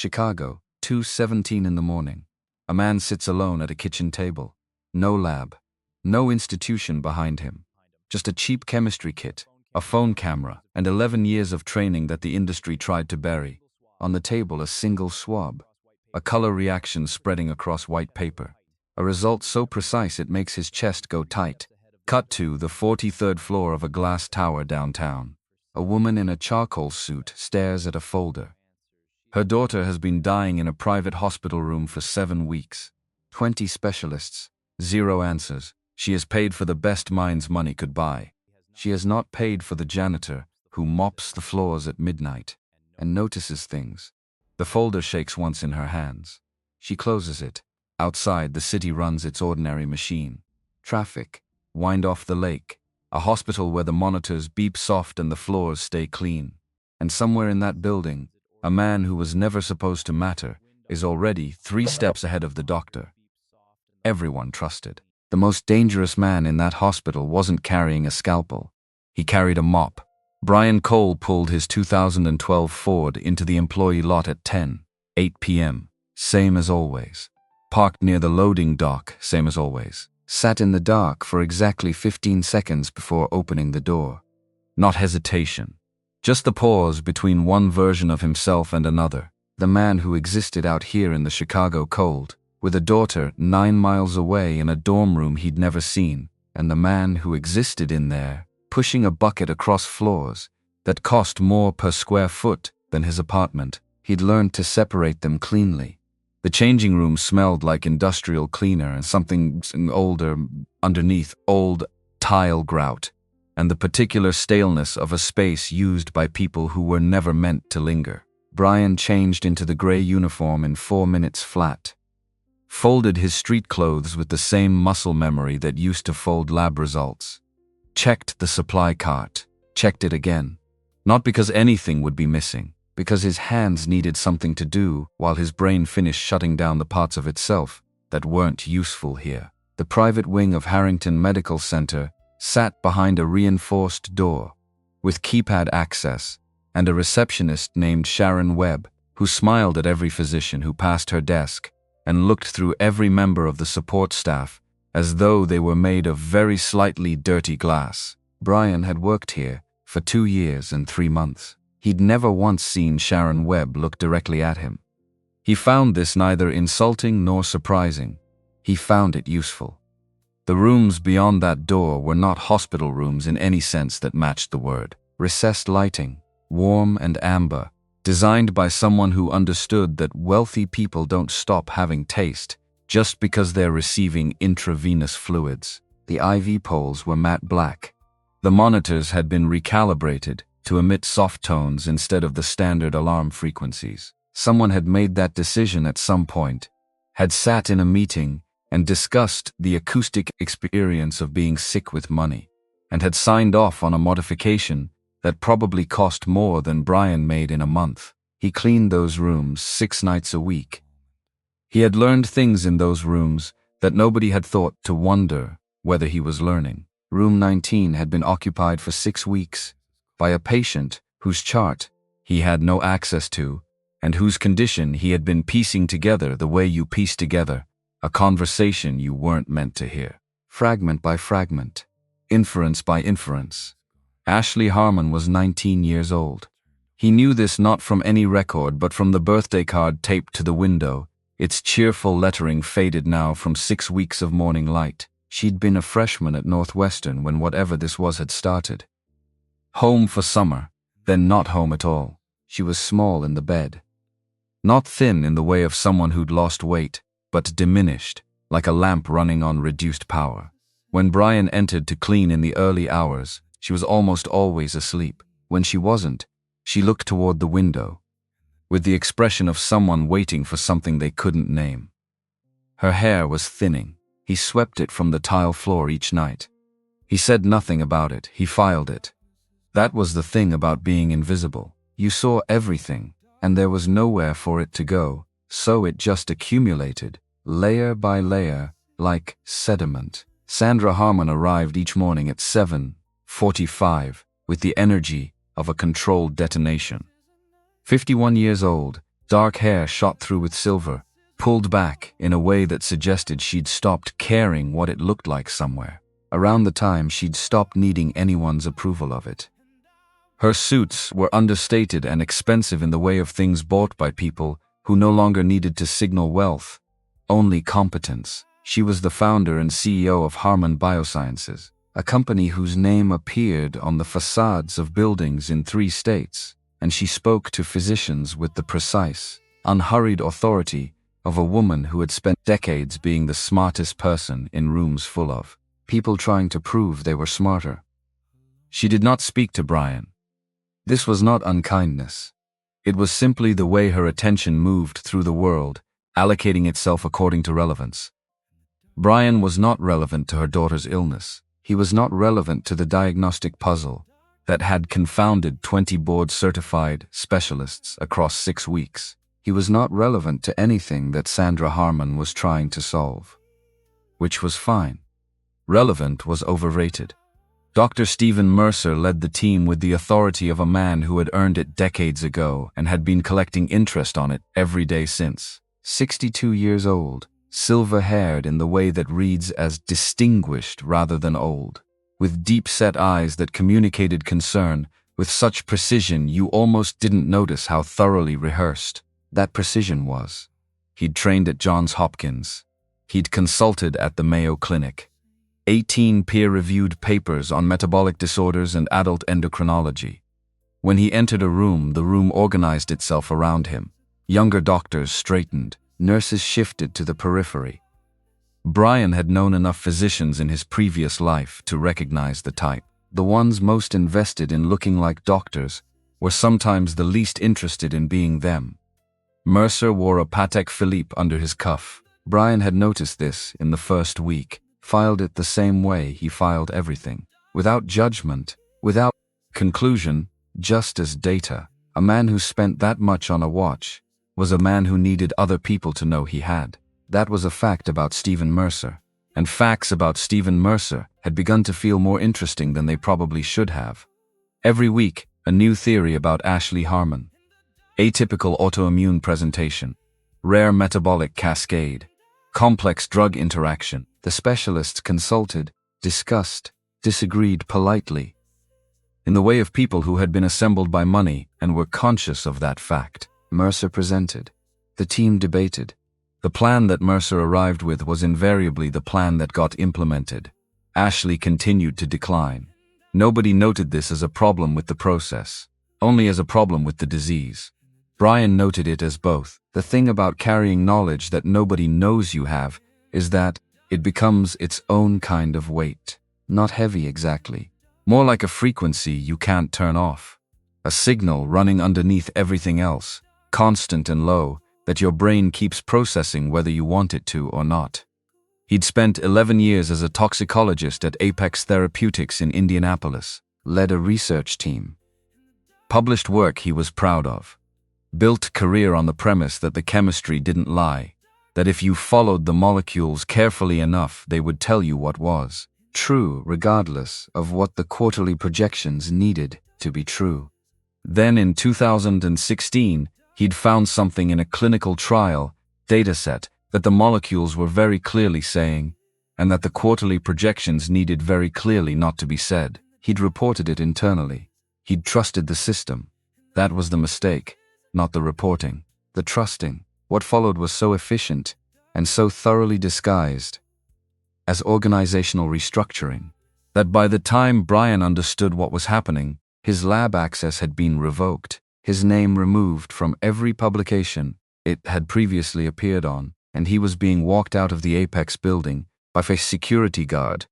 Chicago, 2:17 in the morning. A man sits alone at a kitchen table. No lab. No institution behind him. Just a cheap chemistry kit, a phone camera, and 11 years of training that the industry tried to bury. On the table, a single swab. A color reaction spreading across white paper. A result so precise it makes his chest go tight. Cut to the 43rd floor of a glass tower downtown. A woman in a charcoal suit stares at a folder. Her daughter has been dying in a private hospital room for 7 weeks. 20 specialists. 0 answers. She has paid for the best minds money could buy. She has not paid for the janitor, who mops the floors at midnight and notices things. The folder shakes once in her hands. She closes it. Outside, the city runs its ordinary machine. Traffic. Wind off the lake. A hospital where the monitors beep soft and the floors stay clean. And somewhere in that building, a man who was never supposed to matter is already 3 steps ahead of the doctor. Everyone trusted. The most dangerous man in that hospital wasn't carrying a scalpel. He carried a mop. Brian Cole pulled his 2012 Ford into the employee lot at 10:08 p.m. Same as always. Parked near the loading dock, same as always. Sat in the dark for exactly 15 seconds before opening the door. Not hesitation. Just the pause between one version of himself and another. The man who existed out here in the Chicago cold, with a daughter 9 miles away in a dorm room he'd never seen, and the man who existed in there, pushing a bucket across floors that cost more per square foot than his apartment. He'd learned to separate them cleanly. The changing room smelled like industrial cleaner and something older underneath, old tile grout, and the particular staleness of a space used by people who were never meant to linger. Brian changed into the gray uniform in 4 minutes flat. Folded his street clothes with the same muscle memory that used to fold lab results. Checked the supply cart. Checked it again. Not because anything would be missing, because his hands needed something to do while his brain finished shutting down the parts of itself that weren't useful here. The private wing of Harrington Medical Center sat behind a reinforced door, with keypad access, and a receptionist named Sharon Webb, who smiled at every physician who passed her desk and looked through every member of the support staff as though they were made of very slightly dirty glass. Brian had worked here for 2 years and 3 months. He'd never once seen Sharon Webb look directly at him. He found this neither insulting nor surprising. He found it useful. The rooms beyond that door were not hospital rooms in any sense that matched the word. Recessed lighting, warm and amber, designed by someone who understood that wealthy people don't stop having taste just because they're receiving intravenous fluids. The IV poles were matte black. The monitors had been recalibrated to emit soft tones instead of the standard alarm frequencies. Someone had made that decision at some point, had sat in a meeting and discussed the acoustic experience of being sick with money, and had signed off on a modification that probably cost more than Brian made in a month. He cleaned those rooms 6 nights a week. He had learned things in those rooms that nobody had thought to wonder whether he was learning. Room 19 had been occupied for 6 weeks by a patient whose chart he had no access to and whose condition he had been piecing together the way you piece together a conversation you weren't meant to hear. Fragment by fragment, inference by inference. Ashley Harmon was 19 years old. He knew this not from any record but from the birthday card taped to the window, its cheerful lettering faded now from 6 weeks of morning light. She'd been a freshman at Northwestern when whatever this was had started. Home for summer, then not home at all. She was small in the bed. Not thin in the way of someone who'd lost weight, but diminished, like a lamp running on reduced power. When Brian entered to clean in the early hours, she was almost always asleep. When she wasn't, she looked toward the window, with the expression of someone waiting for something they couldn't name. Her hair was thinning. He swept it from the tile floor each night. He said nothing about it. He filed it. That was the thing about being invisible. You saw everything, and there was nowhere for it to go, so it just accumulated, layer by layer, like sediment. Sandra Harmon arrived each morning at 7:45 with the energy of a controlled detonation. 51 years old, Dark hair shot through with silver, pulled back in a way that suggested she'd stopped caring what it looked like somewhere, around the time she'd stopped needing anyone's approval of it. Her suits were understated and expensive in the way of things bought by people who no longer needed to signal wealth, only competence. She was the founder and CEO of Harman Biosciences, a company whose name appeared on the facades of buildings in 3 states, and she spoke to physicians with the precise, unhurried authority of a woman who had spent decades being the smartest person in rooms full of people trying to prove they were smarter. She did not speak to Brian. This was not unkindness. It was simply the way her attention moved through the world, allocating itself according to relevance. Brian was not relevant to her daughter's illness. He was not relevant to the diagnostic puzzle that had confounded 20 board-certified specialists across 6 weeks. He was not relevant to anything that Sandra Harman was trying to solve. Which was fine. Relevant was overrated. Dr. Stephen Mercer led the team with the authority of a man who had earned it decades ago and had been collecting interest on it every day since. 62 years old, silver-haired in the way that reads as distinguished rather than old, with deep-set eyes that communicated concern with such precision you almost didn't notice how thoroughly rehearsed that precision was. He'd trained at Johns Hopkins. He'd consulted at the Mayo Clinic. 18 peer-reviewed papers on metabolic disorders and adult endocrinology. When he entered a room, the room organized itself around him. Younger doctors straightened, nurses shifted to the periphery. Brian had known enough physicians in his previous life to recognize the type. The ones most invested in looking like doctors were sometimes the least interested in being them. Mercer wore a Patek Philippe under his cuff. Brian had noticed this in the first week, filed it the same way he filed everything, without judgment, without conclusion, just as data. A man who spent that much on a watch was a man who needed other people to know he had. That was a fact about Stephen Mercer, and facts about Stephen Mercer had begun to feel more interesting than they probably should have. Every week, a new theory about Ashley Harman. Atypical autoimmune presentation, rare metabolic cascade, complex drug interaction. The specialists consulted, discussed, disagreed politely, in the way of people who had been assembled by money and were conscious of that fact. Mercer presented. The team debated. The plan that Mercer arrived with was invariably the plan that got implemented. Ashley continued to decline. Nobody noted this as a problem with the process, only as a problem with the disease. Brian noted it as both. The thing about carrying knowledge that nobody knows you have is that it becomes its own kind of weight. Not heavy exactly. More like a frequency you can't turn off. A signal running underneath everything else, constant and low, that your brain keeps processing whether you want it to or not. He'd spent 11 years as a toxicologist at Apex Therapeutics in Indianapolis, led a research team. Published work he was proud of. Built career on the premise that the chemistry didn't lie, that if you followed the molecules carefully enough, they would tell you what was true, regardless of what the quarterly projections needed to be true. Then in 2016, he'd found something in a clinical trial dataset that the molecules were very clearly saying, and that the quarterly projections needed very clearly not to be said. He'd reported it internally. He'd trusted the system. That was the mistake, not the reporting. The trusting. What followed was so efficient and so thoroughly disguised as organizational restructuring that by the time Brian understood what was happening, his lab access had been revoked, his name removed from every publication it had previously appeared on, and he was being walked out of the Apex building by a security guard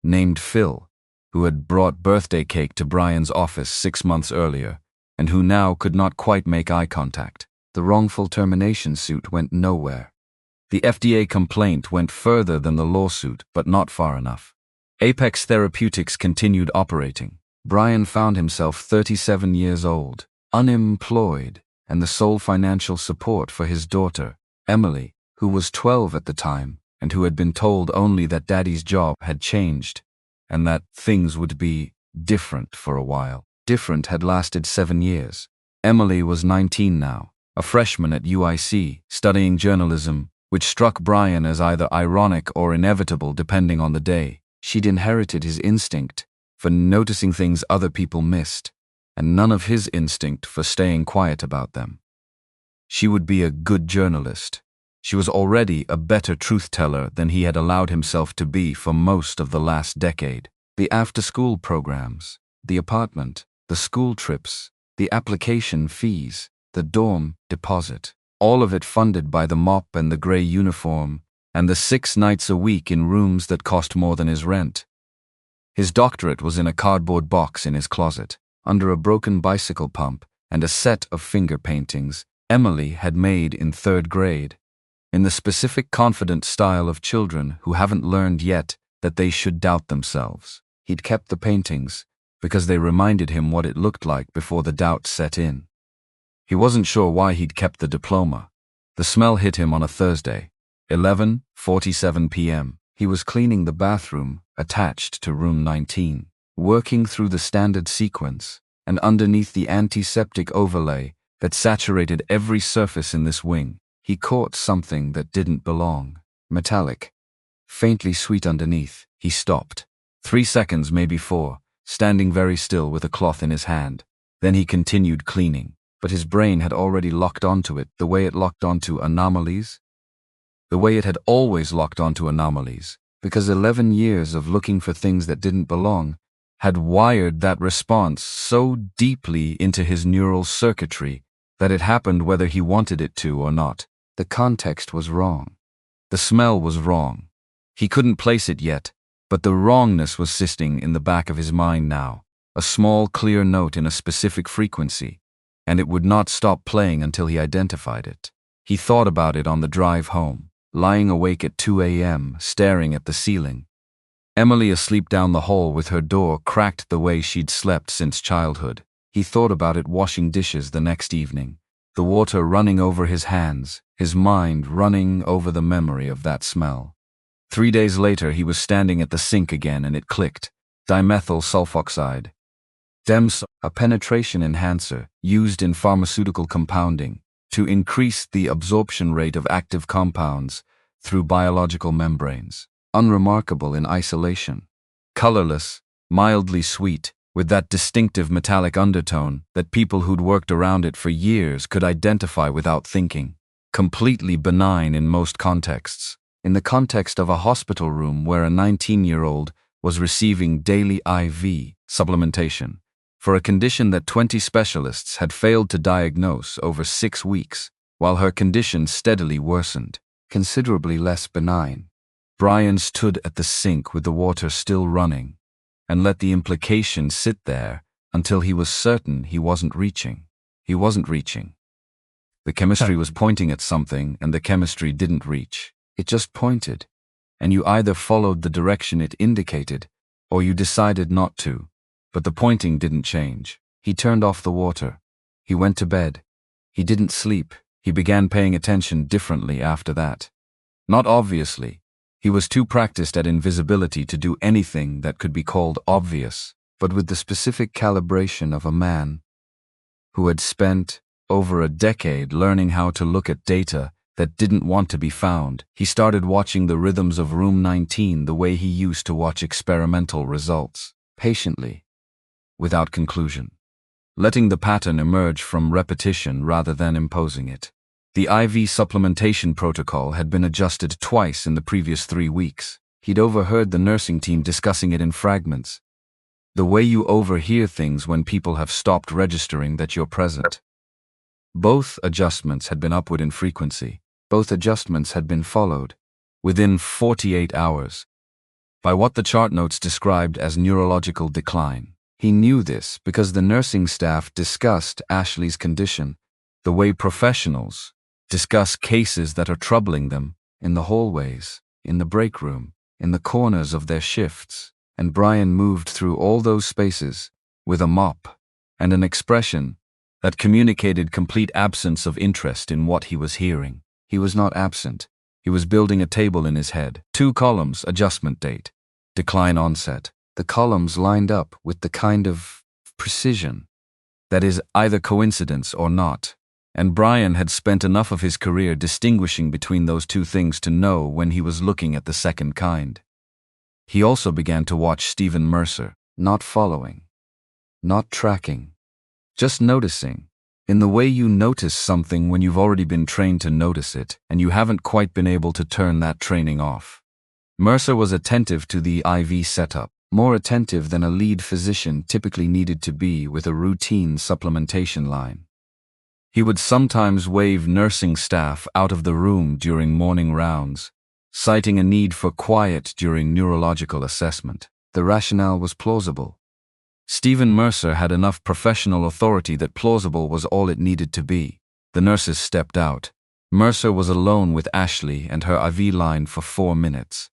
named Phil, who had brought birthday cake to Brian's office 6 months earlier and who now could not quite make eye contact. The wrongful termination suit went nowhere. The FDA complaint went further than the lawsuit, but not far enough. Apex Therapeutics continued operating. Brian found himself 37 years old, unemployed, and the sole financial support for his daughter, Emily, who was 12 at the time, and who had been told only that Daddy's job had changed, and that things would be different for a while. Different had lasted 7 years. Emily was 19 now, a freshman at UIC, studying journalism, which struck Brian as either ironic or inevitable depending on the day. She'd inherited his instinct for noticing things other people missed, and none of his instinct for staying quiet about them. She would be a good journalist. She was already a better truth-teller than he had allowed himself to be for most of the last decade. The after-school programs, the apartment, the school trips, the application fees, the dorm deposit, all of it funded by the mop and the gray uniform, and the 6 nights a week in rooms that cost more than his rent. His doctorate was in a cardboard box in his closet, under a broken bicycle pump and a set of finger paintings Emily had made in 3rd grade, in the specific confident style of children who haven't learned yet that they should doubt themselves. He'd kept the paintings because they reminded him what it looked like before the doubt set in. He wasn't sure why he'd kept the diploma. The smell hit him on a Thursday, 11:47 p.m. He was cleaning the bathroom attached to room 19, working through the standard sequence, and underneath the antiseptic overlay that saturated every surface in this wing, he caught something that didn't belong. Metallic, faintly sweet underneath. He stopped. 3 seconds, maybe 4, standing very still with a cloth in his hand. Then he continued cleaning, but his brain had already locked onto it the way it locked onto anomalies. The way it had always locked onto anomalies, because 11 years of looking for things that didn't belong had wired that response so deeply into his neural circuitry that it happened whether he wanted it to or not. The context was wrong. The smell was wrong. He couldn't place it yet, but the wrongness was sitting in the back of his mind now, a small, clear note in a specific frequency, and it would not stop playing until he identified it. He thought about it on the drive home, lying awake at 2 a.m., staring at the ceiling. Emily asleep down the hall with her door cracked the way she'd slept since childhood. He thought about it washing dishes the next evening, the water running over his hands, his mind running over the memory of that smell. 3 days later, he was standing at the sink again and it clicked. Dimethyl sulfoxide. DEMS, a penetration enhancer used in pharmaceutical compounding to increase the absorption rate of active compounds through biological membranes. Unremarkable in isolation. Colorless, mildly sweet, with that distinctive metallic undertone that people who'd worked around it for years could identify without thinking. Completely benign in most contexts. In the context of a hospital room where a 19-year-old was receiving daily IV supplementation for a condition that 20 specialists had failed to diagnose over 6 weeks, while her condition steadily worsened. Considerably less benign. Brian stood at the sink with the water still running and let the implication sit there until he was certain he wasn't reaching. He wasn't reaching. The chemistry was pointing at something and the chemistry didn't reach. It just pointed, and you either followed the direction it indicated or you decided not to, but the pointing didn't change. He turned off the water. He went to bed. He didn't sleep. He began paying attention differently after that. Not obviously. He was too practiced at invisibility to do anything that could be called obvious, but with the specific calibration of a man who had spent over a decade learning how to look at data that didn't want to be found. He started watching the rhythms of room 19 the way he used to watch experimental results, patiently, without conclusion, letting the pattern emerge from repetition rather than imposing it. The IV supplementation protocol had been adjusted twice in the previous 3 weeks. He'd overheard the nursing team discussing it in fragments. The way you overhear things when people have stopped registering that you're present. Both adjustments had been upward in frequency. Both adjustments had been followed, within 48 hours, by what the chart notes described as neurological decline. He knew this because the nursing staff discussed Ashley's condition the way professionals discuss cases that are troubling them in the hallways, in the break room, in the corners of their shifts. And Brian moved through all those spaces with a mop and an expression that communicated complete absence of interest in what he was hearing. He was not absent. He was building a table in his head. 2 columns, adjustment date, decline onset. The columns lined up with the kind of precision that is either coincidence or not. And Brian had spent enough of his career distinguishing between those two things to know when he was looking at the second kind. He also began to watch Stephen Mercer, not following, not tracking, just noticing, in the way you notice something when you've already been trained to notice it and you haven't quite been able to turn that training off. Mercer was attentive to the IV setup, more attentive than a lead physician typically needed to be with a routine supplementation line. He would sometimes wave nursing staff out of the room during morning rounds, citing a need for quiet during neurological assessment. The rationale was plausible. Stephen Mercer had enough professional authority that plausible was all it needed to be. The nurses stepped out. Mercer was alone with Ashley and her IV line for 4 minutes.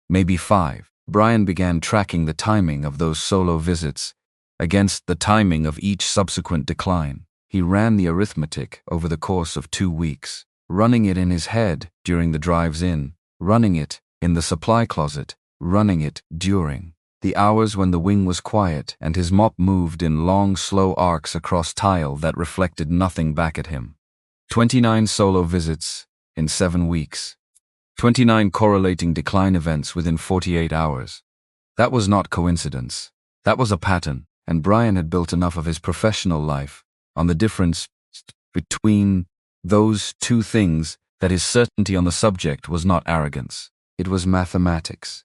Maybe 5. Brian began tracking the timing of those solo visits against the timing of each subsequent decline. He ran the arithmetic over the course of 2 weeks, running it in his head during the drives in, running it in the supply closet, running it during the hours when the wing was quiet and his mop moved in long, slow arcs across tile that reflected nothing back at him. 29 solo visits in 7 weeks. 29 correlating decline events within 48 hours. That was not coincidence. That was a pattern, and Brian had built enough of his professional life on the difference between those two things that his certainty on the subject was not arrogance. It was mathematics.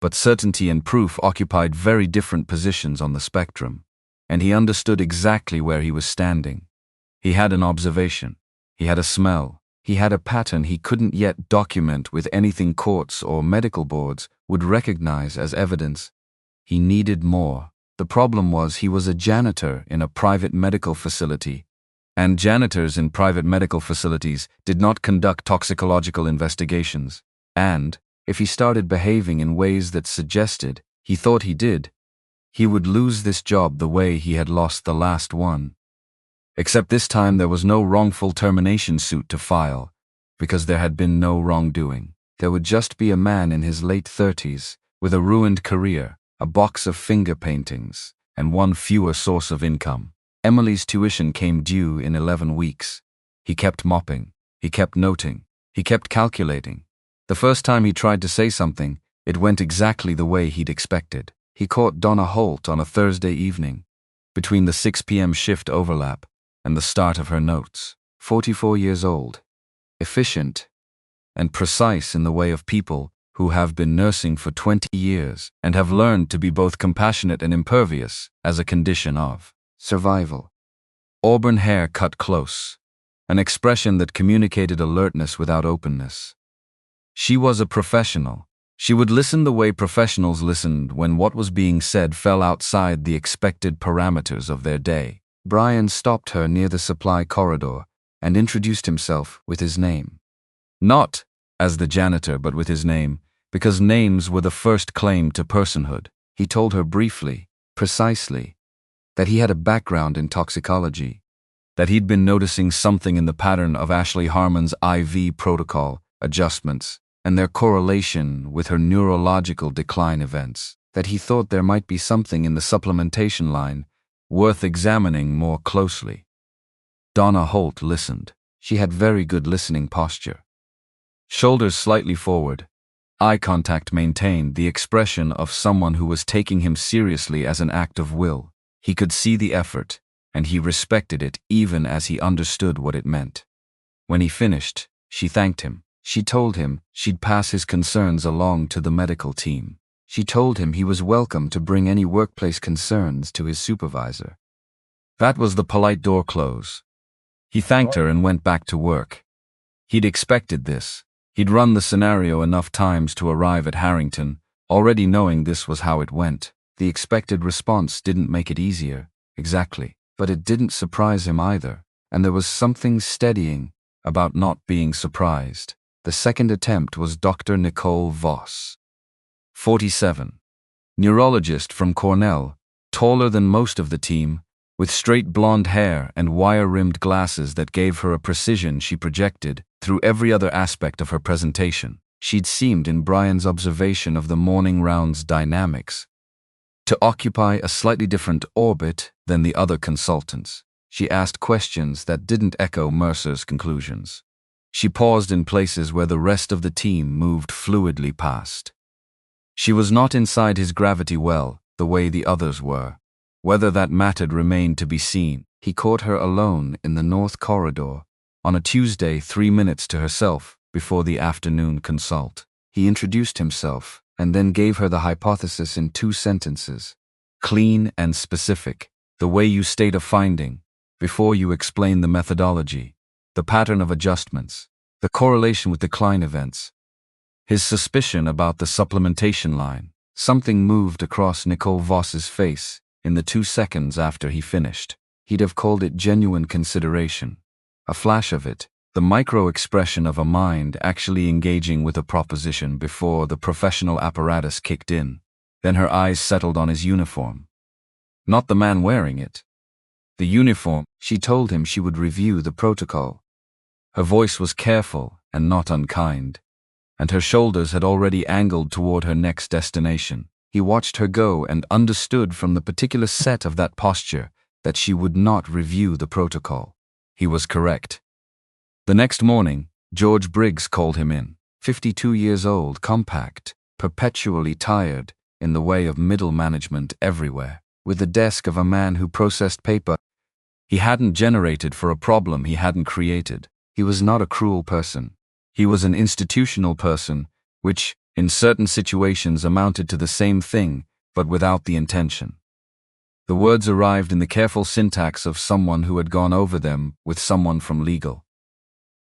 But certainty and proof occupied very different positions on the spectrum, and he understood exactly where he was standing. He had an observation. He had a smell. He had a pattern he couldn't yet document with anything courts or medical boards would recognize as evidence. He needed more. The problem was he was a janitor in a private medical facility, and janitors in private medical facilities did not conduct toxicological investigations. And, if he started behaving in ways that suggested he thought he did, he would lose this job the way he had lost the last one. Except this time there was no wrongful termination suit to file, because there had been no wrongdoing. There would just be a man in his late 30s, with a ruined career, a box of finger paintings, and one fewer source of income. Emily's tuition came due in 11 weeks. He kept mopping. He kept noting. He kept calculating. The first time he tried to say something, it went exactly the way he'd expected. He caught Donna Holt on a Thursday evening, between the 6 p.m. shift overlap and the start of her notes. 44 years old, efficient, and precise in the way of people who have been nursing for 20 years and have learned to be both compassionate and impervious as a condition of survival. Auburn hair cut close, an expression that communicated alertness without openness. She was a professional. She would listen the way professionals listened when what was being said fell outside the expected parameters of their day. Brian stopped her near the supply corridor and introduced himself with his name. Not as the janitor, but with his name, because names were the first claim to personhood. He told her briefly, precisely, that he had a background in toxicology, that he'd been noticing something in the pattern of Ashley Harmon's IV protocol adjustments and their correlation with her neurological decline events, that he thought there might be something in the supplementation line worth examining more closely. Donna Holt listened. She had very good listening posture. Shoulders slightly forward, eye contact maintained, the expression of someone who was taking him seriously as an act of will. He could see the effort, and he respected it even as he understood what it meant. When he finished, she thanked him. She told him she'd pass his concerns along to the medical team. She told him he was welcome to bring any workplace concerns to his supervisor. That was the polite door close. He thanked her and went back to work. He'd expected this. He'd run the scenario enough times to arrive at Harrington, already knowing this was how it went. The expected response didn't make it easier, exactly, but it didn't surprise him either, and there was something steadying about not being surprised. The second attempt was Dr. Nicole Voss, 47, neurologist from Cornell, taller than most of the team, with straight blonde hair and wire-rimmed glasses that gave her a precision she projected through every other aspect of her presentation. She'd seemed, in Brian's observation of the morning round's dynamics, to occupy a slightly different orbit than the other consultants. She asked questions that didn't echo Mercer's conclusions. She paused in places where the rest of the team moved fluidly past. She was not inside his gravity well, the way the others were. Whether that mattered remained to be seen. He caught her alone in the north corridor, on a Tuesday 3 minutes to herself before the afternoon consult. He introduced himself and then gave her the hypothesis in 2 sentences. Clean and specific, the way you state a finding, before you explain the methodology, the pattern of adjustments, the correlation with decline events. His suspicion about the supplementation line. Something moved across Nicole Voss's face in the 2 seconds after he finished. He'd have called it genuine consideration. A flash of it, the micro-expression of a mind actually engaging with a proposition before the professional apparatus kicked in. Then her eyes settled on his uniform. Not the man wearing it. The uniform. She told him she would review the protocol. Her voice was careful and not unkind, and her shoulders had already angled toward her next destination. He watched her go and understood from the particular set of that posture that she would not review the protocol. He was correct. The next morning, George Briggs called him in. 52 years old, compact, perpetually tired, in the way of middle management everywhere, with the desk of a man who processed paper he hadn't generated for a problem he hadn't created. He was not a cruel person. He was an institutional person, which, in certain situations, amounted to the same thing, but without the intention. The words arrived in the careful syntax of someone who had gone over them with someone from legal.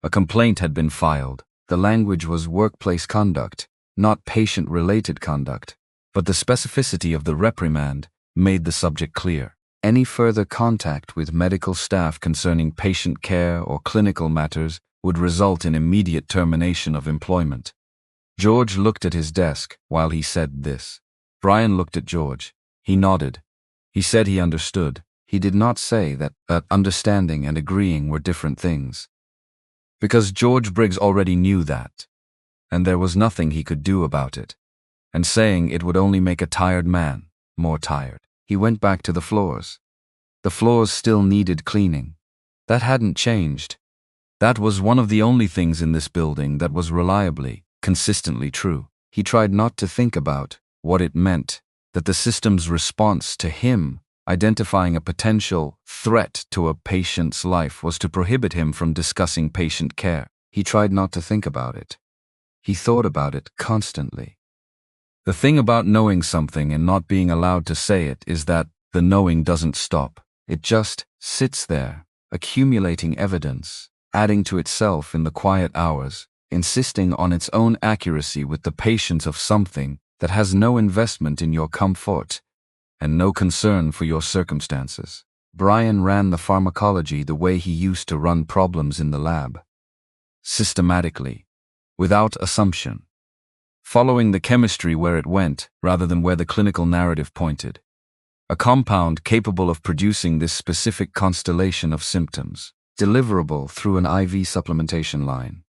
A complaint had been filed. The language was workplace conduct, not patient-related conduct, but the specificity of the reprimand made the subject clear. Any further contact with medical staff concerning patient care or clinical matters would result in immediate termination of employment. George looked at his desk while he said this. Brian looked at George. He nodded. He said he understood. He did not say that understanding and agreeing were different things. Because George Briggs already knew that, and there was nothing he could do about it. And saying it would only make a tired man more tired. He went back to the floors. The floors still needed cleaning. That hadn't changed. That was one of the only things in this building that was reliably, consistently true. He tried not to think about what it meant that the system's response to him identifying a potential threat to a patient's life was to prohibit him from discussing patient care. He tried not to think about it. He thought about it constantly. The thing about knowing something and not being allowed to say it is that the knowing doesn't stop. It just sits there, accumulating evidence, adding to itself in the quiet hours, insisting on its own accuracy with the patience of something that has no investment in your comfort and no concern for your circumstances. Brian ran the pharmacology the way he used to run problems in the lab. Systematically, without assumption, following the chemistry where it went rather than where the clinical narrative pointed. A compound capable of producing this specific constellation of symptoms, deliverable through an IV supplementation line.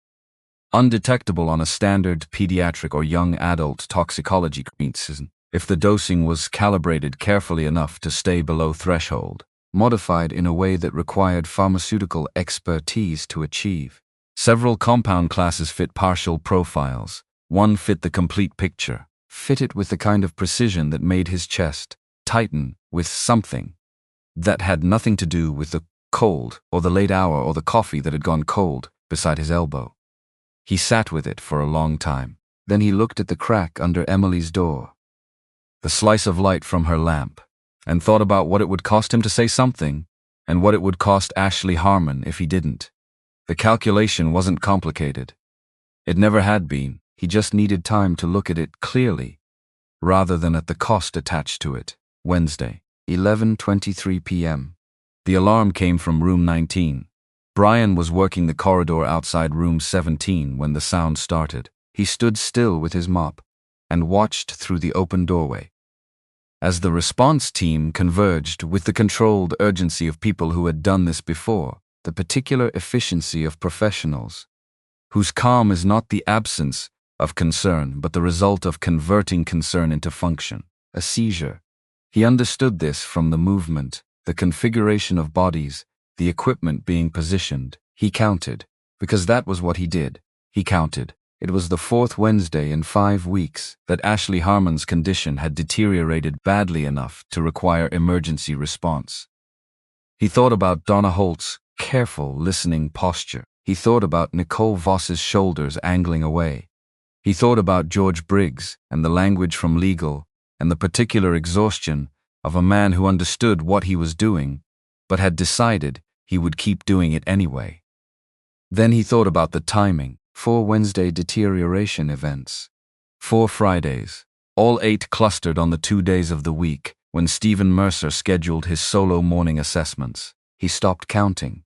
Undetectable on a standard pediatric or young adult toxicology screen if the dosing was calibrated carefully enough to stay below threshold, modified in a way that required pharmaceutical expertise to achieve. Several compound classes fit partial profiles. One fit the complete picture, fit it with the kind of precision that made his chest tighten with something that had nothing to do with the cold or the late hour or the coffee that had gone cold beside his elbow. He sat with it for a long time. Then he looked at the crack under Emily's door, the slice of light from her lamp, and thought about what it would cost him to say something and what it would cost Ashley Harmon if he didn't. The calculation wasn't complicated. It never had been. He just needed time to look at it clearly, rather than at the cost attached to it. Wednesday, 11:23 p.m. The alarm came from room 19. Brian was working the corridor outside room 17 when the sound started. He stood still with his mop and watched through the open doorway. As the response team converged with the controlled urgency of people who had done this before, the particular efficiency of professionals, whose calm is not the absence of concern, but the result of converting concern into function, a seizure. He understood this from the movement, the configuration of bodies, the equipment being positioned. He counted, because that was what he did. He counted. It was the fourth Wednesday in 5 weeks that Ashley Harmon's condition had deteriorated badly enough to require emergency response. He thought about Donna Holt's careful, listening posture. He thought about Nicole Voss's shoulders angling away. He thought about George Briggs and the language from legal and the particular exhaustion of a man who understood what he was doing, but had decided he would keep doing it anyway. Then he thought about the timing. 4 Wednesday deterioration events. 4 Fridays, all 8 clustered on the 2 days of the week when Stephen Mercer scheduled his solo morning assessments. He stopped counting.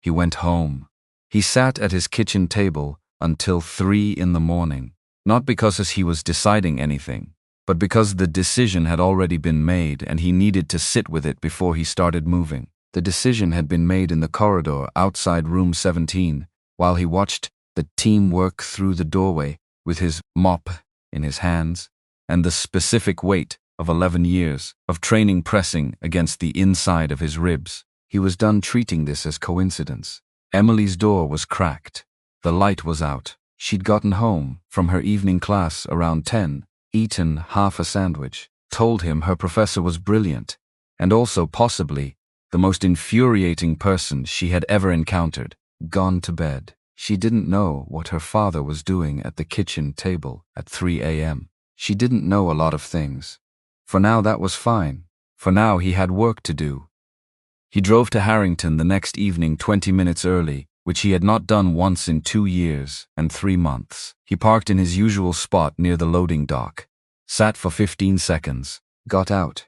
He went home. He sat at his kitchen table until 3 in the morning, not because he was deciding anything, but because the decision had already been made and he needed to sit with it before he started moving. The decision had been made in the corridor outside room 17, while he watched the team work through the doorway with his mop in his hands and the specific weight of 11 years of training pressing against the inside of his ribs. He was done treating this as coincidence. Emily's door was cracked. The light was out. She'd gotten home from her evening class around 10, eaten half a sandwich, told him her professor was brilliant, and also possibly the most infuriating person she had ever encountered, gone to bed. She didn't know what her father was doing at the kitchen table at 3 a.m. She didn't know a lot of things. For now that was fine. For now he had work to do. He drove to Harrington the next evening 20 minutes early, which he had not done once in 2 years and 3 months. He parked in his usual spot near the loading dock, sat for 15 seconds, got out.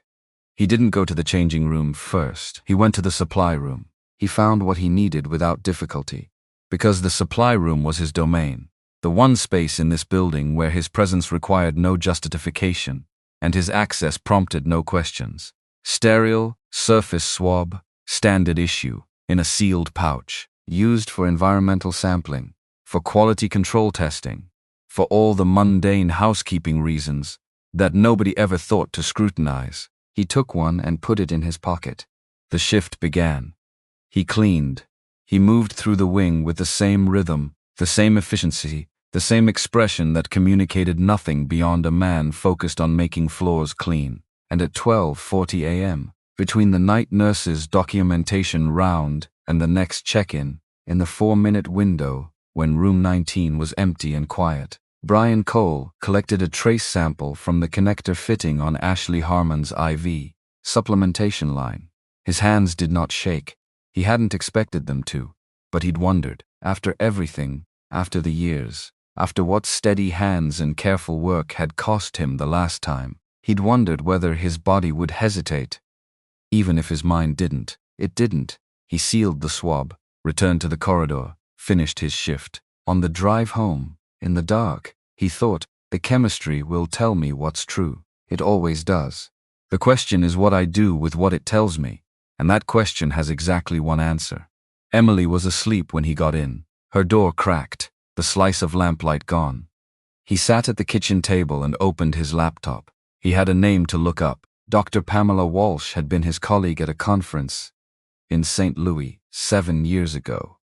He didn't go to the changing room first. He went to the supply room. He found what he needed without difficulty, because the supply room was his domain, the one space in this building where his presence required no justification and his access prompted no questions. Sterile, surface swab, standard issue, in a sealed pouch, used for environmental sampling, for quality control testing, for all the mundane housekeeping reasons that nobody ever thought to scrutinize. He took one and put it in his pocket. The shift began. He cleaned. He moved through the wing with the same rhythm, the same efficiency, the same expression that communicated nothing beyond a man focused on making floors clean. And at 12:40 a.m., between the night nurse's documentation round and the next check-in, in the 4-minute window, when room 19 was empty and quiet, Brian Cole collected a trace sample from the connector fitting on Ashley Harmon's IV supplementation line. His hands did not shake. He hadn't expected them to, but he'd wondered, after everything, after the years, after what steady hands and careful work had cost him the last time, he'd wondered whether his body would hesitate. Even if his mind didn't, it didn't. He sealed the swab, returned to the corridor, finished his shift. On the drive home, in the dark, he thought, the chemistry will tell me what's true. It always does. The question is what I do with what it tells me. And that question has exactly one answer. Emily was asleep when he got in. Her door cracked, the slice of lamplight gone. He sat at the kitchen table and opened his laptop. He had a name to look up. Dr. Pamela Walsh had been his colleague at a conference in St. Louis 7 years ago.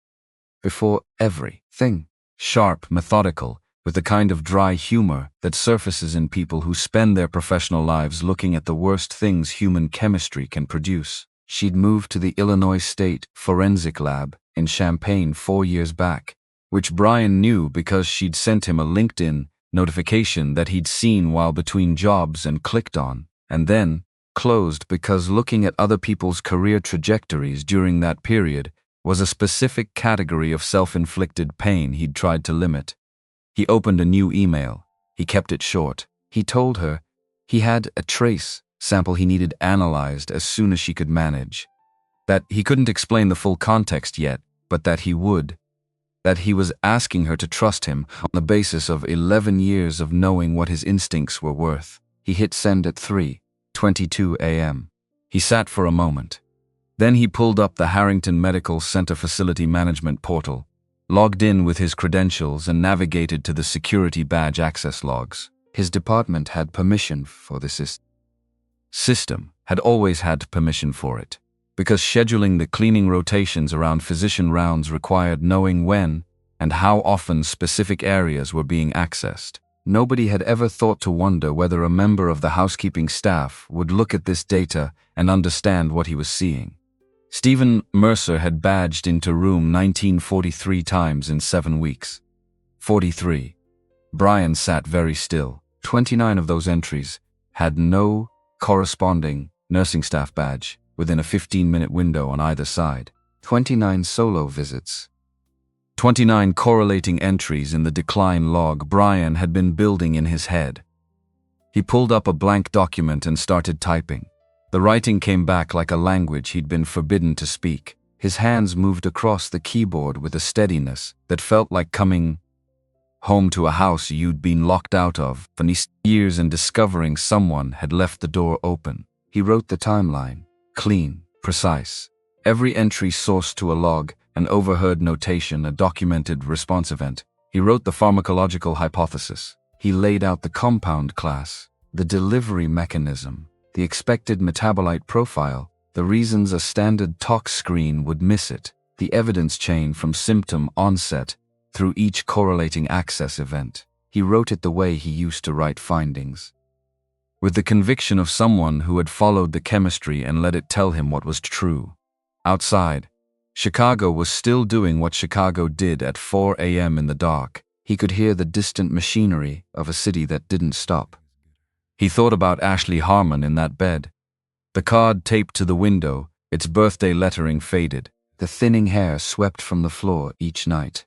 Before everything, sharp, methodical, with the kind of dry humor that surfaces in people who spend their professional lives looking at the worst things human chemistry can produce. She'd moved to the Illinois State Forensic Lab in Champaign 4 years back, which Brian knew because she'd sent him a LinkedIn notification that he'd seen while between jobs and clicked on, and then closed because looking at other people's career trajectories during that period was a specific category of self-inflicted pain he'd tried to limit. He opened a new email. He kept it short. He told her he had a trace sample he needed analyzed as soon as she could manage. That he couldn't explain the full context yet, but that he would. That he was asking her to trust him on the basis of 11 years of knowing what his instincts were worth. He hit send at 3:22 a.m. He sat for a moment. Then he pulled up the Harrington Medical Center Facility Management portal, logged in with his credentials and navigated to the security badge access logs. His department had permission for this system, had always had permission for it. because scheduling the cleaning rotations around physician rounds required knowing when and how often specific areas were being accessed. Nobody had ever thought to wonder whether a member of the housekeeping staff would look at this data and understand what he was seeing. Stephen Mercer had badged into room 1943 times in 7 weeks. 43. Brian sat very still. 29 of those entries had no corresponding nursing staff badge within a 15-minute window on either side. 29 solo visits. 29 correlating entries in the decline log Brian had been building in his head. He pulled up a blank document and started typing. The writing came back like a language he'd been forbidden to speak. His hands moved across the keyboard with a steadiness that felt like coming home to a house you'd been locked out of for years and discovering someone had left the door open. He wrote the timeline, clean, precise. Every entry sourced to a log, an overheard notation, a documented response event. He wrote the pharmacological hypothesis. He laid out the compound class, the delivery mechanism, the expected metabolite profile, the reasons a standard tox screen would miss it, the evidence chain from symptom onset through each correlating access event. He wrote it the way he used to write findings, with the conviction of someone who had followed the chemistry and let it tell him what was true. Outside, Chicago was still doing what Chicago did at 4 a.m. in the dark. He could hear the distant machinery of a city that didn't stop. He thought about Ashley Harmon in that bed. The card taped to the window, its birthday lettering faded. The thinning hair swept from the floor each night.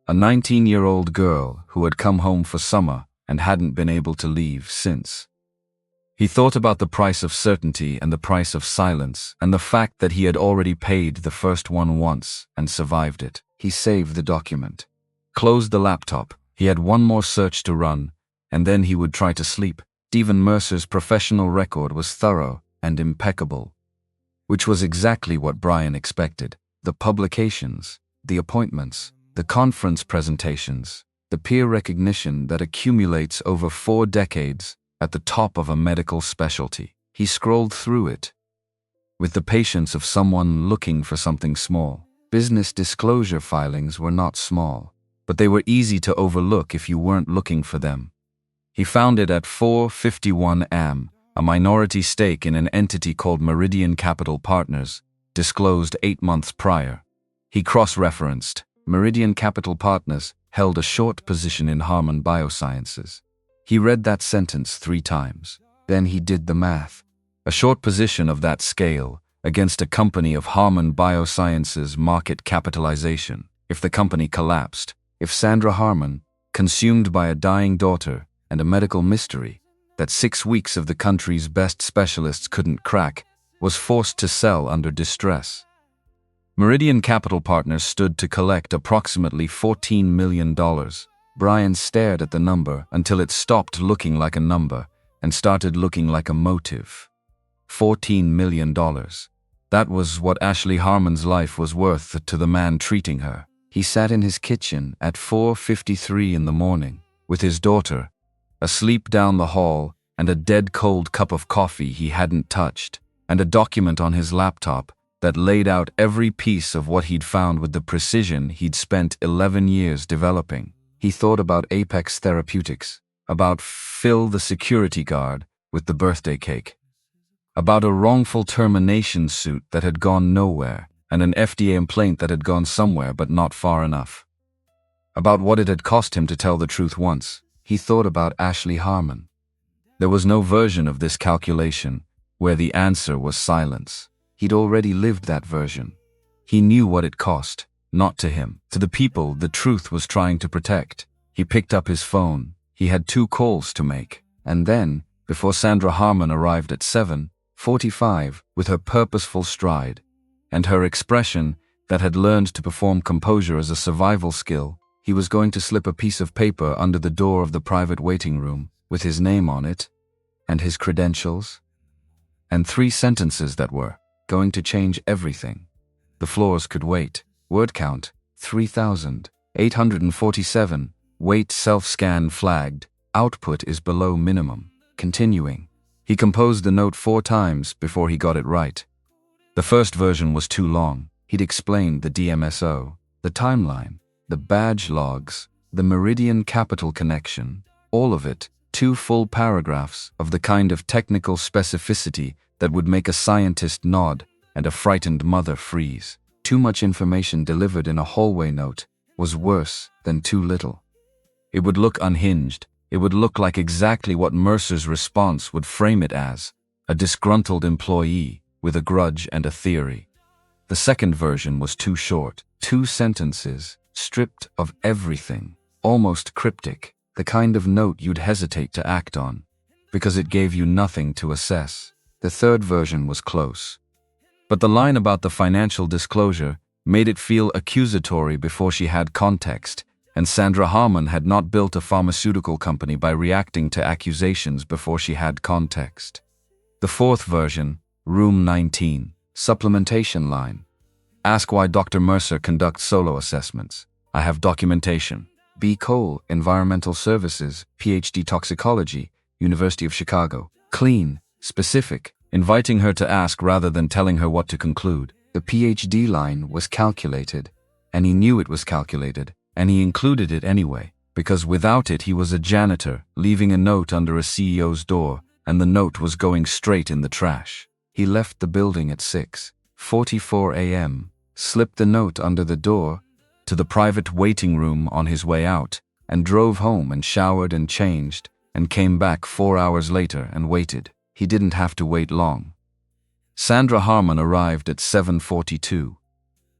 A 19-year-old girl who had come home for summer and hadn't been able to leave since. He thought about the price of certainty and the price of silence, and the fact that he had already paid the first one once and survived it. He saved the document, closed the laptop. He had one more search to run, and then he would try to sleep. Stephen Mercer's professional record was thorough and impeccable, which was exactly what Brian expected. The publications, the appointments, the conference presentations, the peer recognition that accumulates over 4 decades at the top of a medical specialty. He scrolled through it with the patience of someone looking for something small. Business disclosure filings were not small, but they were easy to overlook if you weren't looking for them. He found it at 451 AM, a minority stake in an entity called Meridian Capital Partners, disclosed 8 months prior. He cross-referenced. Meridian Capital Partners held a short position in Harmon Biosciences. He read that sentence 3 times. Then he did the math. A short position of that scale against a company of Harmon Biosciences' market capitalization. If the company collapsed, if Sandra Harmon, consumed by a dying daughter and a medical mystery that 6 weeks of the country's best specialists couldn't crack, was forced to sell under distress. Meridian Capital Partners stood to collect approximately $14 million. Brian stared at the number until it stopped looking like a number and started looking like a motive. $14 million. That was what Ashley Harmon's life was worth to the man treating her. He sat in his kitchen at 4:53 in the morning with his daughter, asleep down the hall, and a dead cold cup of coffee he hadn't touched, and a document on his laptop that laid out every piece of what he'd found with the precision he'd spent 11 years developing. He thought about Apex Therapeutics, about Phil the security guard with the birthday cake, about a wrongful termination suit that had gone nowhere, and an FDA complaint that had gone somewhere but not far enough, about what it had cost him to tell the truth once. He thought about Ashley Harmon. There was no version of this calculation where the answer was silence. He'd already lived that version. He knew what it cost, not to him, to the people the truth was trying to protect. He picked up his phone. He had 2 calls to make. And then, before Sandra Harmon arrived at 7:45, with her purposeful stride and her expression that had learned to perform composure as a survival skill, he was going to slip a piece of paper under the door of the private waiting room with his name on it and his credentials and 3 sentences that were going to change everything. The floors could wait. Word count, 3,847. Wait self-scan flagged. Output is below minimum. Continuing. He composed the note 4 times before he got it right. The first version was too long. He'd explained the DMSO, the timeline, the badge logs, the Meridian Capital connection, all of it, 2 full paragraphs of the kind of technical specificity that would make a scientist nod and a frightened mother freeze. Too much information delivered in a hallway note was worse than too little. It would look unhinged. It would look like exactly what Mercer's response would frame it as, a disgruntled employee with a grudge and a theory. The second version was too short, 2 sentences, stripped of everything, almost cryptic, the kind of note you'd hesitate to act on, because it gave you nothing to assess. The third version was close. But the line about the financial disclosure made it feel accusatory before she had context, and Sandra Harmon had not built a pharmaceutical company by reacting to accusations before she had context. The fourth version, Room 19, supplementation line. Ask why Dr. Mercer conducts solo assessments. I have documentation. B. Cole, Environmental Services, PhD Toxicology, University of Chicago. Clean, specific, inviting her to ask rather than telling her what to conclude. The PhD line was calculated, and he knew it was calculated, and he included it anyway, because without it he was a janitor, leaving a note under a CEO's door, and the note was going straight in the trash. He left the building at 6:44 a.m., slipped the note under the door to the private waiting room on his way out, and drove home and showered and changed, and came back 4 hours later and waited. He didn't have to wait long. Sandra Harmon arrived at 7:42,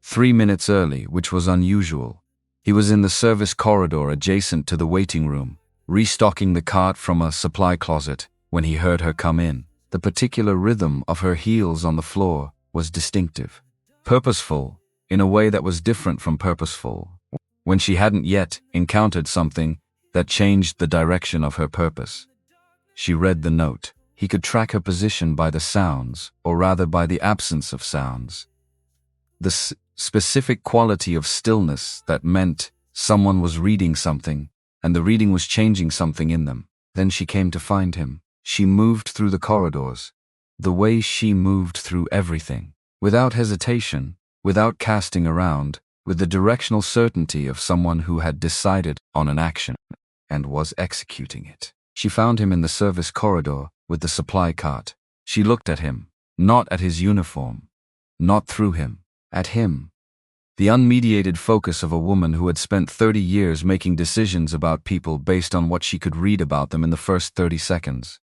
3 minutes early, which was unusual. He was in the service corridor adjacent to the waiting room, restocking the cart from a supply closet when he heard her come in. The particular rhythm of her heels on the floor was distinctive, purposeful, in a way that was different from purposeful, when she hadn't yet encountered something that changed the direction of her purpose. She read the note. He could track her position by the sounds, or rather by the absence of sounds. The specific quality of stillness that meant someone was reading something, and the reading was changing something in them. Then she came to find him. She moved through the corridors, the way she moved through everything, without hesitation, without casting around, with the directional certainty of someone who had decided on an action and was executing it. She found him in the service corridor with the supply cart. She looked at him, not at his uniform, not through him, at him. The unmediated focus of a woman who had spent 30 years making decisions about people based on what she could read about them in the first 30 seconds.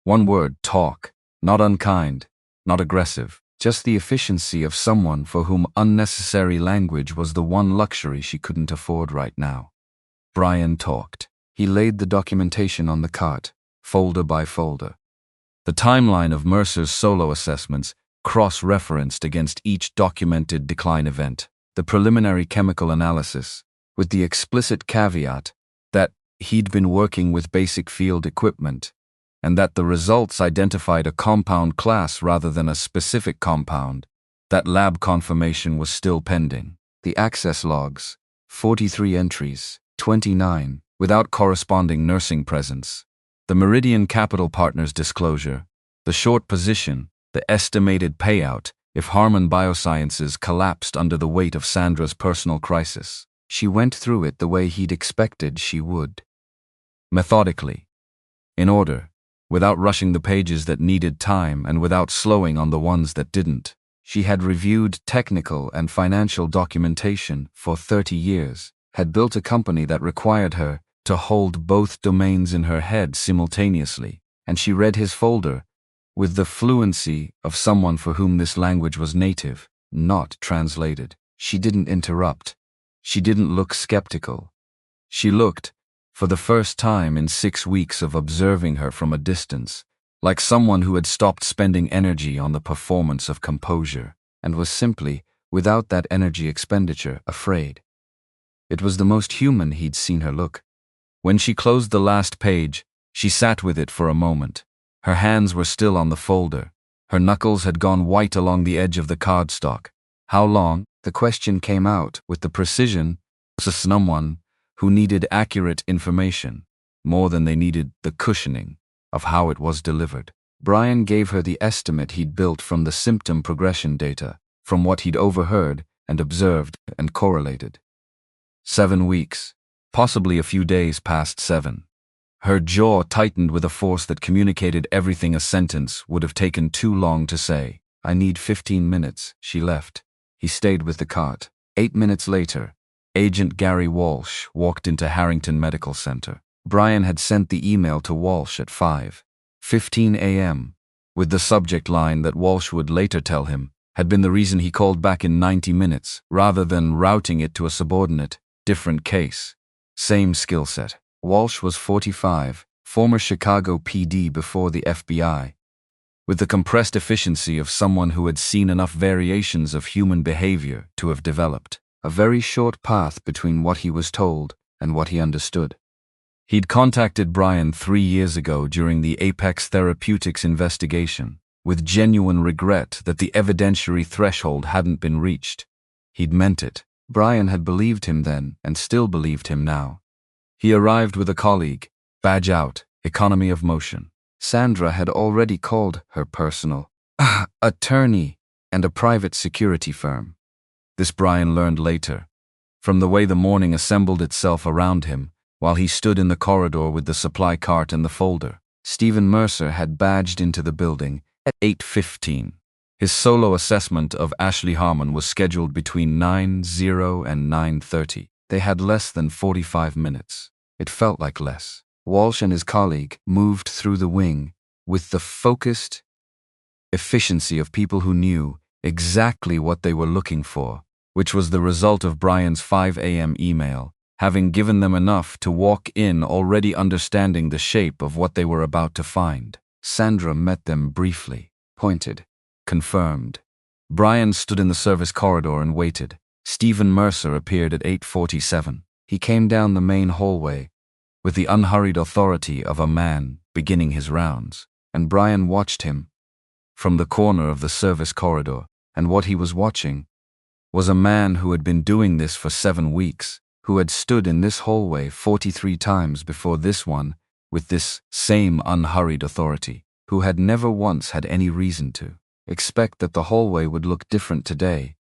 One word, talk, not unkind, not aggressive, just the efficiency of someone for whom unnecessary language was the one luxury she couldn't afford right now. Brian talked. He laid the documentation on the cart, folder by folder. The timeline of Mercer's solo assessments cross-referenced against each documented decline event. The preliminary chemical analysis, with the explicit caveat that he'd been working with basic field equipment, and that the results identified a compound class rather than a specific compound. That lab confirmation was still pending. The access logs, 43 entries, 29, without corresponding nursing presence. The Meridian Capital Partners disclosure, the short position, the estimated payout if Harmon Biosciences collapsed under the weight of Sandra's personal crisis. She went through it the way he'd expected she would. Methodically. In order, without rushing the pages that needed time and without slowing on the ones that didn't. She had reviewed technical and financial documentation for 30 years, had built a company that required her to hold both domains in her head simultaneously, and she read his folder with the fluency of someone for whom this language was native, not translated. She didn't interrupt. She didn't look skeptical. She looked, for the first time in 6 weeks of observing her from a distance, like someone who had stopped spending energy on the performance of composure, and was simply, without that energy expenditure, afraid. It was the most human he'd seen her look. When she closed the last page, she sat with it for a moment. Her hands were still on the folder. Her knuckles had gone white along the edge of the cardstock. How long? The question came out with the precision of someone who needed accurate information, more than they needed the cushioning of how it was delivered. Brian gave her the estimate he'd built from the symptom progression data, from what he'd overheard and observed and correlated. 7 weeks, possibly a few days past 7. Her jaw tightened with a force that communicated everything a sentence would have taken too long to say. "I need 15 minutes, she left. He stayed with the cart. 8 minutes later, Agent Gary Walsh walked into Harrington Medical Center. Brian had sent the email to Walsh at 5:15 a.m., with the subject line that Walsh would later tell him had been the reason he called back in 90 minutes, rather than routing it to a subordinate. Different case. Same skill set. Walsh was 45, former Chicago PD before the FBI, with the compressed efficiency of someone who had seen enough variations of human behavior to have developed a very short path between what he was told and what he understood. He'd contacted Brian 3 years ago during the Apex Therapeutics investigation, with genuine regret that the evidentiary threshold hadn't been reached. He'd meant it. Brian had believed him then and still believed him now. He arrived with a colleague, badge out, economy of motion. Sandra had already called her personal attorney and a private security firm. This Brian learned later, from the way the morning assembled itself around him while he stood in the corridor with the supply cart and the folder. Stephen Mercer had badged into the building at 8:15. His solo assessment of Ashley Harmon was scheduled between 9:00 and 9:30. They had less than 45 minutes. It felt like less. Walsh and his colleague moved through the wing with the focused efficiency of people who knew exactly what they were looking for, which was the result of Brian's 5 a.m. email, having given them enough to walk in already understanding the shape of what they were about to find. Sandra met them briefly, pointed, confirmed. Brian stood in the service corridor and waited. Stephen Mercer appeared at 8:47. He came down the main hallway with the unhurried authority of a man beginning his rounds, and Brian watched him from the corner of the service corridor, and what he was watching was a man who had been doing this for 7 weeks, who had stood in this hallway 43 times before this one with this same unhurried authority, who had never once had any reason to expect that the hallway would look different today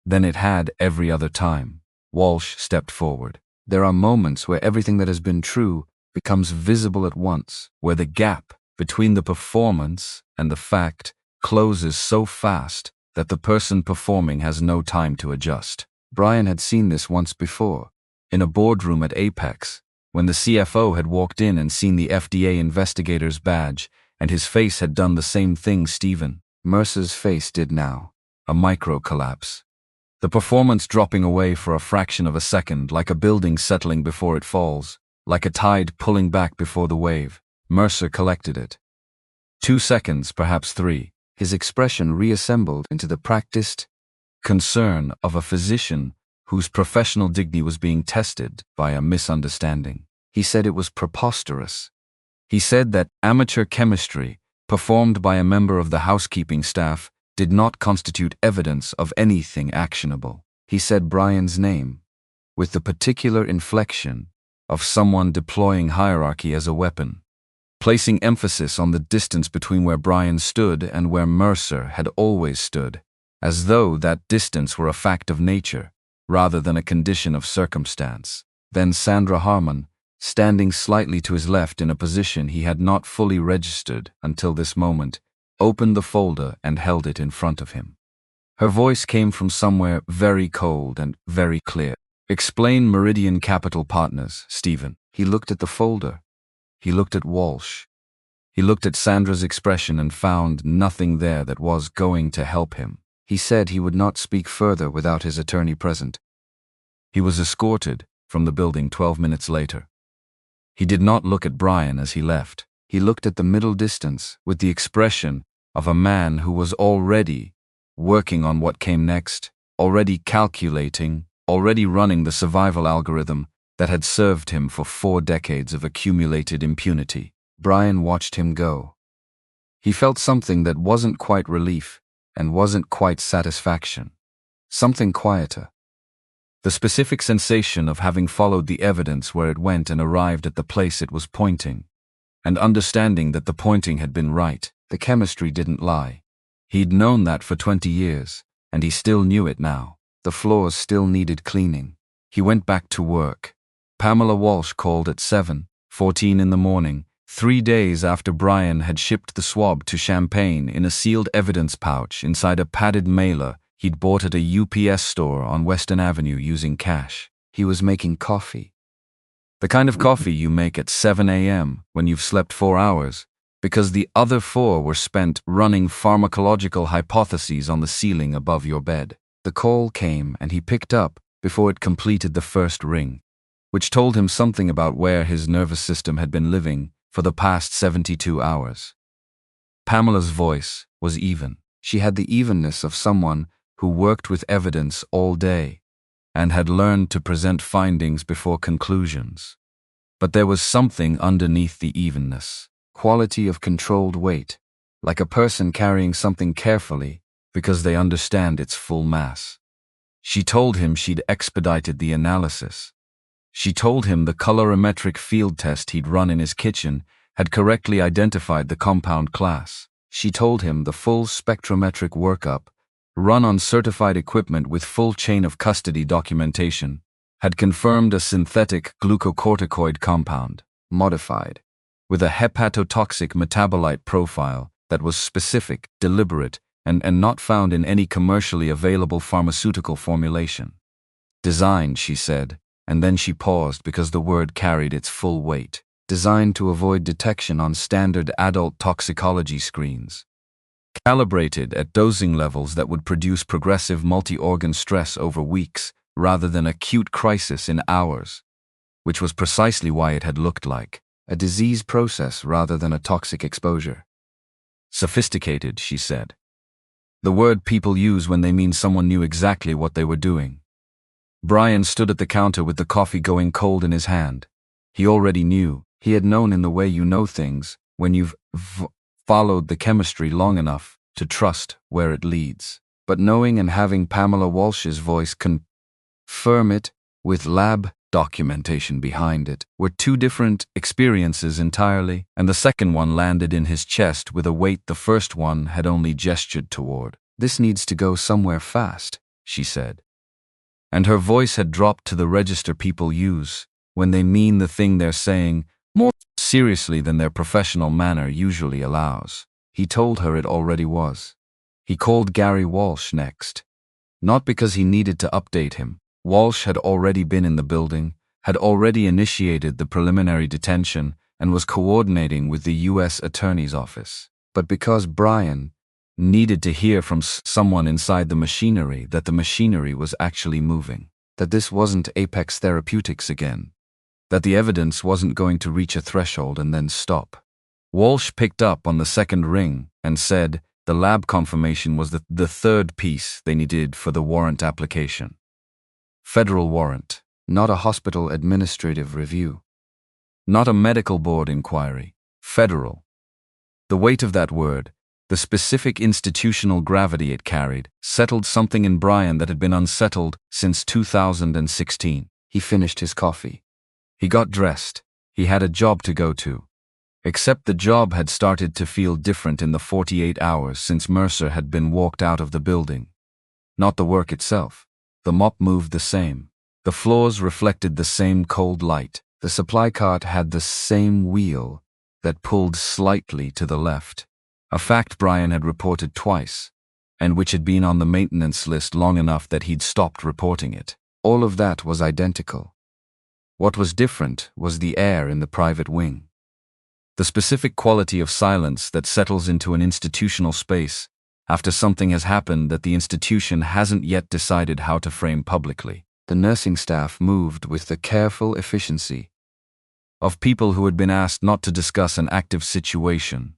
than it had every other time. Walsh stepped forward. There are moments where everything that has been true becomes visible at once, where the gap between the performance and the fact closes so fast that the person performing has no time to adjust. Brian had seen this once before, in a boardroom at Apex, when the CFO had walked in and seen the FDA investigator's badge, and his face had done the same thing Stephen Mercer's face did now, a micro-collapse. The performance dropping away for a fraction of a second, like a building settling before it falls, like a tide pulling back before the wave. Mercer collected it. 2 seconds, perhaps 3. His expression reassembled into the practiced concern of a physician whose professional dignity was being tested by a misunderstanding. He said it was preposterous. He said that amateur chemistry, performed by a member of the housekeeping staff, did not constitute evidence of anything actionable. He said Brian's name, with the particular inflection of someone deploying hierarchy as a weapon, placing emphasis on the distance between where Brian stood and where Mercer had always stood, as though that distance were a fact of nature, rather than a condition of circumstance. Then Sandra Harmon, standing slightly to his left in a position he had not fully registered until this moment, opened the folder and held it in front of him. Her voice came from somewhere very cold and very clear. "Explain Meridian Capital Partners, Stephen." He looked at the folder. He looked at Walsh. He looked at Sandra's expression and found nothing there that was going to help him. He said he would not speak further without his attorney present. He was escorted from the building 12 minutes later. He did not look at Brian as he left. He looked at the middle distance with the expression of a man who was already working on what came next, already calculating, already running the survival algorithm that had served him for 4 decades of accumulated impunity. Brian watched him go. He felt something that wasn't quite relief and wasn't quite satisfaction. Something quieter. The specific sensation of having followed the evidence where it went and arrived at the place it was pointing, and understanding that the pointing had been right. The chemistry didn't lie. He'd known that for 20 years, and he still knew it now. The floors still needed cleaning. He went back to work. Pamela Walsh called at 7:14 in the morning, 3 days after Brian had shipped the swab to Champaign in a sealed evidence pouch inside a padded mailer he'd bought at a UPS store on Western Avenue using cash. He was making coffee. The kind of coffee you make at 7 a.m. when you've slept 4 hours, because the other 4 were spent running pharmacological hypotheses on the ceiling above your bed. The call came and he picked up before it completed the first ring, which told him something about where his nervous system had been living for the past 72 hours. Pamela's voice was even. She had the evenness of someone who worked with evidence all day and had learned to present findings before conclusions. But there was something underneath the evenness. Quality of controlled weight, like a person carrying something carefully because they understand its full mass. She told him she'd expedited the analysis. She told him the colorimetric field test he'd run in his kitchen had correctly identified the compound class. She told him the full spectrometric workup, run on certified equipment with full chain of custody documentation, had confirmed a synthetic glucocorticoid compound, modified, with a hepatotoxic metabolite profile that was specific, deliberate, and not found in any commercially available pharmaceutical formulation. Designed, she said, and then she paused because the word carried its full weight. Designed to avoid detection on standard adult toxicology screens. Calibrated at dosing levels that would produce progressive multi-organ stress over weeks rather than acute crisis in hours, which was precisely why it had looked like a disease process rather than a toxic exposure. Sophisticated, she said. The word people use when they mean someone knew exactly what they were doing. Brian stood at the counter with the coffee going cold in his hand. He already knew. He had known in the way you know things when you've followed the chemistry long enough to trust where it leads. But knowing and having Pamela Walsh's voice confirm it with lab documentation behind it were 2 different experiences entirely, and the second one landed in his chest with a weight the first one had only gestured toward. This needs to go somewhere fast, she said. And her voice had dropped to the register people use when they mean the thing they're saying more seriously than their professional manner usually allows. He told her it already was. He called Gary Walsh next. Not because he needed to update him. Walsh had already been in the building, had already initiated the preliminary detention, and was coordinating with the U.S. Attorney's Office. But because Brian needed to hear from someone inside the machinery that the machinery was actually moving. That this wasn't Apex Therapeutics again. That the evidence wasn't going to reach a threshold and then stop. Walsh picked up on the second ring and said the lab confirmation was the third piece they needed for the warrant application. Federal warrant, not a hospital administrative review. Not a medical board inquiry. Federal. The weight of that word, the specific institutional gravity it carried, settled something in Brian that had been unsettled since 2016. He finished his coffee. He got dressed. He had a job to go to. Except the job had started to feel different in the 48 hours since Mercer had been walked out of the building. Not the work itself. The mop moved the same. The floors reflected the same cold light. The supply cart had the same wheel that pulled slightly to the left. A fact Brian had reported twice, and which had been on the maintenance list long enough that he'd stopped reporting it. All of that was identical. What was different was the air in the private wing. The specific quality of silence that settles into an institutional space after something has happened that the institution hasn't yet decided how to frame publicly. The nursing staff moved with the careful efficiency of people who had been asked not to discuss an active situation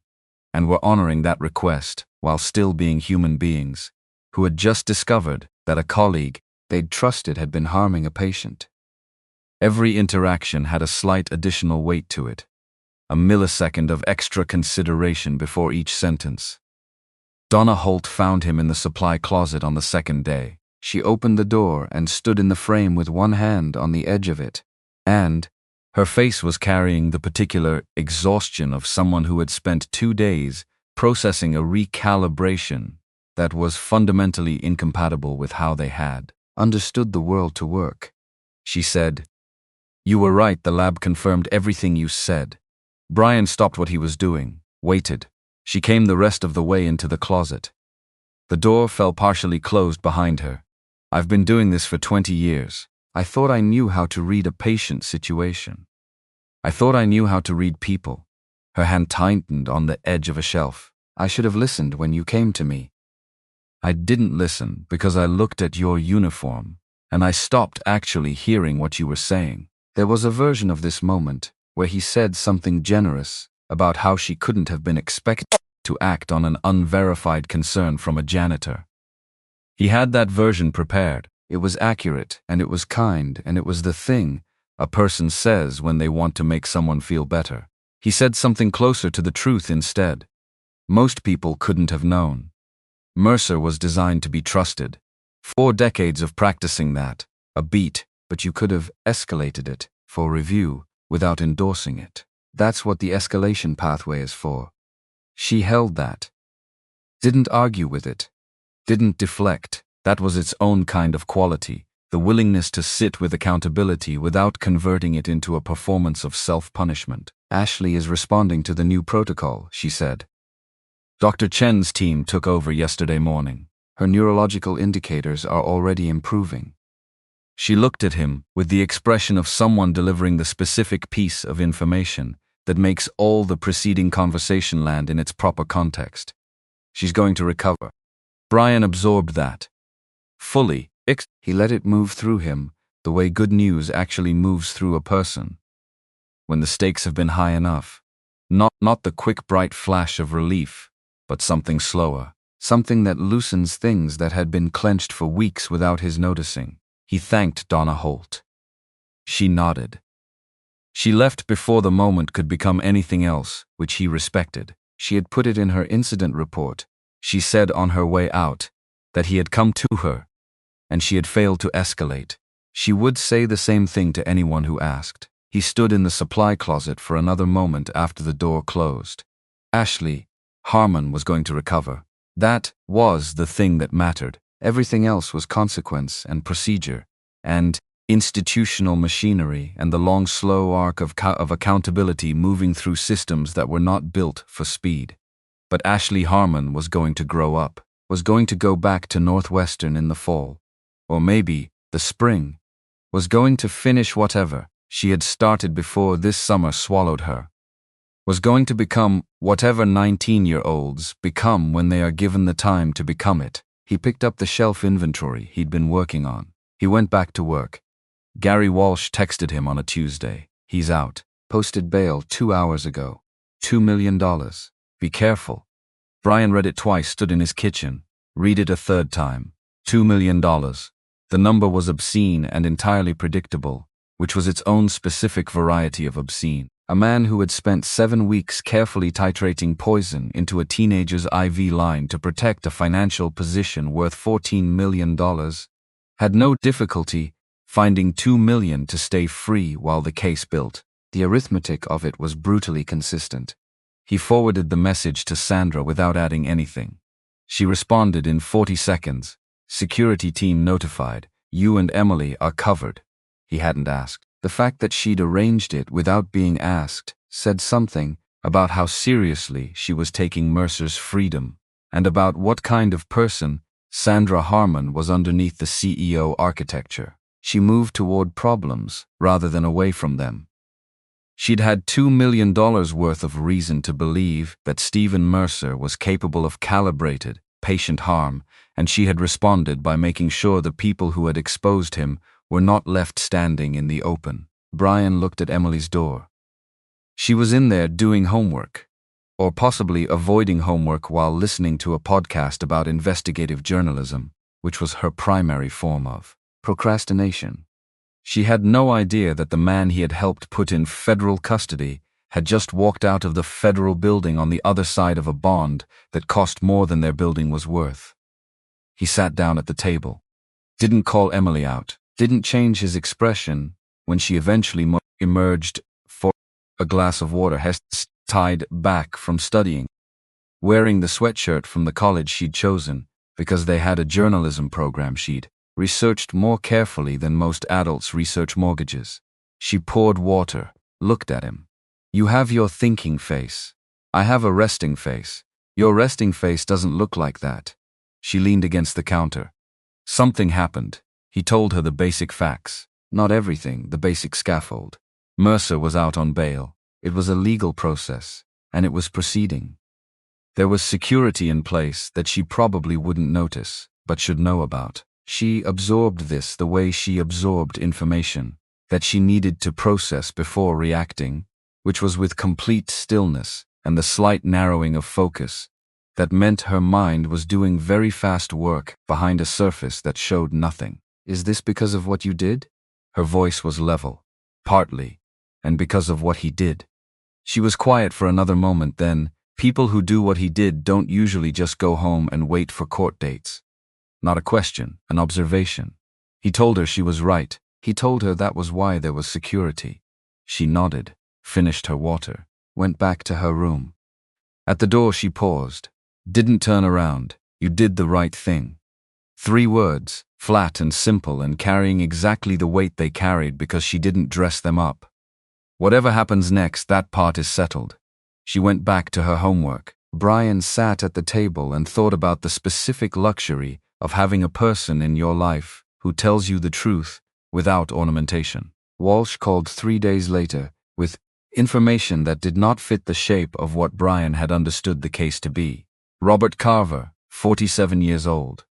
and were honoring that request while still being human beings who had just discovered that a colleague they'd trusted had been harming a patient. Every interaction had a slight additional weight to it, a millisecond of extra consideration before each sentence. Donna Holt found him in the supply closet on the second day. She opened the door and stood in the frame with one hand on the edge of it, and her face was carrying the particular exhaustion of someone who had spent 2 days processing a recalibration that was fundamentally incompatible with how they had understood the world to work. She said, "You were right, the lab confirmed everything you said." Brian stopped what he was doing, waited. She came the rest of the way into the closet. The door fell partially closed behind her. "I've been doing this for 20 years. I thought I knew how to read a patient situation. I thought I knew how to read people." Her hand tightened on the edge of a shelf. "I should have listened when you came to me." "I didn't listen because I looked at your uniform, and I stopped actually hearing what you were saying." There was a version of this moment where he said something generous about how she couldn't have been expected to act on an unverified concern from a janitor. He had that version prepared. It was accurate, and it was kind, and it was the thing a person says when they want to make someone feel better. He said something closer to the truth instead. Most people couldn't have known. Mercer was designed to be trusted. 4 decades of practicing that, a beat, but you could have escalated it for review without endorsing it. That's what the escalation pathway is for. She held that. Didn't argue with it. Didn't deflect. That was its own kind of quality, the willingness to sit with accountability without converting it into a performance of self-punishment. "Ashley is responding to the new protocol," she said. "Dr. Chen's team took over yesterday morning. Her neurological indicators are already improving." She looked at him with the expression of someone delivering the specific piece of information that makes all the preceding conversation land in its proper context. "She's going to recover." Brian absorbed that. Fully. He let it move through him, the way good news actually moves through a person. When the stakes have been high enough. Not the quick bright flash of relief, but something slower. Something that loosens things that had been clenched for weeks without his noticing. He thanked Donna Holt. She nodded. She left before the moment could become anything else, which he respected. She had put it in her incident report. She said on her way out that he had come to her, and she had failed to escalate. She would say the same thing to anyone who asked. He stood in the supply closet for another moment after the door closed. Ashley Harmon was going to recover. That was the thing that mattered. Everything else was consequence and procedure, and institutional machinery and the long, slow arc of accountability moving through systems that were not built for speed. But Ashley Harmon was going to grow up, was going to go back to Northwestern in the fall, or maybe the spring, was going to finish whatever she had started before this summer swallowed her, was going to become whatever 19-year-olds become when they are given the time to become it. He picked up the shelf inventory he'd been working on. He went back to work. Gary Walsh texted him on a Tuesday. "He's out. Posted bail 2 hours ago. $2 million. Be careful." Brian read it twice, stood in his kitchen. Read it a third time. $2 million. The number was obscene and entirely predictable, which was its own specific variety of obscene. A man who had spent 7 weeks carefully titrating poison into a teenager's IV line to protect a financial position worth $14 million had no difficulty finding $2 million to stay free while the case built. The arithmetic of it was brutally consistent. He forwarded the message to Sandra without adding anything. She responded in 40 seconds. "Security team notified. You and Emily are covered." He hadn't asked. The fact that she'd arranged it without being asked said something about how seriously she was taking Mercer's freedom, and about what kind of person Sandra Harmon was underneath the CEO architecture. She moved toward problems rather than away from them. She'd had $2 million worth of reason to believe that Stephen Mercer was capable of calibrated, patient harm, and she had responded by making sure the people who had exposed him were not left standing in the open. Brian looked at Emily's door. She was in there doing homework, or possibly avoiding homework while listening to a podcast about investigative journalism, which was her primary form of procrastination. She had no idea that the man he had helped put in federal custody had just walked out of the federal building on the other side of a bond that cost more than their building was worth. He sat down at the table. Didn't call Emily out. Didn't change his expression when she eventually emerged for a glass of water, tied back from studying. wearing the sweatshirt from the college she'd chosen because they had a journalism program she'd researched more carefully than most adults research mortgages. She poured water, looked at him. "You have your thinking face. I have a resting face. Your resting face doesn't look like that." She leaned against the counter. Something happened. He told her the basic facts. Not everything, the basic scaffold. Mercer was out on bail. It was a legal process, and it was proceeding. There was security in place that she probably wouldn't notice, but should know about. She absorbed this the way she absorbed information that she needed to process before reacting, which was with complete stillness and the slight narrowing of focus that meant her mind was doing very fast work behind a surface that showed nothing. "Is this because of what you did?" Her voice was level. "Partly, and because of what he did." She was quiet for another moment. Then, "People who do what he did don't usually just go home and wait for court dates." Not a question, an observation. He told her she was right. He told her that was why there was security. She nodded, finished her water, went back to her room. At the door she paused. "Didn't turn around. You did the right thing." 3 words, flat and simple and carrying exactly the weight they carried because she didn't dress them up. Whatever happens next, that part is settled. She went back to her homework. Brian sat at the table and thought about the specific luxury of having a person in your life who tells you the truth without ornamentation. Walsh called 3 days later with information that did not fit the shape of what Brian had understood the case to be. Robert Carver, 47 years old.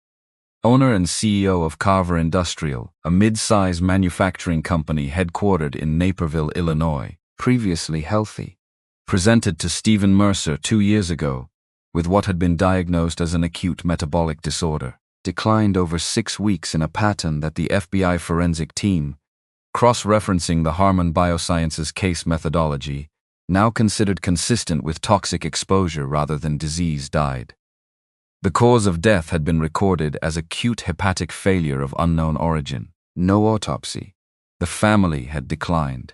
Owner and CEO of Carver Industrial, a mid-size manufacturing company headquartered in Naperville, Illinois, previously healthy. Presented to Stephen Mercer 2 years ago with what had been diagnosed as an acute metabolic disorder. Declined over 6 weeks in a pattern that the FBI forensic team, cross-referencing the Harman Biosciences case methodology, now considered consistent with toxic exposure rather than disease, died. The cause of death had been recorded as acute hepatic failure of unknown origin. No autopsy. The family had declined.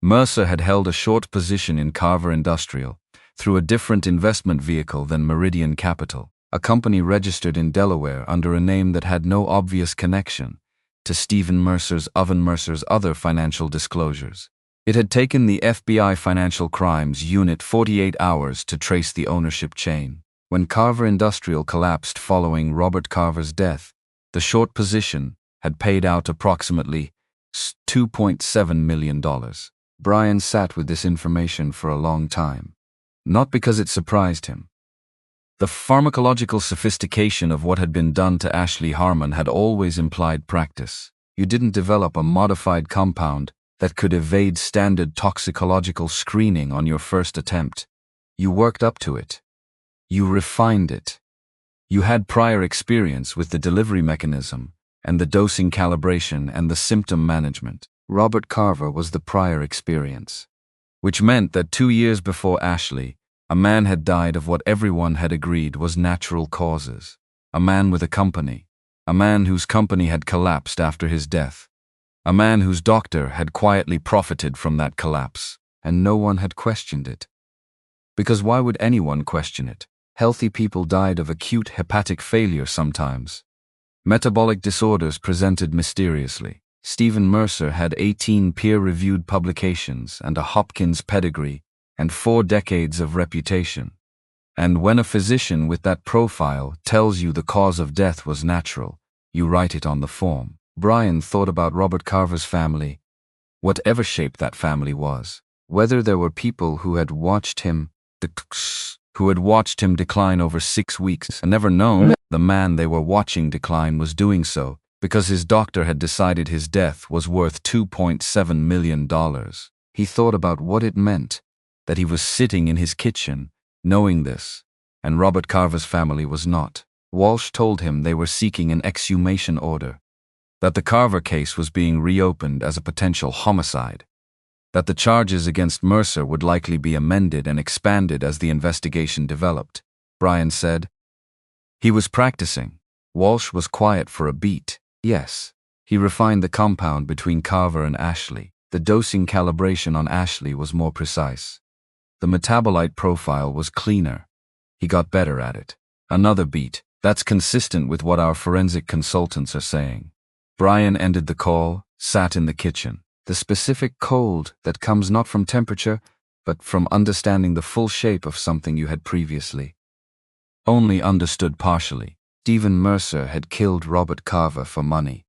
Mercer had held a short position in Carver Industrial through a different investment vehicle than Meridian Capital, a company registered in Delaware under a name that had no obvious connection to Stephen Mercer's other financial disclosures. It had taken the FBI Financial Crimes Unit 48 hours to trace the ownership chain. When Carver Industrial collapsed following Robert Carver's death, the short position had paid out approximately $2.7 million. Brian sat with this information for a long time. Not because it surprised him. The pharmacological sophistication of what had been done to Ashley Harman had always implied practice. You didn't develop a modified compound that could evade standard toxicological screening on your first attempt. You worked up to it. You refined it. You had prior experience with the delivery mechanism and the dosing calibration and the symptom management. Robert Carver was the prior experience, which meant that 2 years before Ashley, a man had died of what everyone had agreed was natural causes. A man with a company. A man whose company had collapsed after his death. A man whose doctor had quietly profited from that collapse, and no one had questioned it. Because why would anyone question it? Healthy people died of acute hepatic failure sometimes. Metabolic disorders presented mysteriously. Stephen Mercer had 18 peer-reviewed publications and a Hopkins pedigree and 4 decades of reputation. And when a physician with that profile tells you the cause of death was natural, you write it on the form. Brian thought about Robert Carver's family, whatever shape that family was. Whether there were people who had watched him decline over 6 weeks and never known the man they were watching decline was doing so because his doctor had decided his death was worth $2.7 million. He thought about what it meant that he was sitting in his kitchen knowing this, and Robert Carver's family was not. Walsh told him they were seeking an exhumation order, that the Carver case was being reopened as a potential homicide, that the charges against Mercer would likely be amended and expanded as the investigation developed. Brian said. He was practicing. Walsh was quiet for a beat. Yes. He refined the compound between Carver and Ashley. The dosing calibration on Ashley was more precise. The metabolite profile was cleaner. He got better at it. Another beat. That's consistent with what our forensic consultants are saying. Brian ended the call, sat in the kitchen. The specific cold that comes not from temperature, but from understanding the full shape of something you had previously only understood partially. Stephen Mercer had killed Robert Carver for money,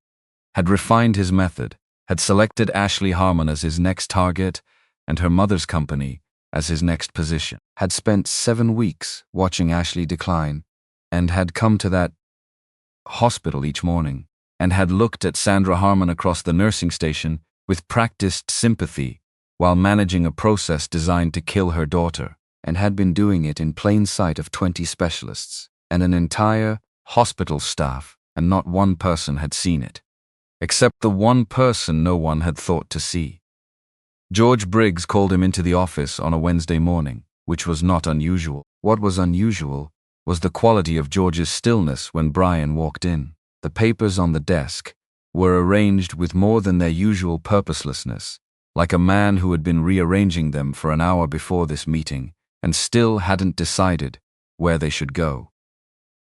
had refined his method, had selected Ashley Harmon as his next target and her mother's company as his next position, had spent 7 weeks watching Ashley decline, and had come to that hospital each morning, and had looked at Sandra Harmon across the nursing station with practiced sympathy while managing a process designed to kill her daughter, and had been doing it in plain sight of 20 specialists and an entire hospital staff, and not one person had seen it. Except the one person no one had thought to see. George Briggs called him into the office on a Wednesday morning, which was not unusual. What was unusual was the quality of George's stillness when Brian walked in. The papers on the desk were arranged with more than their usual purposelessness, like a man who had been rearranging them for an hour before this meeting and still hadn't decided where they should go.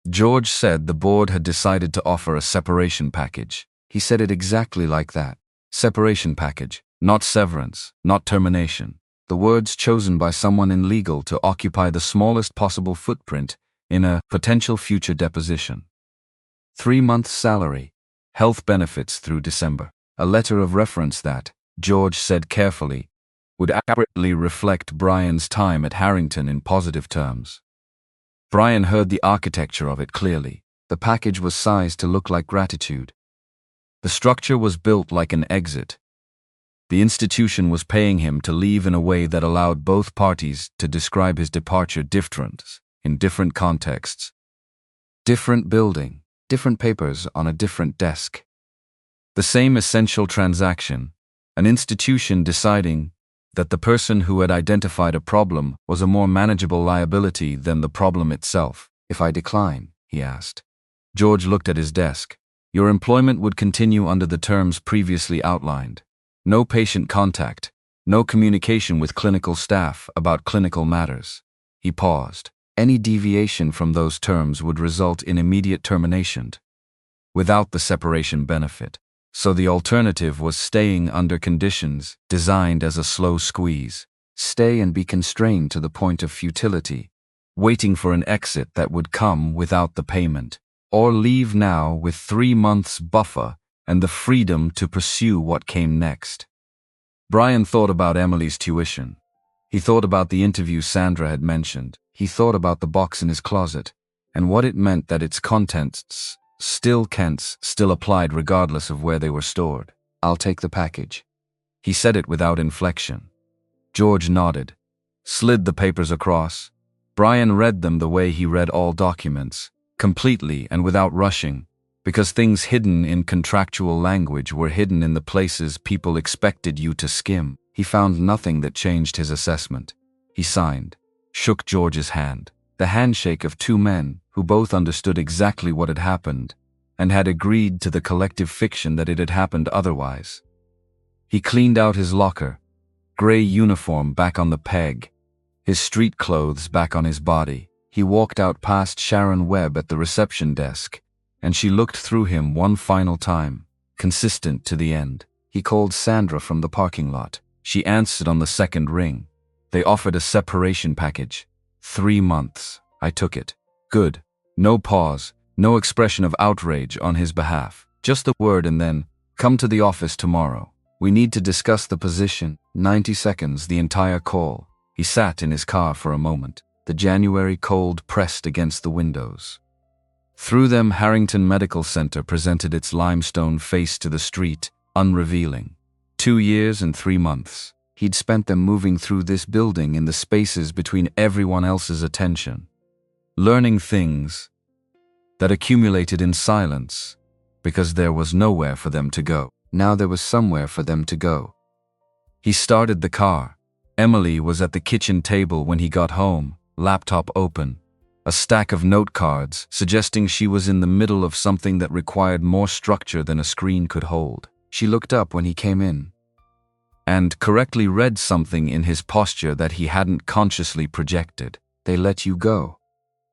George said the board had decided to offer a separation package. He said it exactly like that. Separation package, not severance, not termination. The words chosen by someone in legal to occupy the smallest possible footprint in a potential future deposition. 3 months' salary, health benefits through December. A letter of reference that, George said carefully, would accurately reflect Brian's time at Harrington in positive terms. Brian heard the architecture of it clearly. The package was sized to look like gratitude. The structure was built like an exit. The institution was paying him to leave in a way that allowed both parties to describe his departure different, in different contexts. Different building, different papers on a different desk. The same essential transaction, an institution deciding that the person who had identified a problem was a more manageable liability than the problem itself. If I decline, he asked. George looked at his desk. Your employment would continue under the terms previously outlined. No patient contact, no communication with clinical staff about clinical matters. He paused. Any deviation from those terms would result in immediate termination, without the separation benefit. So the alternative was staying under conditions designed as a slow squeeze. Stay and be constrained to the point of futility, waiting for an exit that would come without the payment, or leave now with 3 months buffer and the freedom to pursue what came next. Brian thought about Emily's tuition. He thought about the interview Sandra had mentioned. He thought about the box in his closet, and what it meant that its contents still applied regardless of where they were stored. I'll take the package. He said it without inflection. George nodded, slid the papers across. Brian read them the way he read all documents, completely and without rushing, because things hidden in contractual language were hidden in the places people expected you to skim. He found nothing that changed his assessment. He signed, shook George's hand, the handshake of 2 men who both understood exactly what had happened and had agreed to the collective fiction that it had happened otherwise. He cleaned out his locker, gray uniform back on the peg, his street clothes back on his body. He walked out past Sharon Webb at the reception desk, and she looked through him one final time, consistent to the end. He called Sandra from the parking lot. She answered on the second ring. They offered a separation package. 3 months. I took it. Good. No pause, no expression of outrage on his behalf. Just the word and then, come to the office tomorrow. We need to discuss the position. 90 seconds, the entire call. He sat in his car for a moment. The January cold pressed against the windows. Through them, Harrington Medical Center presented its limestone face to the street, unrevealing. 2 years and 3 months. He'd spent them moving through this building in the spaces between everyone else's attention, learning things that accumulated in silence because there was nowhere for them to go. Now there was somewhere for them to go. He started the car. Emily was at the kitchen table when he got home, laptop open, a stack of note cards suggesting she was in the middle of something that required more structure than a screen could hold. She looked up when he came in and correctly read something in his posture that he hadn't consciously projected. They let you go.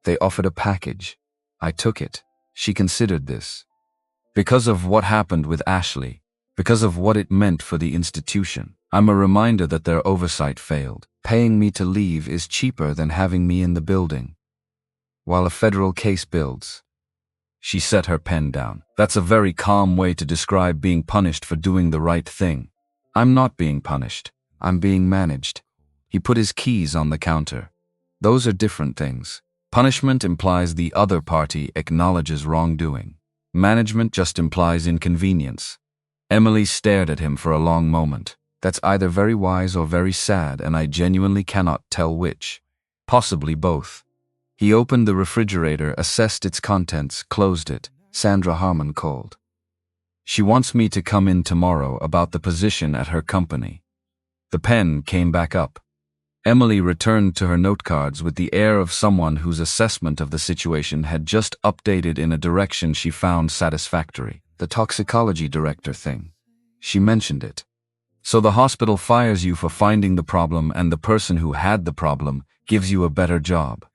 They offered a package. I took it. She considered this. Because of what happened with Ashley, because of what it meant for the institution, I'm a reminder that their oversight failed. Paying me to leave is cheaper than having me in the building, while a federal case builds. She set her pen down. That's a very calm way to describe being punished for doing the right thing. I'm not being punished. I'm being managed. He put his keys on the counter. Those are different things. Punishment implies the other party acknowledges wrongdoing. Management just implies inconvenience. Emily stared at him for a long moment. That's either very wise or very sad, and I genuinely cannot tell which. Possibly both. He opened the refrigerator, assessed its contents, closed it. Sandra Harmon called. She wants me to come in tomorrow about the position at her company. The pen came back up. Emily returned to her notecards with the air of someone whose assessment of the situation had just updated in a direction she found satisfactory. The toxicology director thing. She mentioned it. So the hospital fires you for finding the problem, and the person who had the problem gives you a better job.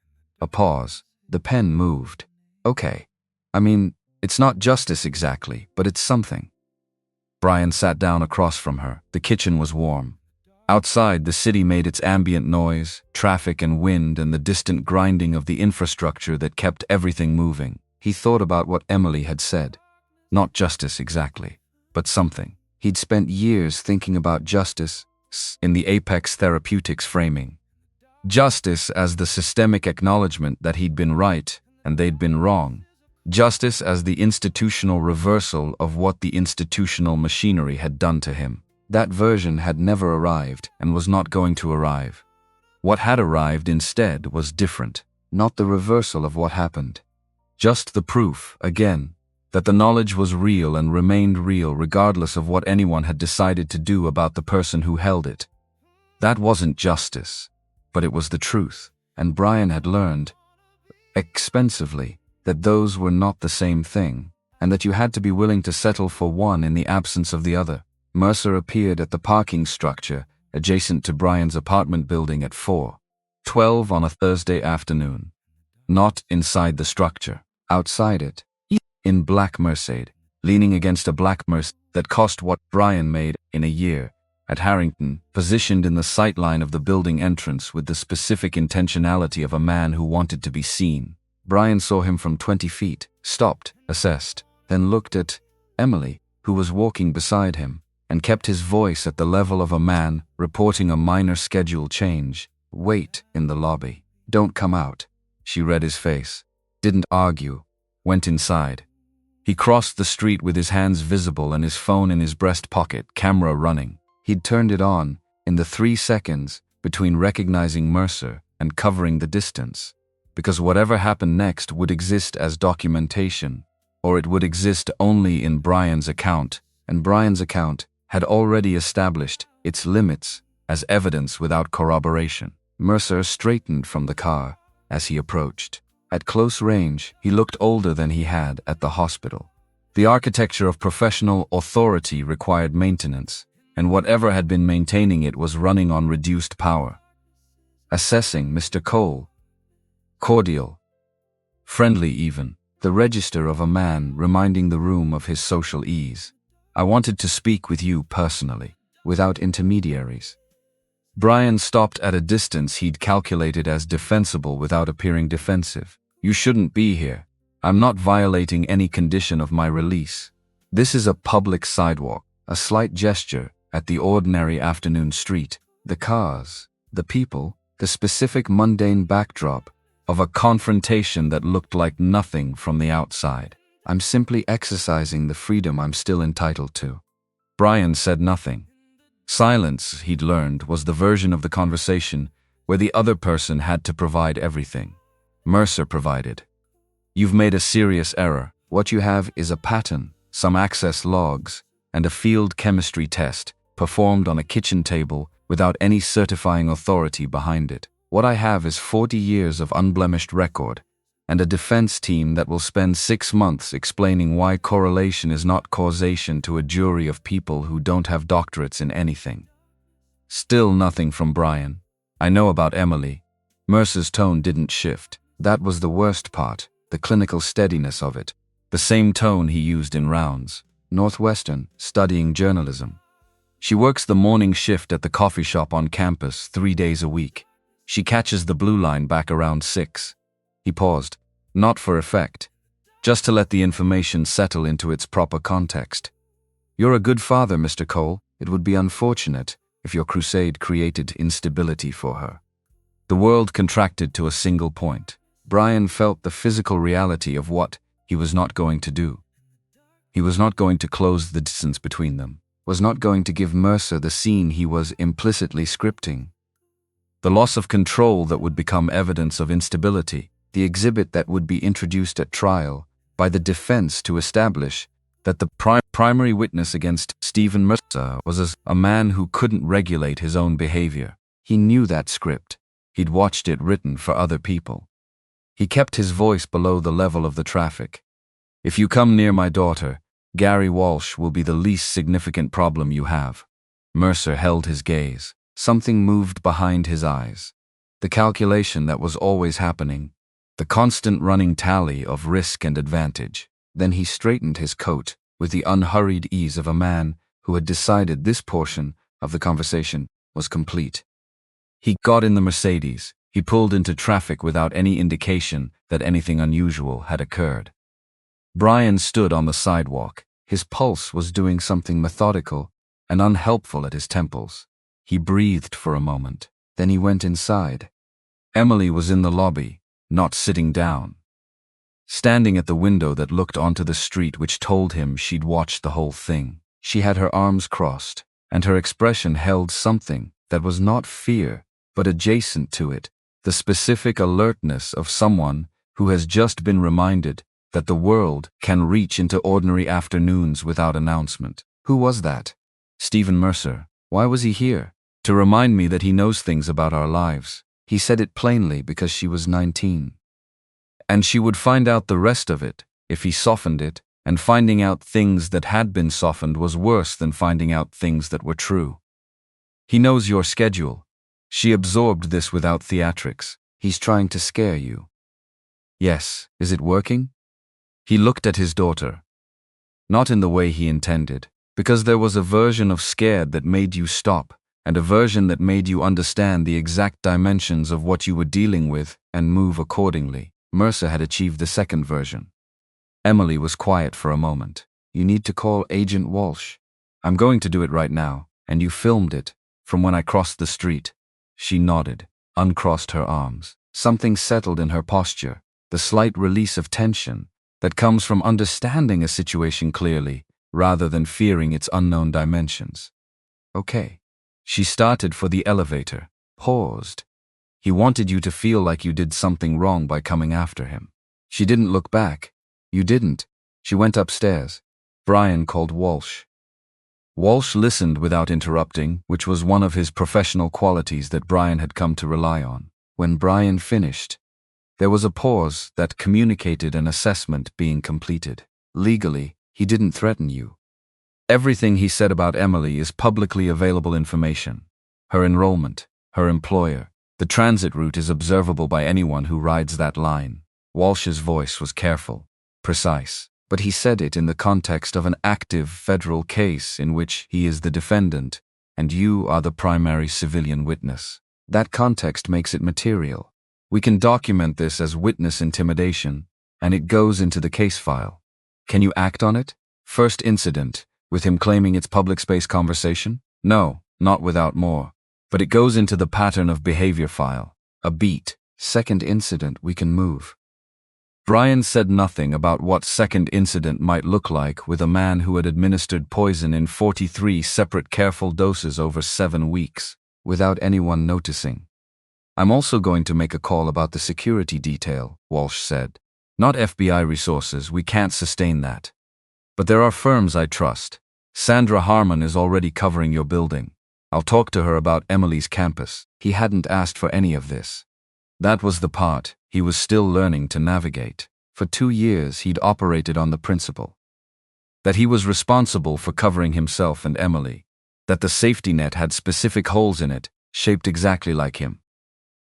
A pause. The pen moved. Okay. I mean, it's not justice exactly, but it's something. Brian sat down across from her. The kitchen was warm. Outside, the city made its ambient noise, traffic and wind and the distant grinding of the infrastructure that kept everything moving. He thought about what Emily had said. Not justice exactly, but something. He'd spent years thinking about justice in the Apex Therapeutics framing. Justice as the systemic acknowledgement that he'd been right and they'd been wrong. Justice as the institutional reversal of what the institutional machinery had done to him. That version had never arrived and was not going to arrive. What had arrived instead was different, not the reversal of what happened. Just the proof, again, that the knowledge was real and remained real regardless of what anyone had decided to do about the person who held it. That wasn't justice, but it was the truth, and Brian had learned, expensively, that those were not the same thing, and that you had to be willing to settle for one in the absence of the other. Mercer appeared at the parking structure adjacent to Brian's apartment building at 4:12 on a Thursday afternoon. Not inside the structure, outside it. In black Mercedes, leaning against a black Mercedes that cost what Brian made in a year, at Harrington, positioned in the sightline of the building entrance with the specific intentionality of a man who wanted to be seen. Brian saw him from 20 feet, stopped, assessed, then looked at Emily, who was walking beside him, and kept his voice at the level of a man reporting a minor schedule change. Wait in the lobby. Don't come out. She read his face. Didn't argue. Went inside. He crossed the street with his hands visible and his phone in his breast pocket, camera running. He'd turned it on in the 3 seconds between recognizing Mercer and covering the distance, because whatever happened next would exist as documentation, or it would exist only in Brian's account, and Brian's account had already established its limits as evidence without corroboration. Mercer straightened from the car as he approached. At close range, he looked older than he had at the hospital. The architecture of professional authority required maintenance, and whatever had been maintaining it was running on reduced power. Assessing Mr. Cole. Cordial. Friendly even. The register of a man reminding the room of his social ease. I wanted to speak with you personally, without intermediaries. Brian stopped at a distance he'd calculated as defensible without appearing defensive. You shouldn't be here. I'm not violating any condition of my release. This is a public sidewalk, a slight gesture at the ordinary afternoon street. The cars, the people, the specific mundane backdrop of a confrontation that looked like nothing from the outside. I'm simply exercising the freedom I'm still entitled to. Brian said nothing. Silence, he'd learned, was the version of the conversation where the other person had to provide everything. Mercer provided. You've made a serious error. What you have is a pattern, some access logs, and a field chemistry test performed on a kitchen table without any certifying authority behind it. What I have is 40 years of unblemished record, and a defense team that will spend 6 months explaining why correlation is not causation to a jury of people who don't have doctorates in anything. Still nothing from Brian. I know about Emily. Mercer's tone didn't shift. That was the worst part, the clinical steadiness of it. The same tone he used in rounds. Northwestern, studying journalism. She works the morning shift at the coffee shop on campus 3 days a week. She catches the blue line back around 6. He paused, not for effect, just to let the information settle into its proper context. You're a good father, Mr. Cole. It would be unfortunate if your crusade created instability for her. The world contracted to a single point. Brian felt the physical reality of what he was not going to do. He was not going to close the distance between them, was not going to give Mercer the scene he was implicitly scripting. The loss of control that would become evidence of instability, the exhibit that would be introduced at trial by the defense to establish that the primary witness against Stephen Mercer was a man who couldn't regulate his own behavior. He knew that script. He'd watched it written for other people. He kept his voice below the level of the traffic. If you come near my daughter, Gary Walsh will be the least significant problem you have. Mercer held his gaze. Something moved behind his eyes. The calculation that was always happening. The constant running tally of risk and advantage. Then he straightened his coat with the unhurried ease of a man who had decided this portion of the conversation was complete. He got in the Mercedes. He pulled into traffic without any indication that anything unusual had occurred. Brian stood on the sidewalk. His pulse was doing something methodical and unhelpful at his temples. He breathed for a moment. Then he went inside. Emily was in the lobby, not sitting down. Standing at the window that looked onto the street which told him she'd watched the whole thing. She had her arms crossed, and her expression held something that was not fear, but adjacent to it, the specific alertness of someone who has just been reminded that the world can reach into ordinary afternoons without announcement. Who was that? Stephen Mercer. Why was he here? To remind me that he knows things about our lives. He said it plainly because she was 19. And she would find out the rest of it if he softened it, and finding out things that had been softened was worse than finding out things that were true. He knows your schedule. She absorbed this without theatrics. He's trying to scare you. Yes, is it working? He looked at his daughter. Not in the way he intended, because there was a version of scared that made you stop, and a version that made you understand the exact dimensions of what you were dealing with and move accordingly. Mercer had achieved the second version. Emily was quiet for a moment. You need to call Agent Walsh. I'm going to do it right now, and you filmed it, from when I crossed the street. She nodded, uncrossed her arms. Something settled in her posture, the slight release of tension that comes from understanding a situation clearly, rather than fearing its unknown dimensions. Okay. She started for the elevator, paused. He wanted you to feel like you did something wrong by coming after him. She didn't look back. You didn't. She went upstairs. Brian called Walsh. Walsh listened without interrupting, which was one of his professional qualities that Brian had come to rely on. When Brian finished, there was a pause that communicated an assessment being completed. Legally, he didn't threaten you. Everything he said about Emily is publicly available information. Her enrollment, her employer, the transit route is observable by anyone who rides that line. Walsh's voice was careful, precise, but he said it in the context of an active federal case in which he is the defendant and you are the primary civilian witness. That context makes it material. We can document this as witness intimidation, and it goes into the case file. Can you act on it? First incident, with him claiming it's public space conversation? No, not without more. But it goes into the pattern of behavior file. A beat. Second incident, we can move. Brian said nothing about what second incident might look like with a man who had administered poison in 43 separate careful doses over 7 weeks, without anyone noticing. I'm also going to make a call about the security detail, Walsh said. Not FBI resources, we can't sustain that. But there are firms I trust. Sandra Harmon is already covering your building. I'll talk to her about Emily's campus. He hadn't asked for any of this. That was the part he was still learning to navigate. For 2 years he'd operated on the principle that he was responsible for covering himself and Emily, that the safety net had specific holes in it, shaped exactly like him.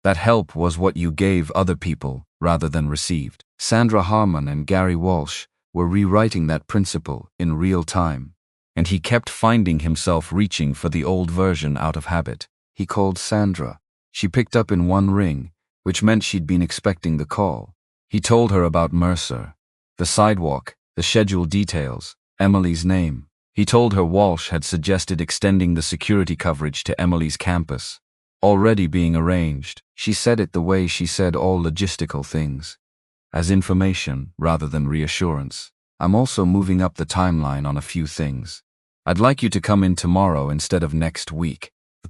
That help was what you gave other people, rather than received. Sandra Harmon and Gary Walsh were rewriting that principle in real time, and he kept finding himself reaching for the old version out of habit. He called Sandra. She picked up in one ring, which meant she'd been expecting the call. He told her about Mercer, the sidewalk, the schedule details, Emily's name. He told her Walsh had suggested extending the security coverage to Emily's campus, already being arranged. She said it the way she said all logistical things, as information rather than reassurance. I'm also moving up the timeline on a few things. I'd like you to come in tomorrow instead of next week. The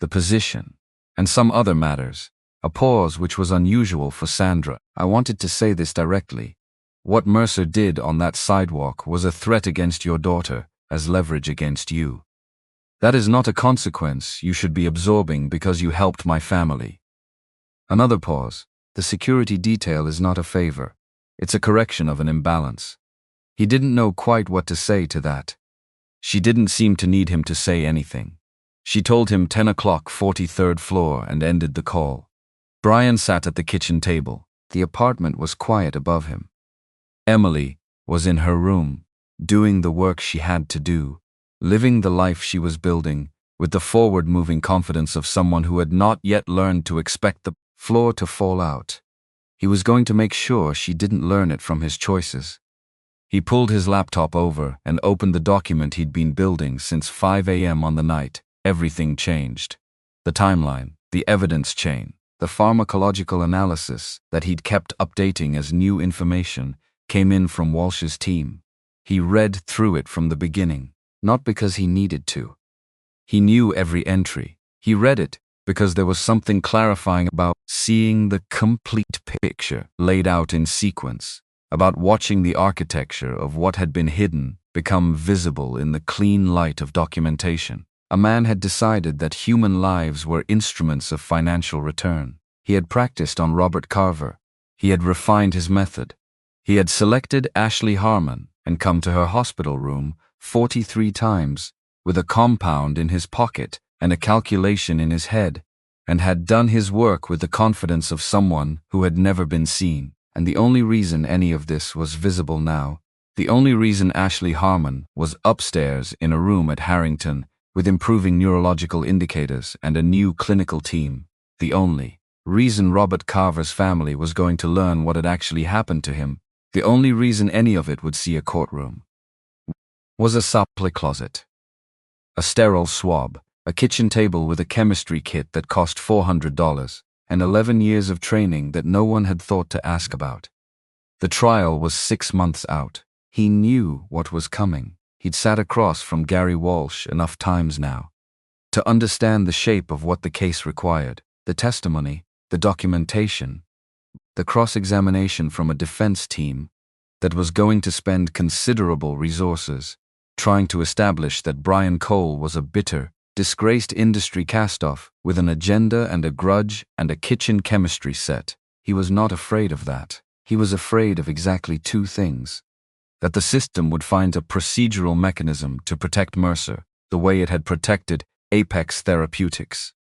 position, and some other matters. A pause which was unusual for Sandra. I wanted to say this directly. What Mercer did on that sidewalk was a threat against your daughter as leverage against you. That is not a consequence you should be absorbing because you helped my family. Another pause. The security detail is not a favor. It's a correction of an imbalance. He didn't know quite what to say to that. She didn't seem to need him to say anything. She told him 10 o'clock, 43rd floor, and ended the call. Brian sat at the kitchen table. The apartment was quiet above him. Emily was in her room, doing the work she had to do, living the life she was building, with the forward-moving confidence of someone who had not yet learned to expect the floor to fall out. He was going to make sure she didn't learn it from his choices. He pulled his laptop over and opened the document he'd been building since 5 a.m. on the night. Everything changed. The timeline, the evidence chain, the pharmacological analysis that he'd kept updating as new information came in from Walsh's team. He read through it from the beginning, not because he needed to. He knew every entry. He read it because there was something clarifying about seeing the complete picture laid out in sequence, about watching the architecture of what had been hidden become visible in the clean light of documentation. A man had decided that human lives were instruments of financial return. He had practiced on Robert Carver. He had refined his method. He had selected Ashley Harmon and come to her hospital room 43 times with a compound in his pocket and a calculation in his head, and had done his work with the confidence of someone who had never been seen. And the only reason any of this was visible now, the only reason Ashley Harmon was upstairs in a room at Harrington with improving neurological indicators and a new clinical team, the only reason Robert Carver's family was going to learn what had actually happened to him, the only reason any of it would see a courtroom, was a supply closet, a sterile swab, a kitchen table with a chemistry kit that cost $400, and 11 years of training that no one had thought to ask about. The trial was 6 months out. He knew what was coming. He'd sat across from Gary Walsh enough times now to understand the shape of what the case required, the testimony, the documentation, the cross-examination from a defense team that was going to spend considerable resources trying to establish that Brian Cole was a bitter, disgraced industry cast-off with an agenda and a grudge and a kitchen chemistry set. He was not afraid of that. He was afraid of exactly two things: that the system would find a procedural mechanism to protect Mercer the way it had protected Apex Therapeutics,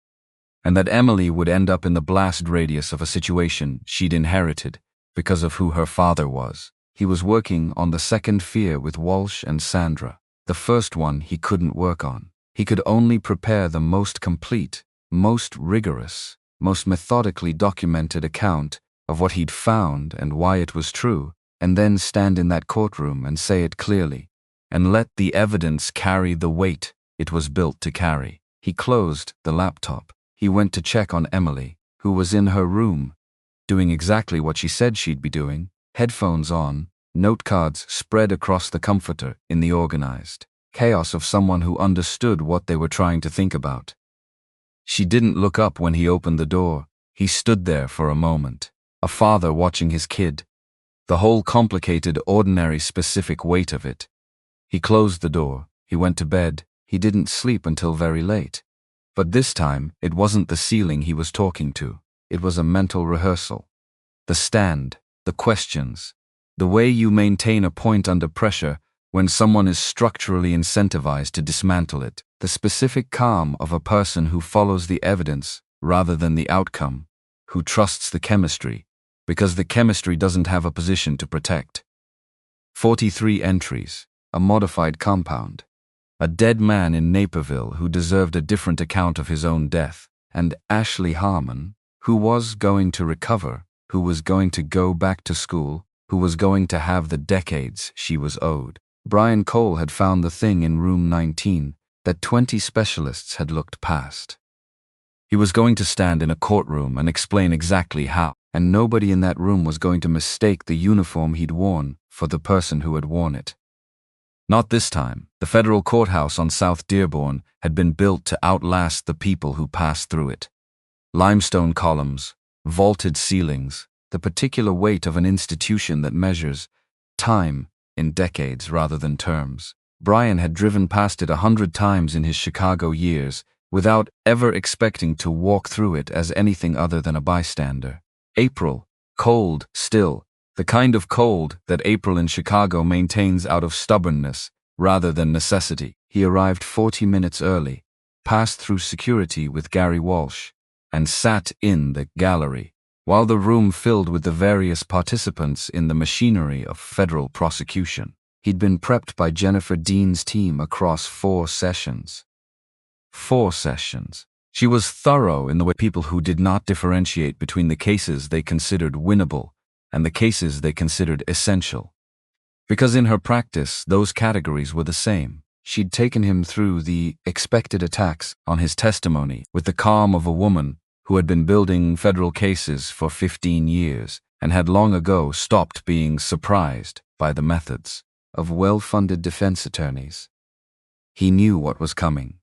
and that Emily would end up in the blast radius of a situation she'd inherited because of who her father was. He was working on the second fear with Walsh and Sandra. The first one he couldn't work on. He could only prepare the most complete, most rigorous, most methodically documented account of what he'd found and why it was true, and then stand in that courtroom and say it clearly, and let the evidence carry the weight it was built to carry. He closed the laptop. He went to check on Emily, who was in her room, doing exactly what she said she'd be doing, headphones on, note cards spread across the comforter in the organized chaos of someone who understood what they were trying to think about. She didn't look up when he opened the door. He stood there for a moment, a father watching his kid, the whole complicated, ordinary, specific weight of it. He closed the door. He went to bed. He didn't sleep until very late. But this time, it wasn't the ceiling he was talking to. It was a mental rehearsal. The stand, the questions, the way you maintain a point under pressure when someone is structurally incentivized to dismantle it, the specific calm of a person who follows the evidence rather than the outcome, who trusts the chemistry, because the chemistry doesn't have a position to protect. 43 entries, a modified compound, a dead man in Naperville who deserved a different account of his own death, and Ashley Harmon, who was going to recover, who was going to go back to school, who was going to have the decades she was owed. Brian Cole had found the thing in room 19 that 20 specialists had looked past. He was going to stand in a courtroom and explain exactly how, and nobody in that room was going to mistake the uniform he'd worn for the person who had worn it. Not this time. The federal courthouse on South Dearborn had been built to outlast the people who passed through it. Limestone columns, vaulted ceilings, the particular weight of an institution that measures time in decades rather than terms. Brian had driven past it 100 times in his Chicago years without ever expecting to walk through it as anything other than a bystander. April, cold still, the kind of cold that April in Chicago maintains out of stubbornness rather than necessity. He arrived 40 minutes early, passed through security with Gary Walsh, and sat in the gallery, while the room filled with the various participants in the machinery of federal prosecution. He'd been prepped by Jennifer Dean's team across 4 sessions. 4 sessions. She was thorough in the way people who did not differentiate between the cases they considered winnable and the cases they considered essential. Because in her practice, those categories were the same. She'd taken him through the expected attacks on his testimony with the calm of a woman who had been building federal cases for 15 years and had long ago stopped being surprised by the methods of well-funded defense attorneys. He knew what was coming.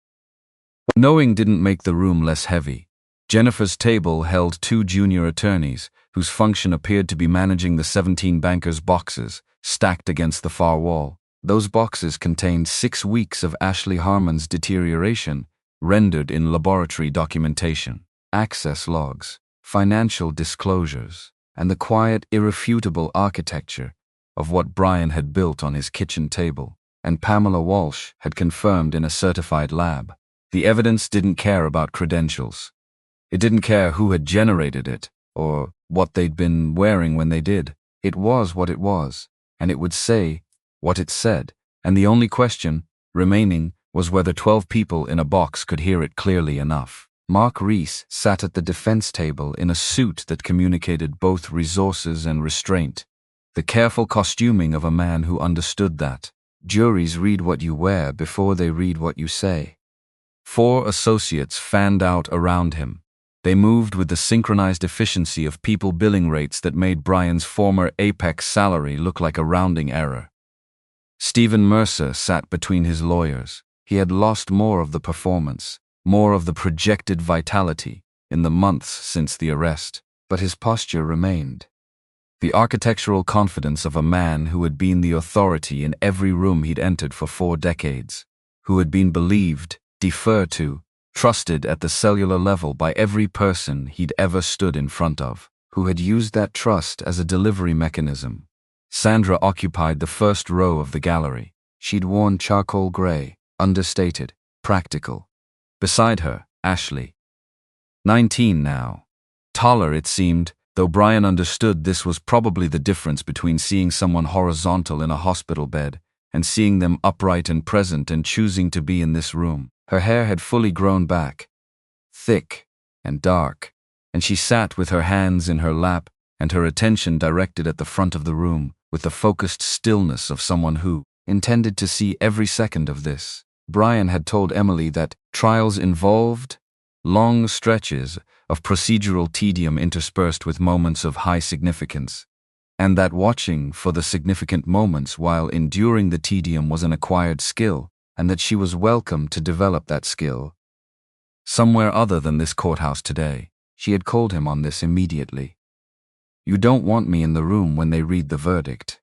Knowing didn't make the room less heavy. Jennifer's table held 2 junior attorneys whose function appeared to be managing the 17 bankers' boxes stacked against the far wall. Those boxes contained 6 weeks of Ashley Harmon's deterioration rendered in laboratory documentation, access logs, financial disclosures, and the quiet, irrefutable architecture of what Brian had built on his kitchen table, and Pamela Walsh had confirmed in a certified lab. The evidence didn't care about credentials. It didn't care who had generated it, or what they'd been wearing when they did. It was what it was, and it would say what it said, and the only question remaining was whether 12 people in a box could hear it clearly enough. Mark Reese sat at the defense table in a suit that communicated both resources and restraint, the careful costuming of a man who understood that. Juries read what you wear before they read what you say. 4 associates fanned out around him. They moved with the synchronized efficiency of people billing rates that made Brian's former apex salary look like a rounding error. Stephen Mercer sat between his lawyers. He had lost more of the performance, more of the projected vitality in the months since the arrest, but his posture remained. The architectural confidence of a man who had been the authority in every room he'd entered for 4 decades, who had been believed, deferred to, trusted at the cellular level by every person he'd ever stood in front of, who had used that trust as a delivery mechanism. Sandra occupied the first row of the gallery. She'd worn charcoal gray, understated, practical. Beside her, Ashley. 19 now. Taller, it seemed, though Brian understood this was probably the difference between seeing someone horizontal in a hospital bed and seeing them upright and present and choosing to be in this room. Her hair had fully grown back, thick and dark, and she sat with her hands in her lap and her attention directed at the front of the room with the focused stillness of someone who intended to see every second of this. Brian had told Emily that trials involved long stretches of procedural tedium interspersed with moments of high significance, and that watching for the significant moments while enduring the tedium was an acquired skill, and that she was welcome to develop that skill somewhere other than this courthouse today. She had called him on this immediately. "You don't want me in the room when they read the verdict."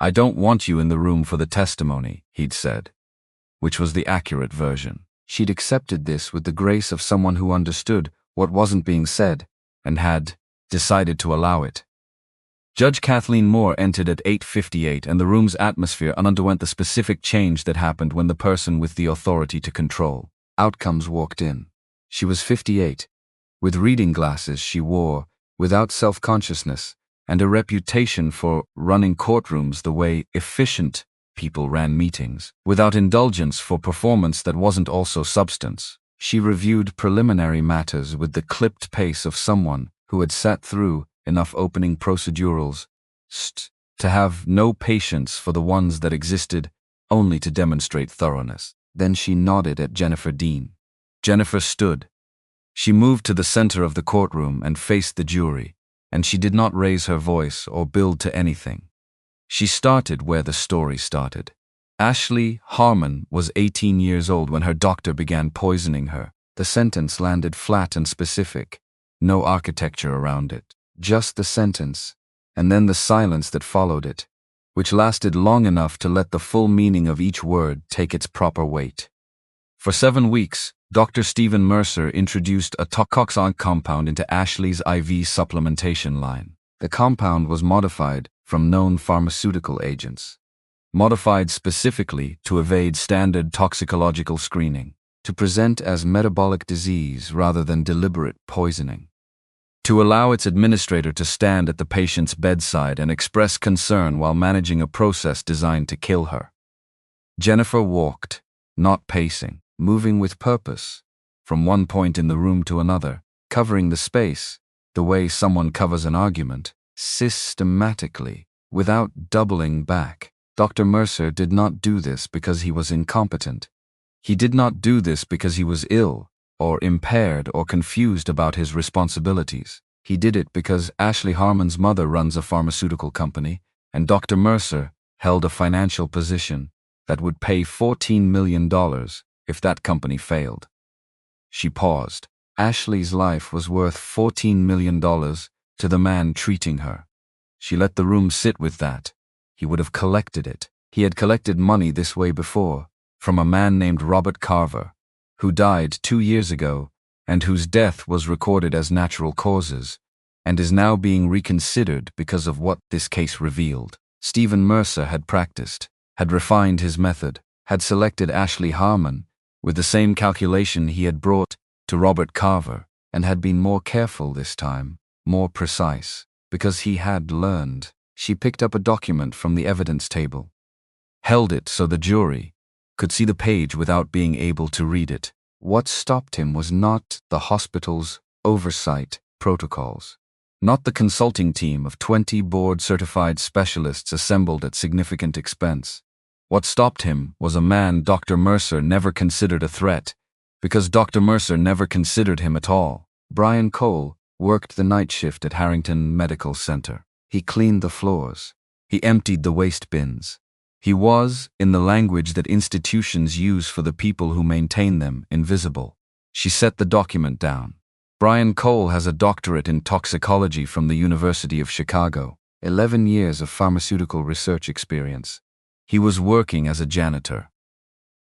"I don't want you in the room for the testimony," he'd said, which was the accurate version. She'd accepted this with the grace of someone who understood what wasn't being said and had decided to allow it. Judge Kathleen Moore entered at 8:58, and the room's atmosphere underwent the specific change that happened when the person with the authority to control outcomes walked in. She was 58. With reading glasses she wore, without self-consciousness, and a reputation for running courtrooms the way efficient people ran meetings, without indulgence for performance that wasn't also substance. She reviewed preliminary matters with the clipped pace of someone who had sat through enough opening procedurals to have no patience for the ones that existed only to demonstrate thoroughness. Then she nodded at Jennifer Dean. Jennifer stood. She moved to the center of the courtroom and faced the jury, and she did not raise her voice or build to anything. She started where the story started. Ashley Harmon was 18 years old when her doctor began poisoning her. The sentence landed flat and specific. No architecture around it. Just the sentence, and then the silence that followed it, which lasted long enough to let the full meaning of each word take its proper weight. For 7 weeks, Dr. Stephen Mercer introduced a toxicologist compound into Ashley's IV supplementation line. The compound was modified from known pharmaceutical agents, modified specifically to evade standard toxicological screening, to present as metabolic disease rather than deliberate poisoning, to allow its administrator to stand at the patient's bedside and express concern while managing a process designed to kill her. Jennifer walked, not pacing, moving with purpose, from one point in the room to another, covering the space, the way someone covers an argument, systematically, without doubling back. Dr. Mercer did not do this because he was incompetent. He did not do this because he was ill, or impaired, or confused about his responsibilities. He did it because Ashley Harmon's mother runs a pharmaceutical company, and Dr. Mercer held a financial position that would pay $14 million if that company failed. She paused. Ashley's life was worth $14 million to the man treating her. She let the room sit with that. He would have collected it. He had collected money this way before, from a man named Robert Carver, who died 2 years ago and whose death was recorded as natural causes, and is now being reconsidered because of what this case revealed. Stephen Mercer had practiced, had refined his method, had selected Ashley Harmon with the same calculation he had brought to Robert Carver, and had been more careful this time, more precise, because he had learned. She picked up a document from the evidence table, held it so the jury could see the page without being able to read it. What stopped him was not the hospital's oversight protocols, not the consulting team of 20 board-certified specialists assembled at significant expense. What stopped him was a man Dr. Mercer never considered a threat, because Dr. Mercer never considered him at all. Brian Cole worked the night shift at Harrington Medical Center. He cleaned the floors. He emptied the waste bins. He was, in the language that institutions use for the people who maintain them, invisible. She set the document down. Brian Cole has a doctorate in toxicology from the University of Chicago, 11 years of pharmaceutical research experience. He was working as a janitor,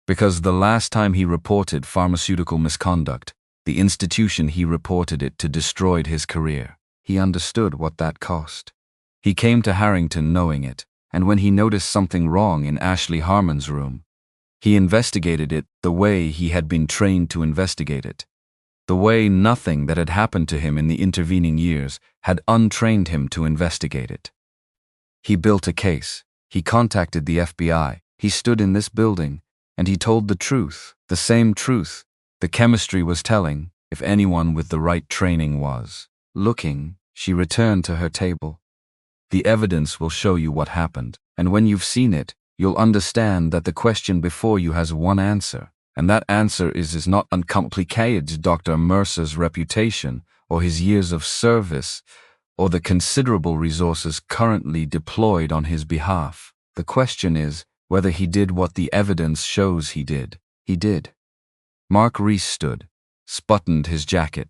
because the last time he reported pharmaceutical misconduct, the institution he reported it to destroyed his career. He understood what that cost. He came to Harrington knowing it, and when he noticed something wrong in Ashley Harmon's room, he investigated it the way he had been trained to investigate it, the way nothing that had happened to him in the intervening years had untrained him to investigate it. He built a case. He contacted the FBI. He stood in this building, and he told the truth, the same truth the chemistry was telling, if anyone with the right training was. Looking, she returned to her table. The evidence will show you what happened, and when you've seen it, you'll understand that the question before you has one answer, and that answer is not uncomplicated. Dr. Mercer's reputation, or his years of service, or the considerable resources currently deployed on his behalf. The question is whether he did what the evidence shows he did. He did. Mark Reese stood, buttoned his jacket.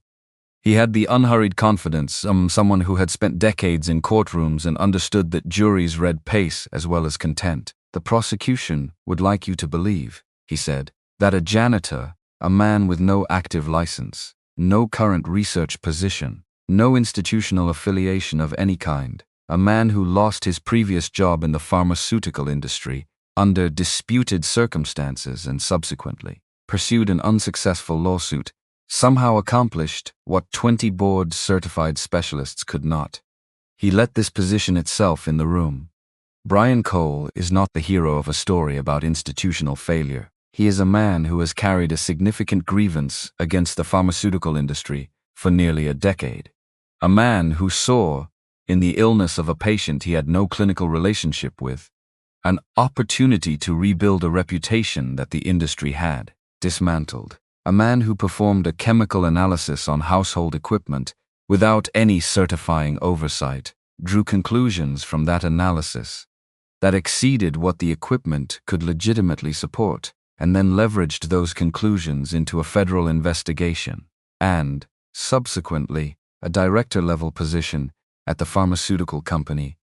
He had the unhurried confidence of someone who had spent decades in courtrooms and understood that juries read pace as well as content. The prosecution would like you to believe, he said, that a janitor, a man with no active license, no current research position, no institutional affiliation of any kind, a man who lost his previous job in the pharmaceutical industry under disputed circumstances and subsequently pursued an unsuccessful lawsuit somehow accomplished what 20 board-certified specialists could not. He let this position itself in the room. Brian Cole is not the hero of a story about institutional failure. He is a man who has carried a significant grievance against the pharmaceutical industry for nearly a decade. A man who saw, in the illness of a patient he had no clinical relationship with, an opportunity to rebuild a reputation that the industry had dismantled. A man who performed a chemical analysis on household equipment without any certifying oversight, drew conclusions from that analysis that exceeded what the equipment could legitimately support, and then leveraged those conclusions into a federal investigation and, subsequently, a director-level position at the pharmaceutical company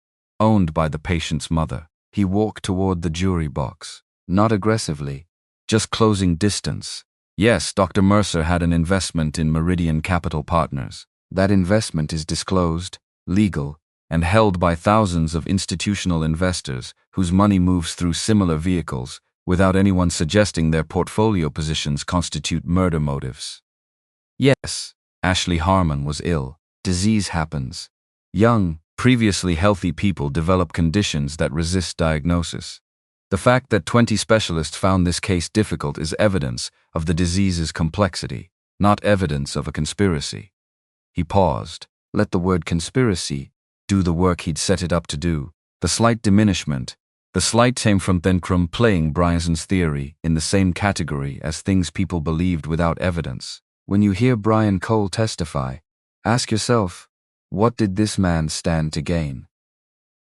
owned by the patient's mother. He walked toward the jury box, not aggressively, just closing distance. Yes, Dr. Mercer had an investment in Meridian Capital Partners. That investment is disclosed, legal, and held by thousands of institutional investors whose money moves through similar vehicles without anyone suggesting their portfolio positions constitute murder motives. Yes, Ashley Harmon was ill. Disease happens. Young, previously healthy people develop conditions that resist diagnosis. The fact that 20 specialists found this case difficult is evidence of the disease's complexity, not evidence of a conspiracy. He paused, let the word conspiracy do the work he'd set it up to do. The slight diminishment, the slight came from playing Brian's theory in the same category as things people believed without evidence. When you hear Brian Cole testify, ask yourself, what did this man stand to gain?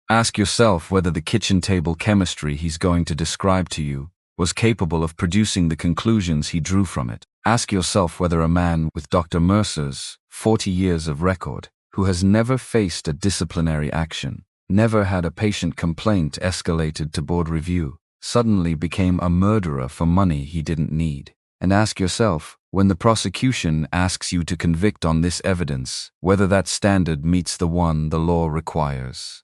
Ask yourself whether the kitchen table chemistry he's going to describe to you was capable of producing the conclusions he drew from it. Ask yourself whether a man with Dr. Mercer's 40 years of record, who has never faced a disciplinary action, never had a patient complaint escalated to board review, suddenly became a murderer for money he didn't need. And ask yourself, when the prosecution asks you to convict on this evidence, whether that standard meets the one the law requires.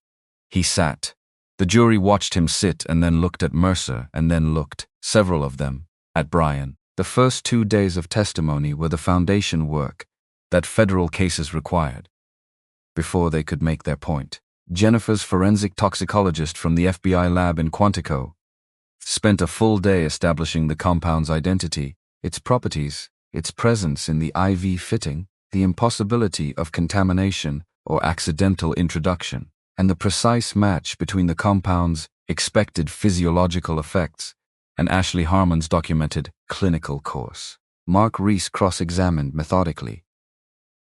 He sat. The jury watched him sit and then looked at Mercer and then looked, several of them, at Brian. The first 2 days of testimony were the foundation work that federal cases required before they could make their point. Jennifer's forensic toxicologist from the FBI lab in Quantico spent a full day establishing the compound's identity, its properties, its presence in the IV fitting, the impossibility of contamination or accidental introduction, and the precise match between the compound's expected physiological effects and Ashley Harmon's documented clinical course. Mark Reese cross-examined methodically.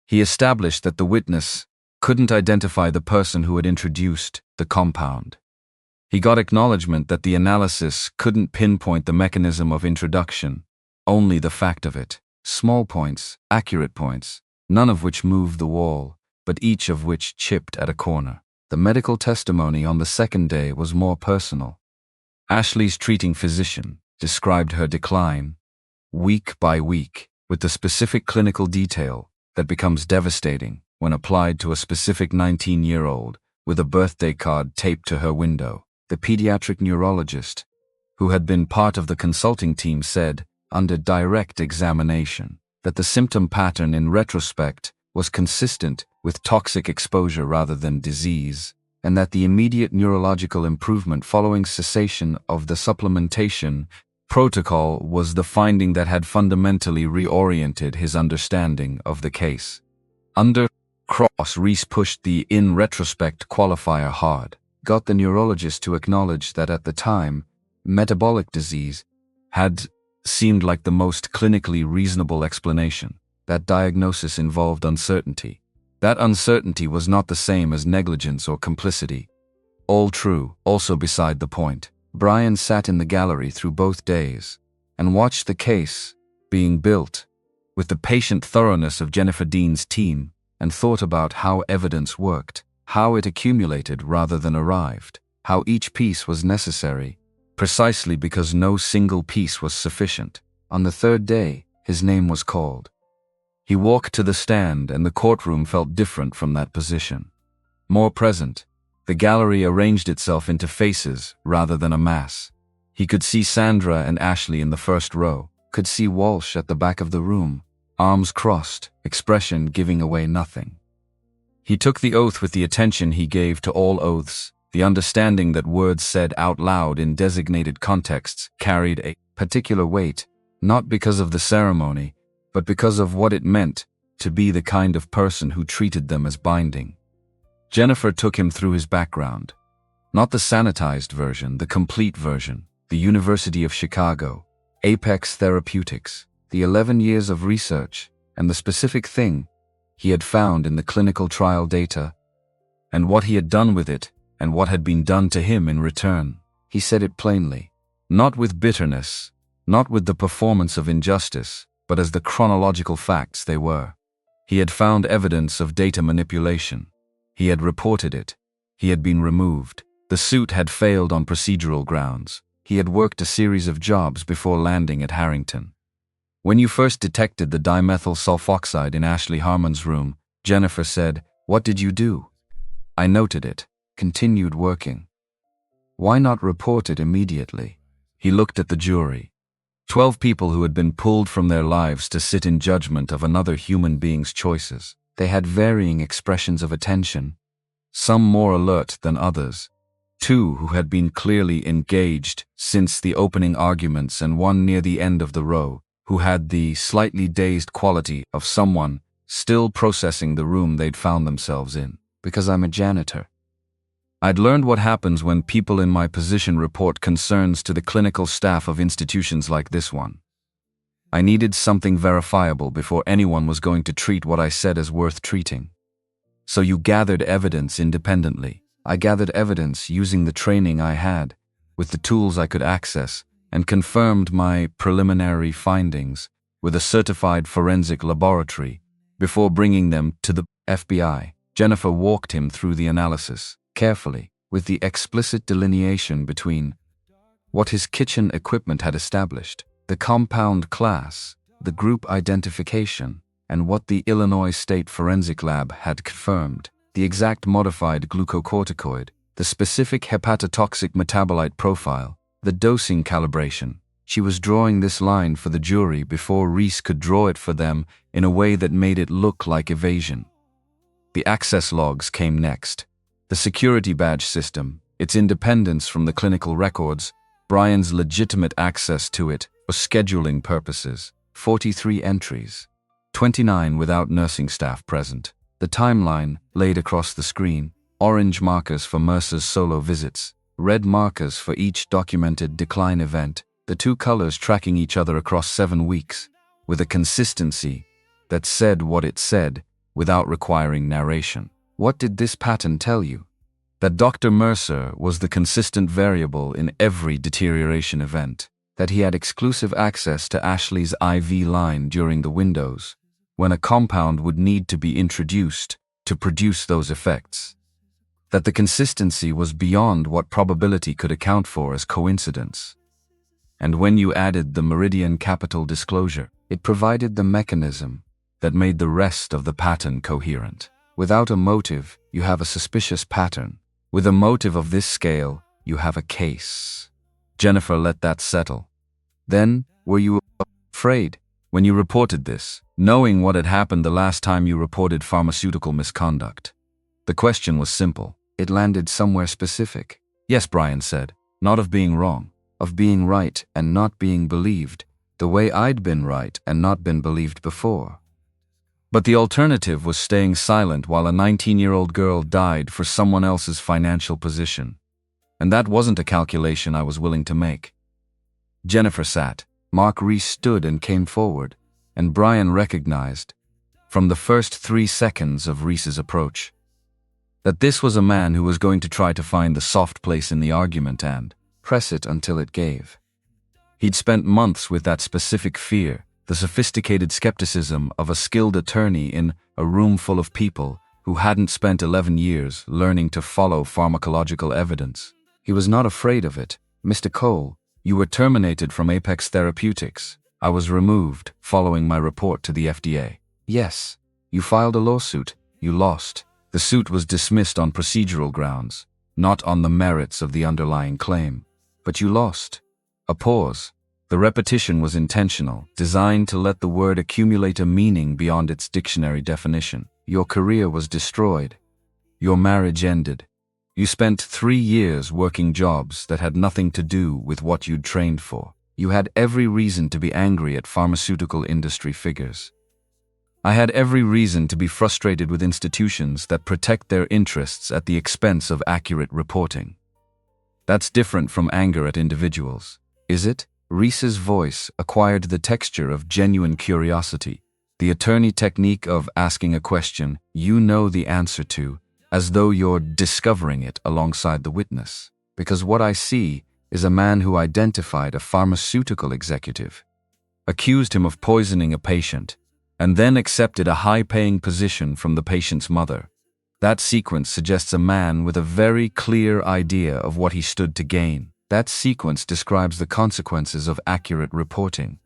He established that the witness couldn't identify the person who had introduced the compound. He got acknowledgement that the analysis couldn't pinpoint the mechanism of introduction, only the fact of it. Small points, accurate points, none of which moved the wall, but each of which chipped at a corner. The medical testimony on the second day was more personal. Ashley's treating physician described her decline, week by week, with the specific clinical detail that becomes devastating when applied to a specific 19-year-old with a birthday card taped to her window. The pediatric neurologist, who had been part of the consulting team, said, under direct examination, that the symptom pattern in retrospect was consistent with toxic exposure rather than disease, and that the immediate neurological improvement following cessation of the supplementation protocol was the finding that had fundamentally reoriented his understanding of the case. Under cross, Reese pushed the in retrospect qualifier hard, got the neurologist to acknowledge that at the time, metabolic disease had seemed like the most clinically reasonable explanation. That diagnosis involved uncertainty. That uncertainty was not the same as negligence or complicity. All true, also beside the point. Brian sat in the gallery through both days and watched the case being built with the patient thoroughness of Jennifer Dean's team and thought about how evidence worked, how it accumulated rather than arrived, how each piece was necessary, precisely because no single piece was sufficient. On the third day, his name was called. He walked to the stand and the courtroom felt different from that position. More present, the gallery arranged itself into faces rather than a mass. He could see Sandra and Ashley in the first row, could see Walsh at the back of the room, arms crossed, expression giving away nothing. He took the oath with the attention he gave to all oaths, the understanding that words said out loud in designated contexts carried a particular weight, not because of the ceremony, but because of what it meant to be the kind of person who treated them as binding. Jennifer took him through his background. Not the sanitized version, the complete version. The University of Chicago, Apex Therapeutics, the 11 years of research, and the specific thing he had found in the clinical trial data, and what he had done with it, and what had been done to him in return. He said it plainly, not with bitterness, not with the performance of injustice, but as the chronological facts they were. He had found evidence of data manipulation. He had reported it. He had been removed. The suit had failed on procedural grounds. He had worked a series of jobs before landing at Harrington. When you first detected the dimethyl sulfoxide in Ashley Harmon's room, Jennifer said, "What did you do?" "I noted it. Continued working." "Why not report it immediately?" He looked at the jury. 12 people who had been pulled from their lives to sit in judgment of another human being's choices. They had varying expressions of attention, some more alert than others. 2 who had been clearly engaged since the opening arguments, and 1 near the end of the row, who had the slightly dazed quality of someone still processing the room they'd found themselves in. "Because I'm a janitor. I'd learned what happens when people in my position report concerns to the clinical staff of institutions like this one. I needed something verifiable before anyone was going to treat what I said as worth treating. So you gathered evidence independently." "I gathered evidence using the training I had, with the tools I could access, and confirmed my preliminary findings with a certified forensic laboratory before bringing them to the FBI." Jennifer walked him through the analysis, carefully, with the explicit delineation between what his kitchen equipment had established, the compound class, the group identification, and what the Illinois State Forensic Lab had confirmed. The exact modified glucocorticoid, the specific hepatotoxic metabolite profile, the dosing calibration. She was drawing this line for the jury before Reese could draw it for them in a way that made it look like evasion. The access logs came next. The security badge system, its independence from the clinical records, Brian's legitimate access to it for scheduling purposes. 43 entries, 29 without nursing staff present. The timeline laid across the screen, orange markers for Mercer's solo visits, red markers for each documented decline event, the 2 colors tracking each other across 7 weeks, with a consistency that said what it said without requiring narration. What did this pattern tell you? That Dr. Mercer was the consistent variable in every deterioration event, that he had exclusive access to Ashley's IV line during the windows, when a compound would need to be introduced to produce those effects. That the consistency was beyond what probability could account for as coincidence. And when you added the Meridian Capital disclosure, it provided the mechanism that made the rest of the pattern coherent. Without a motive, you have a suspicious pattern. With a motive of this scale, you have a case. Jennifer let that settle. Then, were you afraid when you reported this, knowing what had happened the last time you reported pharmaceutical misconduct? The question was simple. It landed somewhere specific. Yes, Brian said. Not of being wrong. Of being right and not being believed, the way I'd been right and not been believed before. But the alternative was staying silent while a 19-year-old girl died for someone else's financial position. And that wasn't a calculation I was willing to make. Jennifer sat. Mark Reese stood and came forward, and Brian recognized, from the first 3 seconds of Reese's approach, that this was a man who was going to try to find the soft place in the argument and press it until it gave. He'd spent months with that specific fear, the sophisticated skepticism of a skilled attorney in a room full of people who hadn't spent 11 years learning to follow pharmacological evidence. He was not afraid of it. "Mr. Cole, you were terminated from Apex Therapeutics. I was removed following my report to the FDA. Yes, you filed a lawsuit. You lost. The suit was dismissed on procedural grounds, not on the merits of the underlying claim. But you lost." A pause. The repetition was intentional, designed to let the word accumulate a meaning beyond its dictionary definition. Your career was destroyed. Your marriage ended. You spent 3 years working jobs that had nothing to do with what you'd trained for. You had every reason to be angry at pharmaceutical industry figures. I had every reason to be frustrated with institutions that protect their interests at the expense of accurate reporting. That's different from anger at individuals, is it? Reese's voice acquired the texture of genuine curiosity, the attorney technique of asking a question you know the answer to, as though you're discovering it alongside the witness. Because what I see is a man who identified a pharmaceutical executive, accused him of poisoning a patient, and then accepted a high-paying position from the patient's mother. That sequence suggests a man with a very clear idea of what he stood to gain. That sequence describes the consequences of accurate reporting.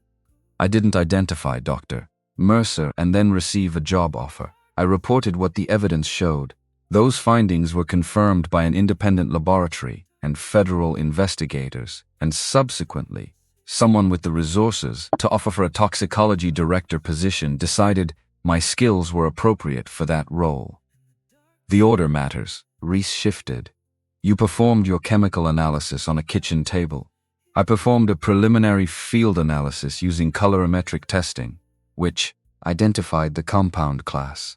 I didn't identify Dr. Mercer and then receive a job offer. I reported what the evidence showed. Those findings were confirmed by an independent laboratory and federal investigators, and subsequently, someone with the resources to offer for a toxicology director position decided my skills were appropriate for that role. The order matters. Reese shifted. You performed your chemical analysis on a kitchen table. I performed a preliminary field analysis using colorimetric testing, which identified the compound class.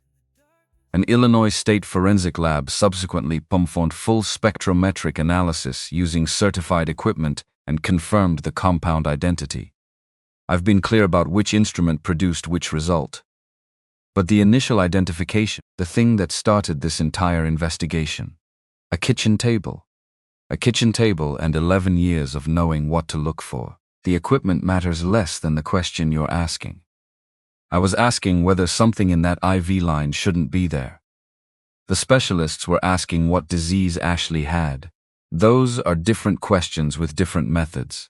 An Illinois State forensic lab subsequently performed full spectrometric analysis using certified equipment and confirmed the compound identity. I've been clear about which instrument produced which result. But the initial identification, the thing that started this entire investigation. A kitchen table. A kitchen table and 11 years of knowing what to look for. The equipment matters less than the question you're asking. I was asking whether something in that IV line shouldn't be there. The specialists were asking what disease Ashley had. Those are different questions with different methods.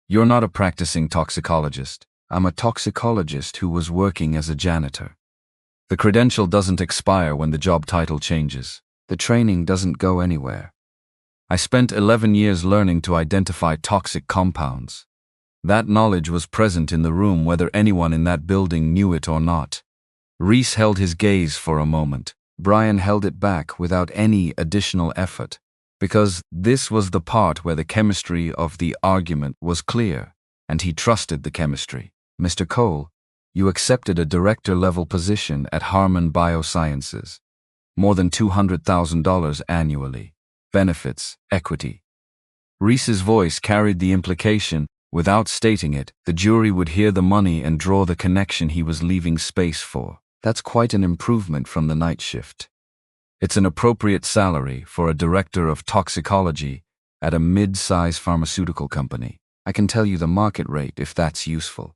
You're not a practicing toxicologist. I'm a toxicologist who was working as a janitor. The credential doesn't expire when the job title changes. The training doesn't go anywhere. I spent 11 years learning to identify toxic compounds. That knowledge was present in the room whether anyone in that building knew it or not. Reese held his gaze for a moment. Brian held it back without any additional effort, because this was the part where the chemistry of the argument was clear, and he trusted the chemistry. Mr. Cole, you accepted a director-level position at Harmon Biosciences. More than $200,000 annually. Benefits, equity. Reese's voice carried the implication. Without stating it, the jury would hear the money and draw the connection he was leaving space for. That's quite an improvement from the night shift. It's an appropriate salary for a director of toxicology at a mid-size pharmaceutical company. I can tell you the market rate if that's useful.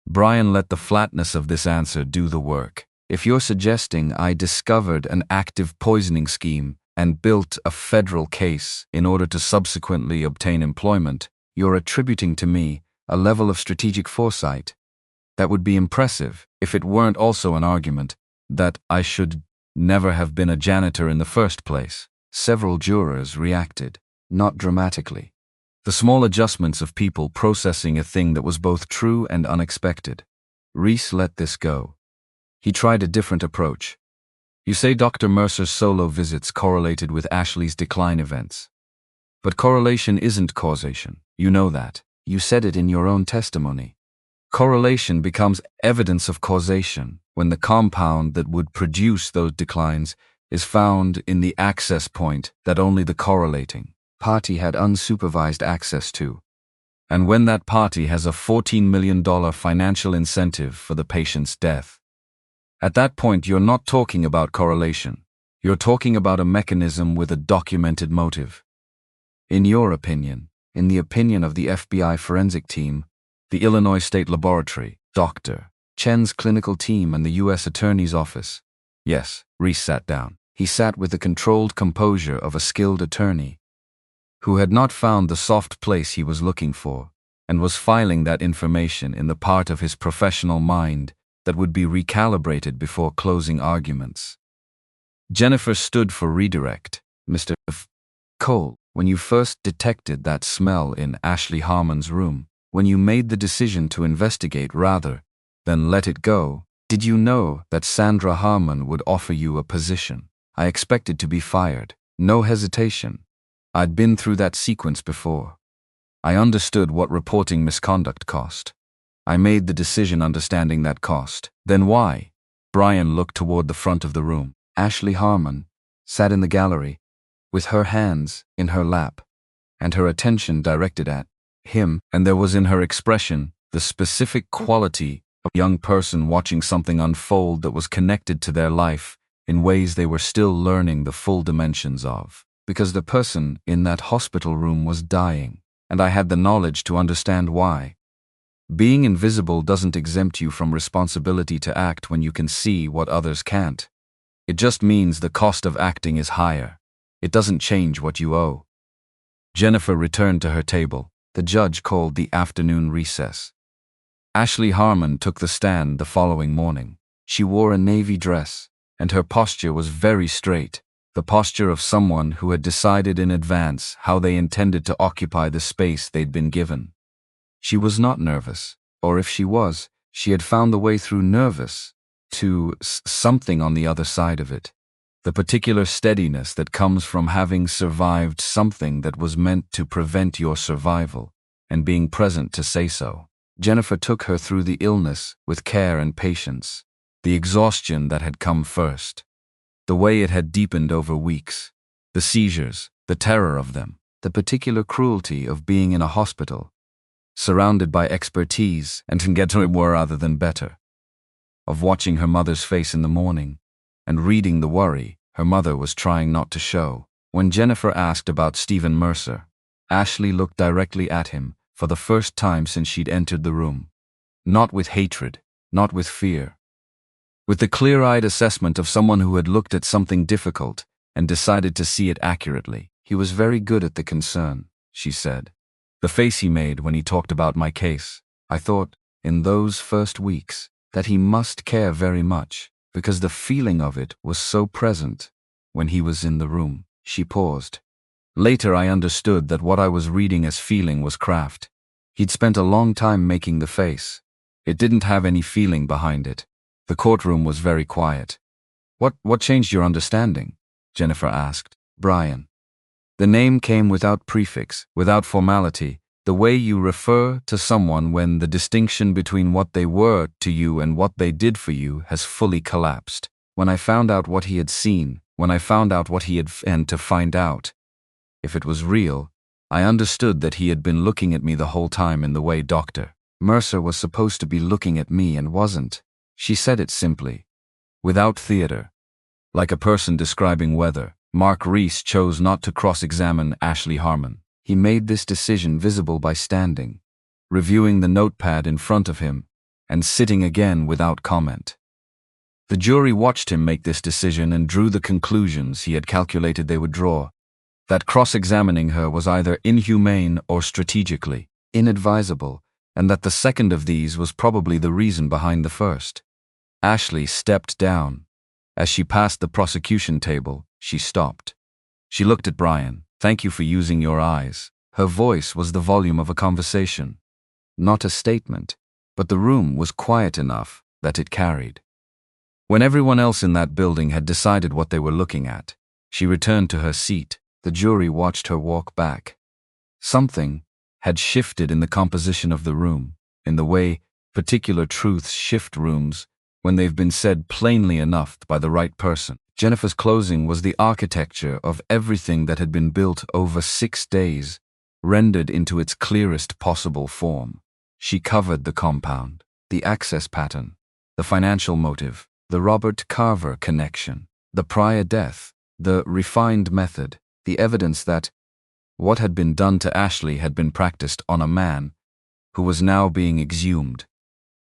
Brian let the flatness of this answer do the work. If you're suggesting I discovered an active poisoning scheme and built a federal case in order to subsequently obtain employment, you're attributing to me a level of strategic foresight that would be impressive if it weren't also an argument that I should never have been a janitor in the first place. Several jurors reacted, not dramatically. The small adjustments of people processing a thing that was both true and unexpected. Reese let this go. He tried a different approach. You say Dr. Mercer's solo visits correlated with Ashley's decline events. But correlation isn't causation. You know that. You said it in your own testimony. Correlation becomes evidence of causation when the compound that would produce those declines is found in the access point that only the correlating party had unsupervised access to, and when that party has a $14 million financial incentive for the patient's death. At that point, you're not talking about correlation. You're talking about a mechanism with a documented motive. In your opinion, in the opinion of the FBI forensic team, the Illinois State Laboratory, Dr. Chen's clinical team, and the U.S. Attorney's Office. Yes, Reese sat down. He sat with the controlled composure of a skilled attorney who had not found the soft place he was looking for and was filing that information in the part of his professional mind that would be recalibrated before closing arguments. Jennifer stood for redirect. Mr. Cole, when you first detected that smell in Ashley Harmon's room, when you made the decision to investigate rather than let it go, did you know that Sandra Harmon would offer you a position? I expected to be fired. No hesitation. I'd been through that sequence before. I understood what reporting misconduct cost. I made the decision understanding that cost. Then why? Brian looked toward the front of the room. Ashley Harmon sat in the gallery with her hands in her lap and her attention directed at him, and there was in her expression the specific quality of a young person watching something unfold that was connected to their life in ways they were still learning the full dimensions of. Because the person in that hospital room was dying, and I had the knowledge to understand why. Being invisible doesn't exempt you from responsibility to act when you can see what others can't. It just means the cost of acting is higher. It doesn't change what you owe. Jennifer returned to her table. The judge called the afternoon recess. Ashley Harmon took the stand the following morning. She wore a navy dress, and her posture was very straight, the posture of someone who had decided in advance how they intended to occupy the space they'd been given. She was not nervous, or if she was, she had found the way through nervous to something on the other side of it. The particular steadiness that comes from having survived something that was meant to prevent your survival, and being present to say so. Jennifer took her through the illness with care and patience, the exhaustion that had come first, the way it had deepened over weeks, the seizures, the terror of them, the particular cruelty of being in a hospital, surrounded by expertise and can get to it rather than better, of watching her mother's face in the morning and reading the worry her mother was trying not to show. When Jennifer asked about Stephen Mercer, Ashley looked directly at him for the first time since she'd entered the room. Not with hatred, not with fear. With the clear-eyed assessment of someone who had looked at something difficult and decided to see it accurately. He was very good at the concern, she said. The face he made when he talked about my case. I thought, in those first weeks, that he must care very much, because the feeling of it was so present when he was in the room. She paused. Later I understood that what I was reading as feeling was craft. He'd spent a long time making the face. It didn't have any feeling behind it. The courtroom was very quiet. What changed your understanding? Jennifer asked. Brian. The name came without prefix, without formality, the way you refer to someone when the distinction between what they were to you and what they did for you has fully collapsed. When I found out what he had seen, when I found out what he had and to find out, if it was real, I understood that he had been looking at me the whole time in the way Dr. Mercer was supposed to be looking at me and wasn't. She said it simply, without theater. Like a person describing weather, Mark Reese chose not to cross-examine Ashley Harmon. He made this decision visible by standing, reviewing the notepad in front of him, and sitting again without comment. The jury watched him make this decision and drew the conclusions he had calculated they would draw, that cross-examining her was either inhumane or strategically inadvisable, and that the second of these was probably the reason behind the first. Ashley stepped down. As she passed the prosecution table, she stopped. She looked at Brian. Thank you for using your eyes. Her voice was the volume of a conversation. Not a statement, but the room was quiet enough that it carried. When everyone else in that building had decided what they were looking at, she returned to her seat. The jury watched her walk back. Something had shifted in the composition of the room, in the way particular truths shift rooms when they've been said plainly enough by the right person. Jennifer's closing was the architecture of everything that had been built over 6 days, rendered into its clearest possible form. She covered the compound, the access pattern, the financial motive, the Robert Carver connection, the prior death, the refined method, the evidence that what had been done to Ashley had been practiced on a man who was now being exhumed,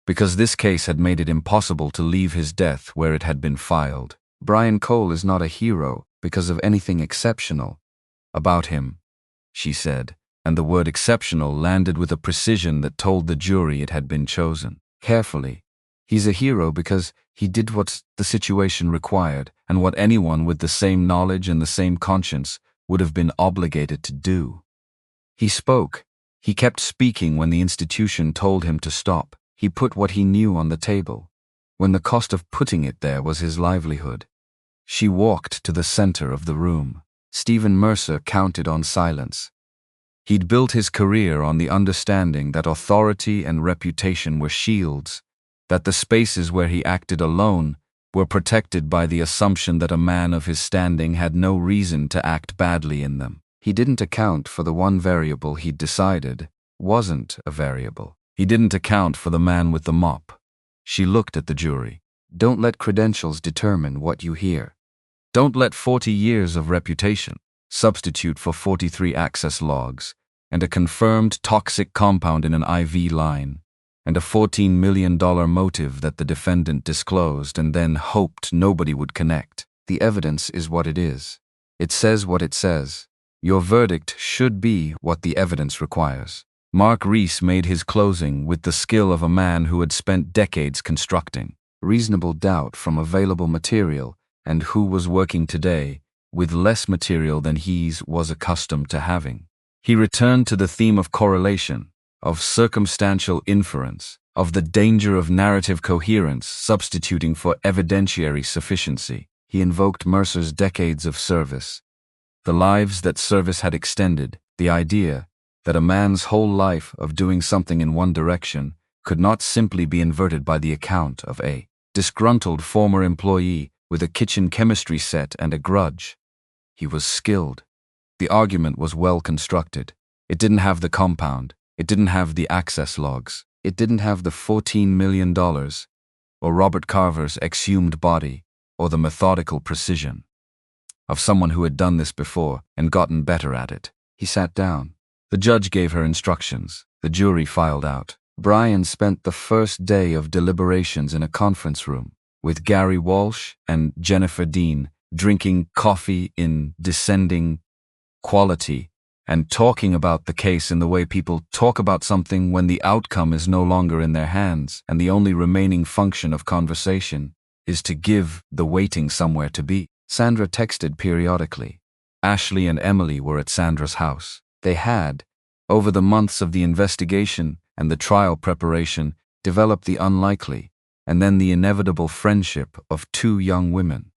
because this case had made it impossible to leave his death where it had been filed. Brian Cole is not a hero because of anything exceptional about him, she said, and the word exceptional landed with a precision that told the jury it had been chosen carefully. He's a hero because he did what the situation required and what anyone with the same knowledge and the same conscience would have been obligated to do. He spoke, He kept speaking when the institution told him to stop. He put what he knew on the table, when the cost of putting it there was his livelihood. She walked to the center of the room. Stephen Mercer counted on silence. He'd built his career on the understanding that authority and reputation were shields, that the spaces where he acted alone were protected by the assumption that a man of his standing had no reason to act badly in them. He didn't account for the one variable he'd decided wasn't a variable. He didn't account for the man with the mop. She looked at the jury. Don't let credentials determine what you hear. Don't let 40 years of reputation substitute for 43 access logs and a confirmed toxic compound in an IV line and a $14 million motive that the defendant disclosed and then hoped nobody would connect. The evidence is what it is. It says what it says. Your verdict should be what the evidence requires. Mark Reese made his closing with the skill of a man who had spent decades constructing reasonable doubt from available material and who was working today with less material than he was accustomed to having. He returned to the theme of correlation, of circumstantial inference, of the danger of narrative coherence substituting for evidentiary sufficiency. He invoked Mercer's decades of service, the lives that service had extended, the idea that a man's whole life of doing something in one direction could not simply be inverted by the account of a disgruntled former employee with a kitchen chemistry set and a grudge. He was skilled. The argument was well constructed. It didn't have the compound. It didn't have the access logs. It didn't have the $14 million, or Robert Carver's exhumed body, or the methodical precision of someone who had done this before and gotten better at it. He sat down. The judge gave her instructions. The jury filed out. Brian spent the first day of deliberations in a conference room with Gary Walsh and Jennifer Dean, drinking coffee in descending quality and talking about the case in the way people talk about something when the outcome is no longer in their hands and the only remaining function of conversation is to give the waiting somewhere to be. Sandra texted periodically. Ashley and Emily were at Sandra's house. They had, over the months of the investigation and the trial preparation, developed the unlikely and then the inevitable friendship of two young women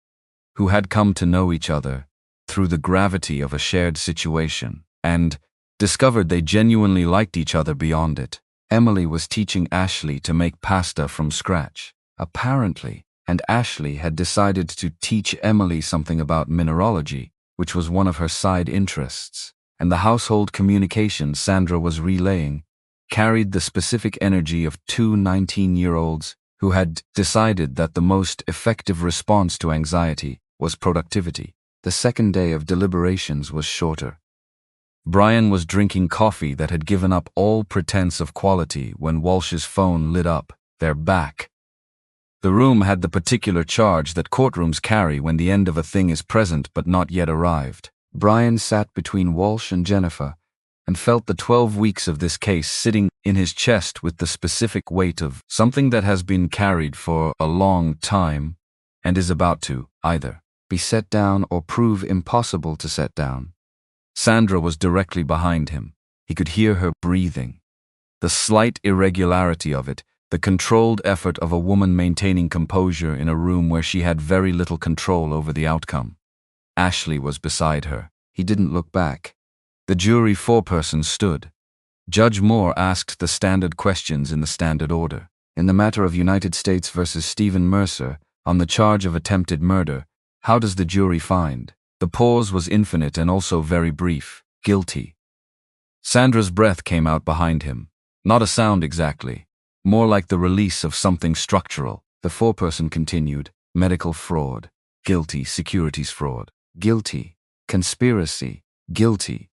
who had come to know each other through the gravity of a shared situation and discovered they genuinely liked each other beyond it. Emily was teaching Ashley to make pasta from scratch, apparently, and Ashley had decided to teach Emily something about mineralogy, which was one of her side interests, and the household communication Sandra was relaying carried the specific energy of two 19-year-olds who had decided that the most effective response to anxiety was productivity. The second day of deliberations was shorter. Brian was drinking coffee that had given up all pretense of quality when Walsh's phone lit up. They're back. The room had the particular charge that courtrooms carry when the end of a thing is present but not yet arrived. Brian sat between Walsh and Jennifer and felt the 12 weeks of this case sitting in his chest with the specific weight of something that has been carried for a long time and is about to either be set down or prove impossible to set down. Sandra was directly behind him. He could hear her breathing. The slight irregularity of it, the controlled effort of a woman maintaining composure in a room where she had very little control over the outcome. Ashley was beside her. He didn't look back. The jury foreperson stood. Judge Moore asked the standard questions in the standard order. In the matter of United States versus Stephen Mercer, on the charge of attempted murder, how does the jury find? The pause was infinite and also very brief. Guilty. Sandra's breath came out behind him. Not a sound exactly. More like the release of something structural. The foreperson continued. Medical fraud. Guilty. Securities fraud. Guilty. Conspiracy. Guilty.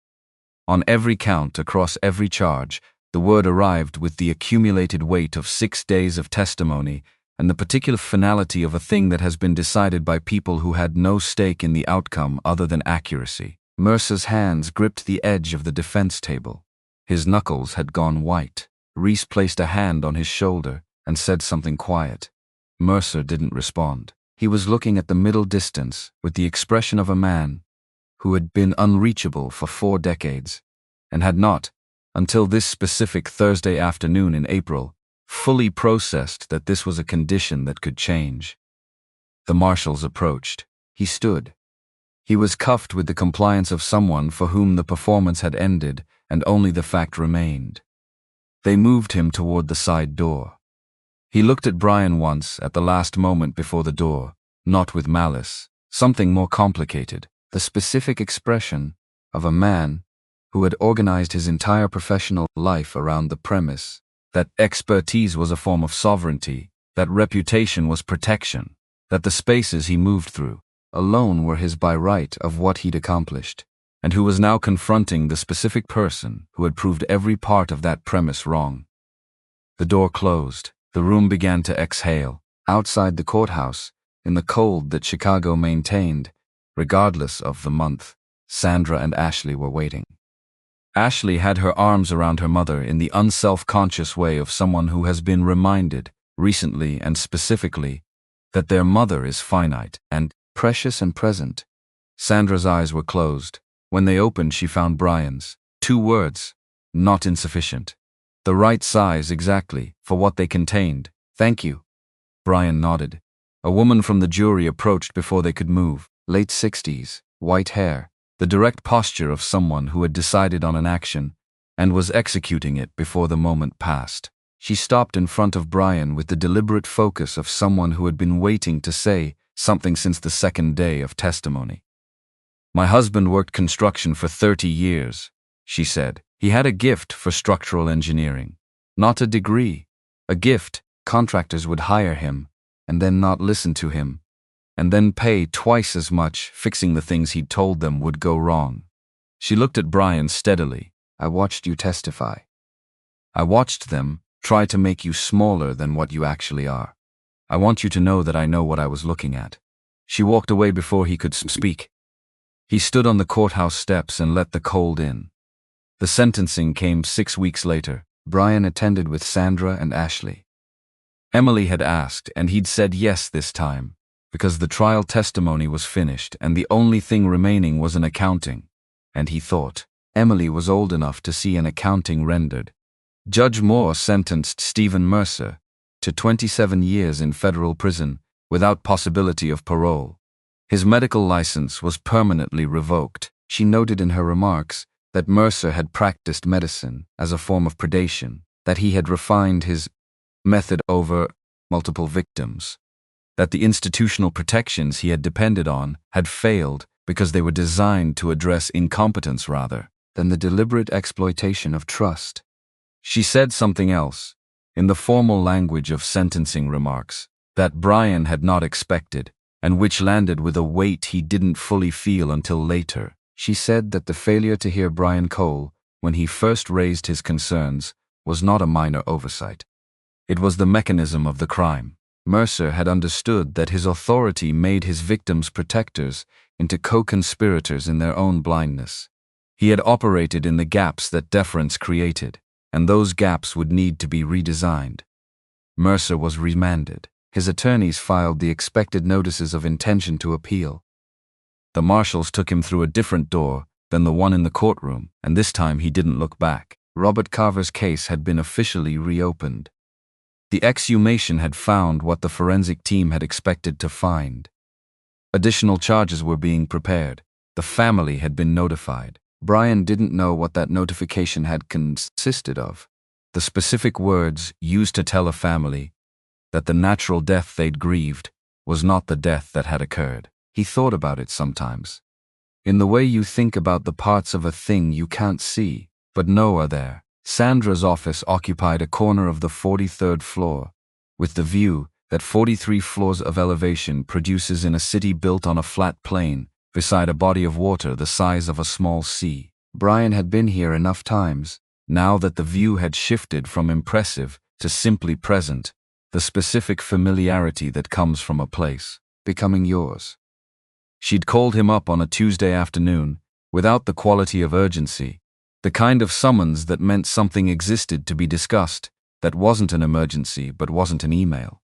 On every count, across every charge, the word arrived with the accumulated weight of 6 days of testimony and the particular finality of a thing that has been decided by people who had no stake in the outcome other than accuracy. Mercer's hands gripped the edge of the defense table. His knuckles had gone white. Reese placed a hand on his shoulder and said something quiet. Mercer didn't respond. He was looking at the middle distance with the expression of a man who had been unreachable for 4 decades and had not, until this specific Thursday afternoon in April, fully processed that this was a condition that could change. The marshals approached. He stood. He was cuffed with the compliance of someone for whom the performance had ended and only the fact remained. They moved him toward the side door. He looked at Brian once at the last moment before the door, not with malice, something more complicated, the specific expression of a man who had organized his entire professional life around the premise that expertise was a form of sovereignty, that reputation was protection, that the spaces he moved through alone were his by right of what he'd accomplished, and who was now confronting the specific person who had proved every part of that premise wrong. The door closed. The room began to exhale. Outside the courthouse, in the cold that Chicago maintained, regardless of the month, Sandra and Ashley were waiting. Ashley had her arms around her mother in the unself-conscious way of someone who has been reminded, recently and specifically, that their mother is finite and precious and present. Sandra's eyes were closed. When they opened, she found Brian's. 2 words, not insufficient. The right size exactly for what they contained. Thank you. Brian nodded. A woman from the jury approached before they could move. Late 60s, white hair, the direct posture of someone who had decided on an action and was executing it before the moment passed. She stopped in front of Brian with the deliberate focus of someone who had been waiting to say something since the second day of testimony. My husband worked construction for 30 years, she said. He had a gift for structural engineering. Not a degree. A gift. Contractors would hire him, and then not listen to him, and then pay twice as much fixing the things he'd told them would go wrong. She looked at Brian steadily. I watched you testify. I watched them try to make you smaller than what you actually are. I want you to know that I know what I was looking at. She walked away before he could speak. He stood on the courthouse steps and let the cold in. The sentencing came 6 weeks later. Brian attended with Sandra and Ashley. Emily had asked, and he'd said yes this time, because the trial testimony was finished and the only thing remaining was an accounting. And he thought Emily was old enough to see an accounting rendered. Judge Moore sentenced Stephen Mercer to 27 years in federal prison without possibility of parole. His medical license was permanently revoked. She noted in her remarks that Mercer had practiced medicine as a form of predation, that he had refined his method over multiple victims, that the institutional protections he had depended on had failed because they were designed to address incompetence rather than the deliberate exploitation of trust. She said something else, in the formal language of sentencing remarks, that Brian had not expected, and which landed with a weight he didn't fully feel until later. She said that the failure to hear Brian Cole when he first raised his concerns was not a minor oversight. It was the mechanism of the crime. Mercer had understood that his authority made his victims' protectors into co-conspirators in their own blindness. He had operated in the gaps that deference created, and those gaps would need to be redesigned. Mercer was remanded. His attorneys filed the expected notices of intention to appeal. The marshals took him through a different door than the one in the courtroom, and this time he didn't look back. Robert Carver's case had been officially reopened. The exhumation had found what the forensic team had expected to find. Additional charges were being prepared. The family had been notified. Brian didn't know what that notification had consisted of. The specific words used to tell a family that the natural death they'd grieved was not the death that had occurred. He thought about it sometimes. In the way you think about the parts of a thing you can't see, but know are there. Sandra's office occupied a corner of the 43rd floor, with the view that 43 floors of elevation produces in a city built on a flat plain beside a body of water the size of a small sea. Brian had been here enough times, now that the view had shifted from impressive to simply present, the specific familiarity that comes from a place becoming yours. She'd called him up on a Tuesday afternoon, without the quality of urgency, the kind of summons that meant something existed to be discussed, that wasn't an emergency but wasn't an email.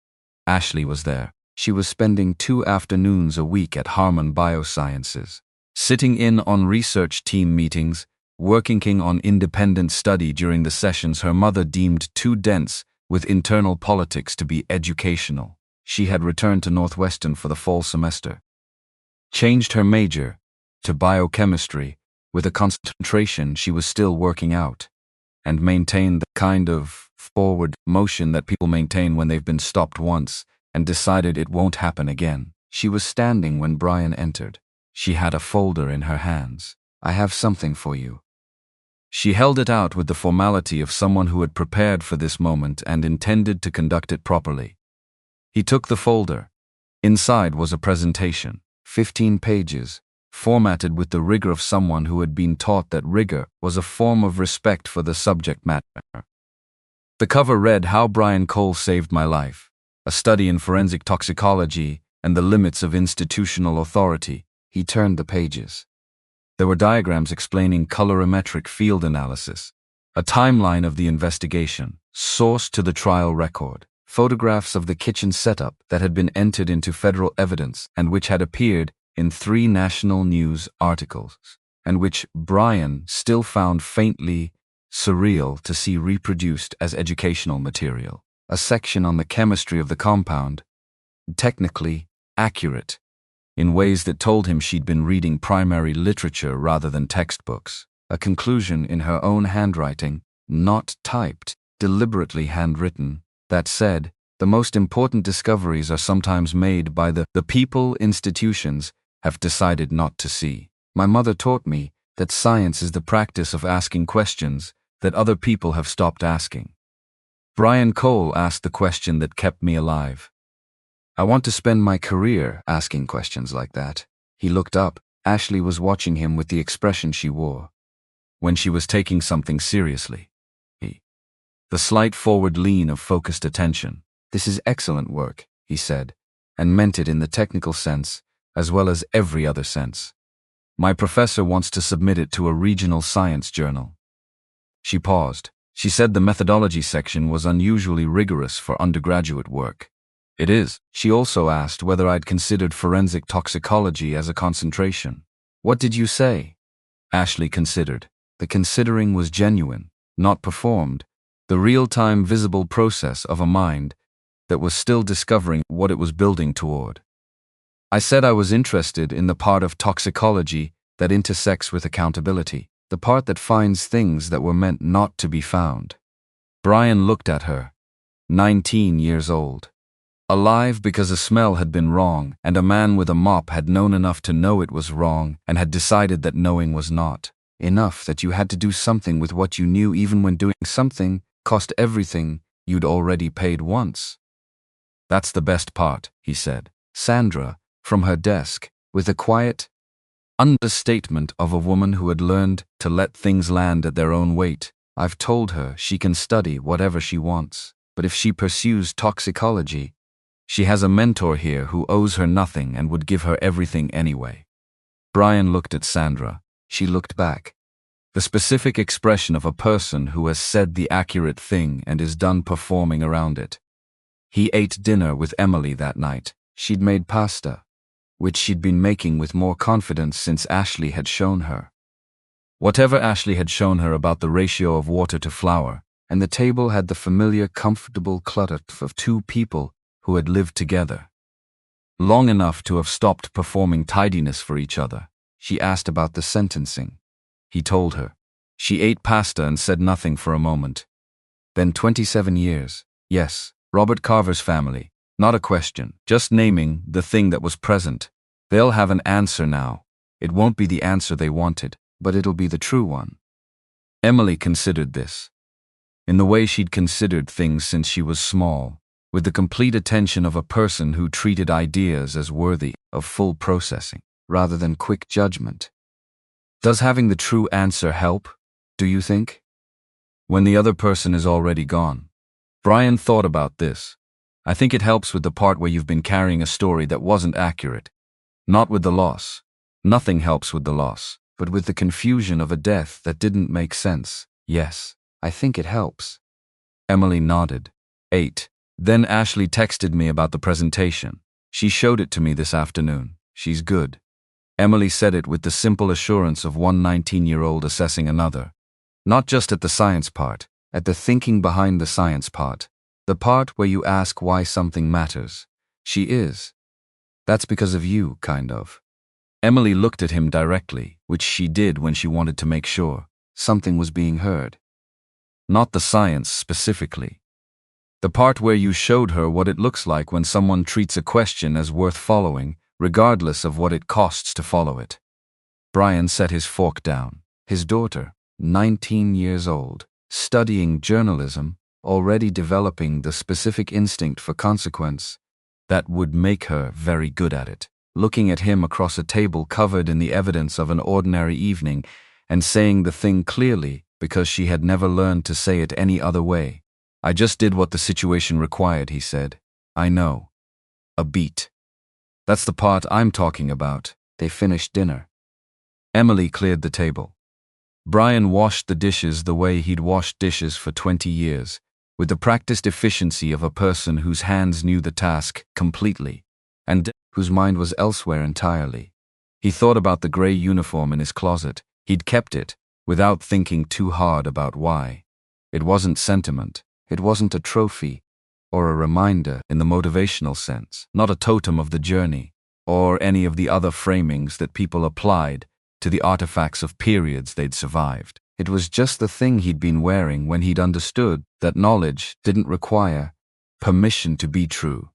Ashley was there. She was spending 2 afternoons a week at Harmon Biosciences, sitting in on research team meetings working on independent study during the sessions her mother deemed too dense with internal politics to be educational. She had returned to Northwestern for the fall semester. Changed her major to biochemistry with a concentration she was still working out, and maintained the kind of forward motion that people maintain when they've been stopped once and decided it won't happen again. She was standing when Brian entered. She had a folder in her hands. "I have something for you." She held it out with the formality of someone who had prepared for this moment and intended to conduct it properly. He took the folder. Inside was a presentation, 15 pages, formatted with the rigor of someone who had been taught that rigor was a form of respect for the subject matter. The cover read, "How Brian Cole Saved My Life, a Study in Forensic Toxicology and the Limits of Institutional Authority." He turned the pages. There were diagrams explaining colorimetric field analysis, a timeline of the investigation, sourced to the trial record, photographs of the kitchen setup that had been entered into federal evidence and which had appeared in 3 national news articles, and which Brian still found faintly surreal to see reproduced as educational material. A section on the chemistry of the compound, technically accurate, in ways that told him she'd been reading primary literature rather than textbooks. A conclusion in her own handwriting, not typed, deliberately handwritten, that said, "The most important discoveries are sometimes made by the people institutions have decided not to see. My mother taught me that science is the practice of asking questions that other people have stopped asking." Brian Cole asked the question that kept me alive. I want to spend my career asking questions like that. He looked up. Ashley was watching him with the expression she wore when she was taking something seriously. The slight forward lean of focused attention. "This is excellent work," he said, and meant it in the technical sense as well as every other sense. "My professor wants to submit it to a regional science journal." She paused. She said the methodology section was unusually rigorous for undergraduate work. "It is." She also asked whether I'd considered forensic toxicology as a concentration. "What did you say?" Ashley considered. The considering was genuine, not performed, the real-time visible process of a mind that was still discovering what it was building toward. I said I was interested in the part of toxicology that intersects with accountability, the part that finds things that were meant not to be found. Brian looked at her. 19 years old. Alive because a smell had been wrong, and a man with a mop had known enough to know it was wrong and had decided that knowing was not. Enough that you had to do something with what you knew even when doing something cost everything you'd already paid once. "That's the best part," he said. Sandra, from her desk, with a quiet understatement of a woman who had learned to let things land at their own weight. "I've told her she can study whatever she wants, but if she pursues toxicology, she has a mentor here who owes her nothing and would give her everything anyway." Brian looked at Sandra. She looked back. The specific expression of a person who has said the accurate thing and is done performing around it. He ate dinner with Emily that night. She'd made pasta, which she'd been making with more confidence since Ashley had shown her. Whatever Ashley had shown her about the ratio of water to flour, and the table had the familiar, comfortable clutter of 2 people who had lived together long enough to have stopped performing tidiness for each other. She asked about the sentencing. He told her. She ate pasta and said nothing for a moment. Then 27 years. Yes, Robert Carver's family. Not a question, just naming the thing that was present. They'll have an answer now. It won't be the answer they wanted, but it'll be the true one. Emily considered this, in the way she'd considered things since she was small, with the complete attention of a person who treated ideas as worthy of full processing, rather than quick judgment. Does having the true answer help, do you think? When the other person is already gone. Brian thought about this. I think it helps with the part where you've been carrying a story that wasn't accurate. Not with the loss. Nothing helps with the loss, but with the confusion of a death that didn't make sense. Yes, I think it helps. Emily nodded. 8. Then Ashley texted me about the presentation. She showed it to me this afternoon. She's good. Emily said it with the simple assurance of one 19-year-old assessing another. Not just at the science part, at the thinking behind the science part. The part where you ask why something matters. She is. That's because of you, kind of. Emily looked at him directly, which she did when she wanted to make sure something was being heard. Not the science specifically. The part where you showed her what it looks like when someone treats a question as worth following, regardless of what it costs to follow it. Brian set his fork down. His daughter, 19 years old, studying journalism, already developing the specific instinct for consequence that would make her very good at it, looking at him across a table covered in the evidence of an ordinary evening and saying the thing clearly because she had never learned to say it any other way. I just did what the situation required, he said. I know. A beat. That's the part I'm talking about. They finished dinner. Emily cleared the table. Brian washed the dishes the way he'd washed dishes for 20 years, with the practiced efficiency of a person whose hands knew the task completely, and whose mind was elsewhere entirely. He thought about the gray uniform in his closet. He'd kept it, without thinking too hard about why. It wasn't sentiment. It wasn't a trophy, or a reminder in the motivational sense, not a totem of the journey, or any of the other framings that people applied to the artifacts of periods they'd survived. It was just the thing he'd been wearing when he'd understood that knowledge didn't require permission to be true.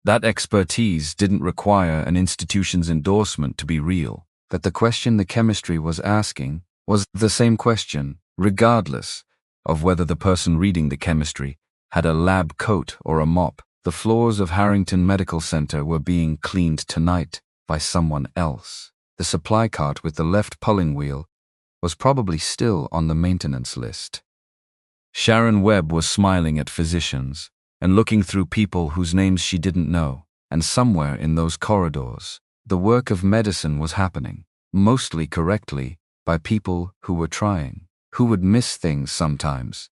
That expertise didn't require an institution's endorsement to be real. That the question the chemistry was asking was the same question, regardless of whether the person reading the chemistry had a lab coat or a mop. The floors of Harrington Medical Center were being cleaned tonight by someone else. The supply cart with the left pulling wheel was probably still on the maintenance list. Sharon Webb was smiling at physicians and looking through people whose names she didn't know, and somewhere in those corridors, the work of medicine was happening, mostly correctly, by people who were trying, who would miss things sometimes,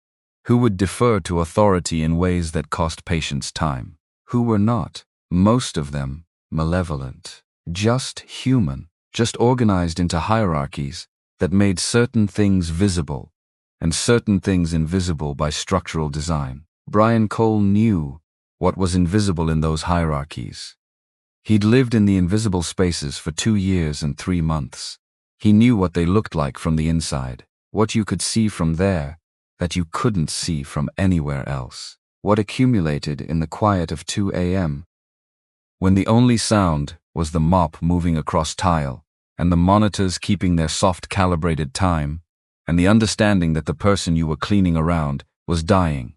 who would defer to authority in ways that cost patients time, who were not, most of them, malevolent, just human, just organized into hierarchies that made certain things visible and certain things invisible by structural design. Brian Cole knew what was invisible in those hierarchies. He'd lived in the invisible spaces for 2 years and 3 months. He knew what they looked like from the inside, what you could see from there that you couldn't see from anywhere else, what accumulated in the quiet of 2 a.m. when the only sound was the mop moving across tile and the monitors keeping their soft calibrated time, and the understanding that the person you were cleaning around was dying,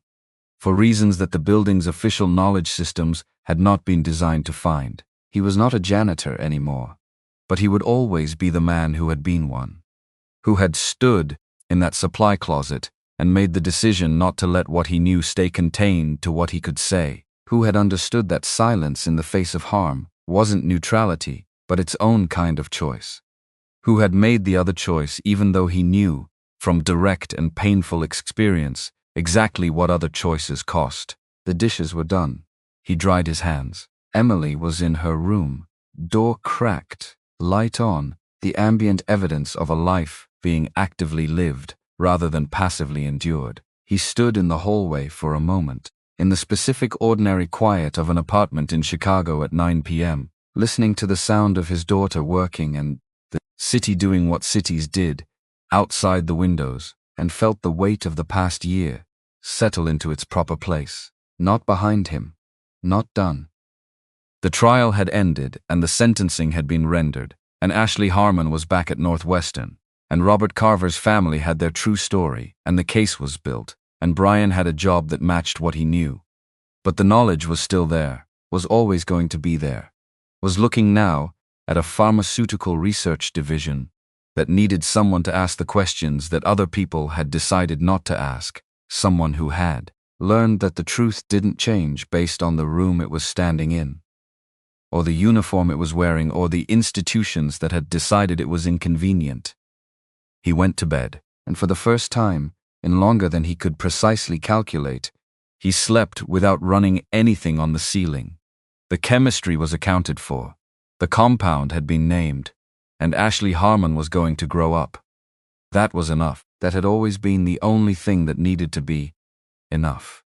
for reasons that the building's official knowledge systems had not been designed to find. He was not a janitor anymore, but he would always be the man who had been one, who had stood in that supply closet and made the decision not to let what he knew stay contained to what he could say, who had understood that silence in the face of harm wasn't neutrality, but its own kind of choice, who had made the other choice even though he knew, from direct and painful experience, exactly what other choices cost. The dishes were done. He dried his hands. Emily was in her room, door cracked, light on, the ambient evidence of a life being actively lived rather than passively endured. He stood in the hallway for a moment, in the specific ordinary quiet of an apartment in Chicago at 9 p.m., listening to the sound of his daughter working and the city doing what cities did, outside the windows, and felt the weight of the past year settle into its proper place. Not behind him. Not done. The trial had ended and the sentencing had been rendered, and Ashley Harmon was back at Northwestern, and Robert Carver's family had their true story, and the case was built, and Brian had a job that matched what he knew. But the knowledge was still there, was always going to be there, was looking now at a pharmaceutical research division that needed someone to ask the questions that other people had decided not to ask, someone who had learned that the truth didn't change based on the room it was standing in, or the uniform it was wearing, or the institutions that had decided it was inconvenient. He went to bed, and for the first time, in longer than he could precisely calculate, he slept without running anything on the ceiling. The chemistry was accounted for. The compound had been named. and Ashley Harmon was going to grow up. That was enough. That had always been the only thing that needed to be enough.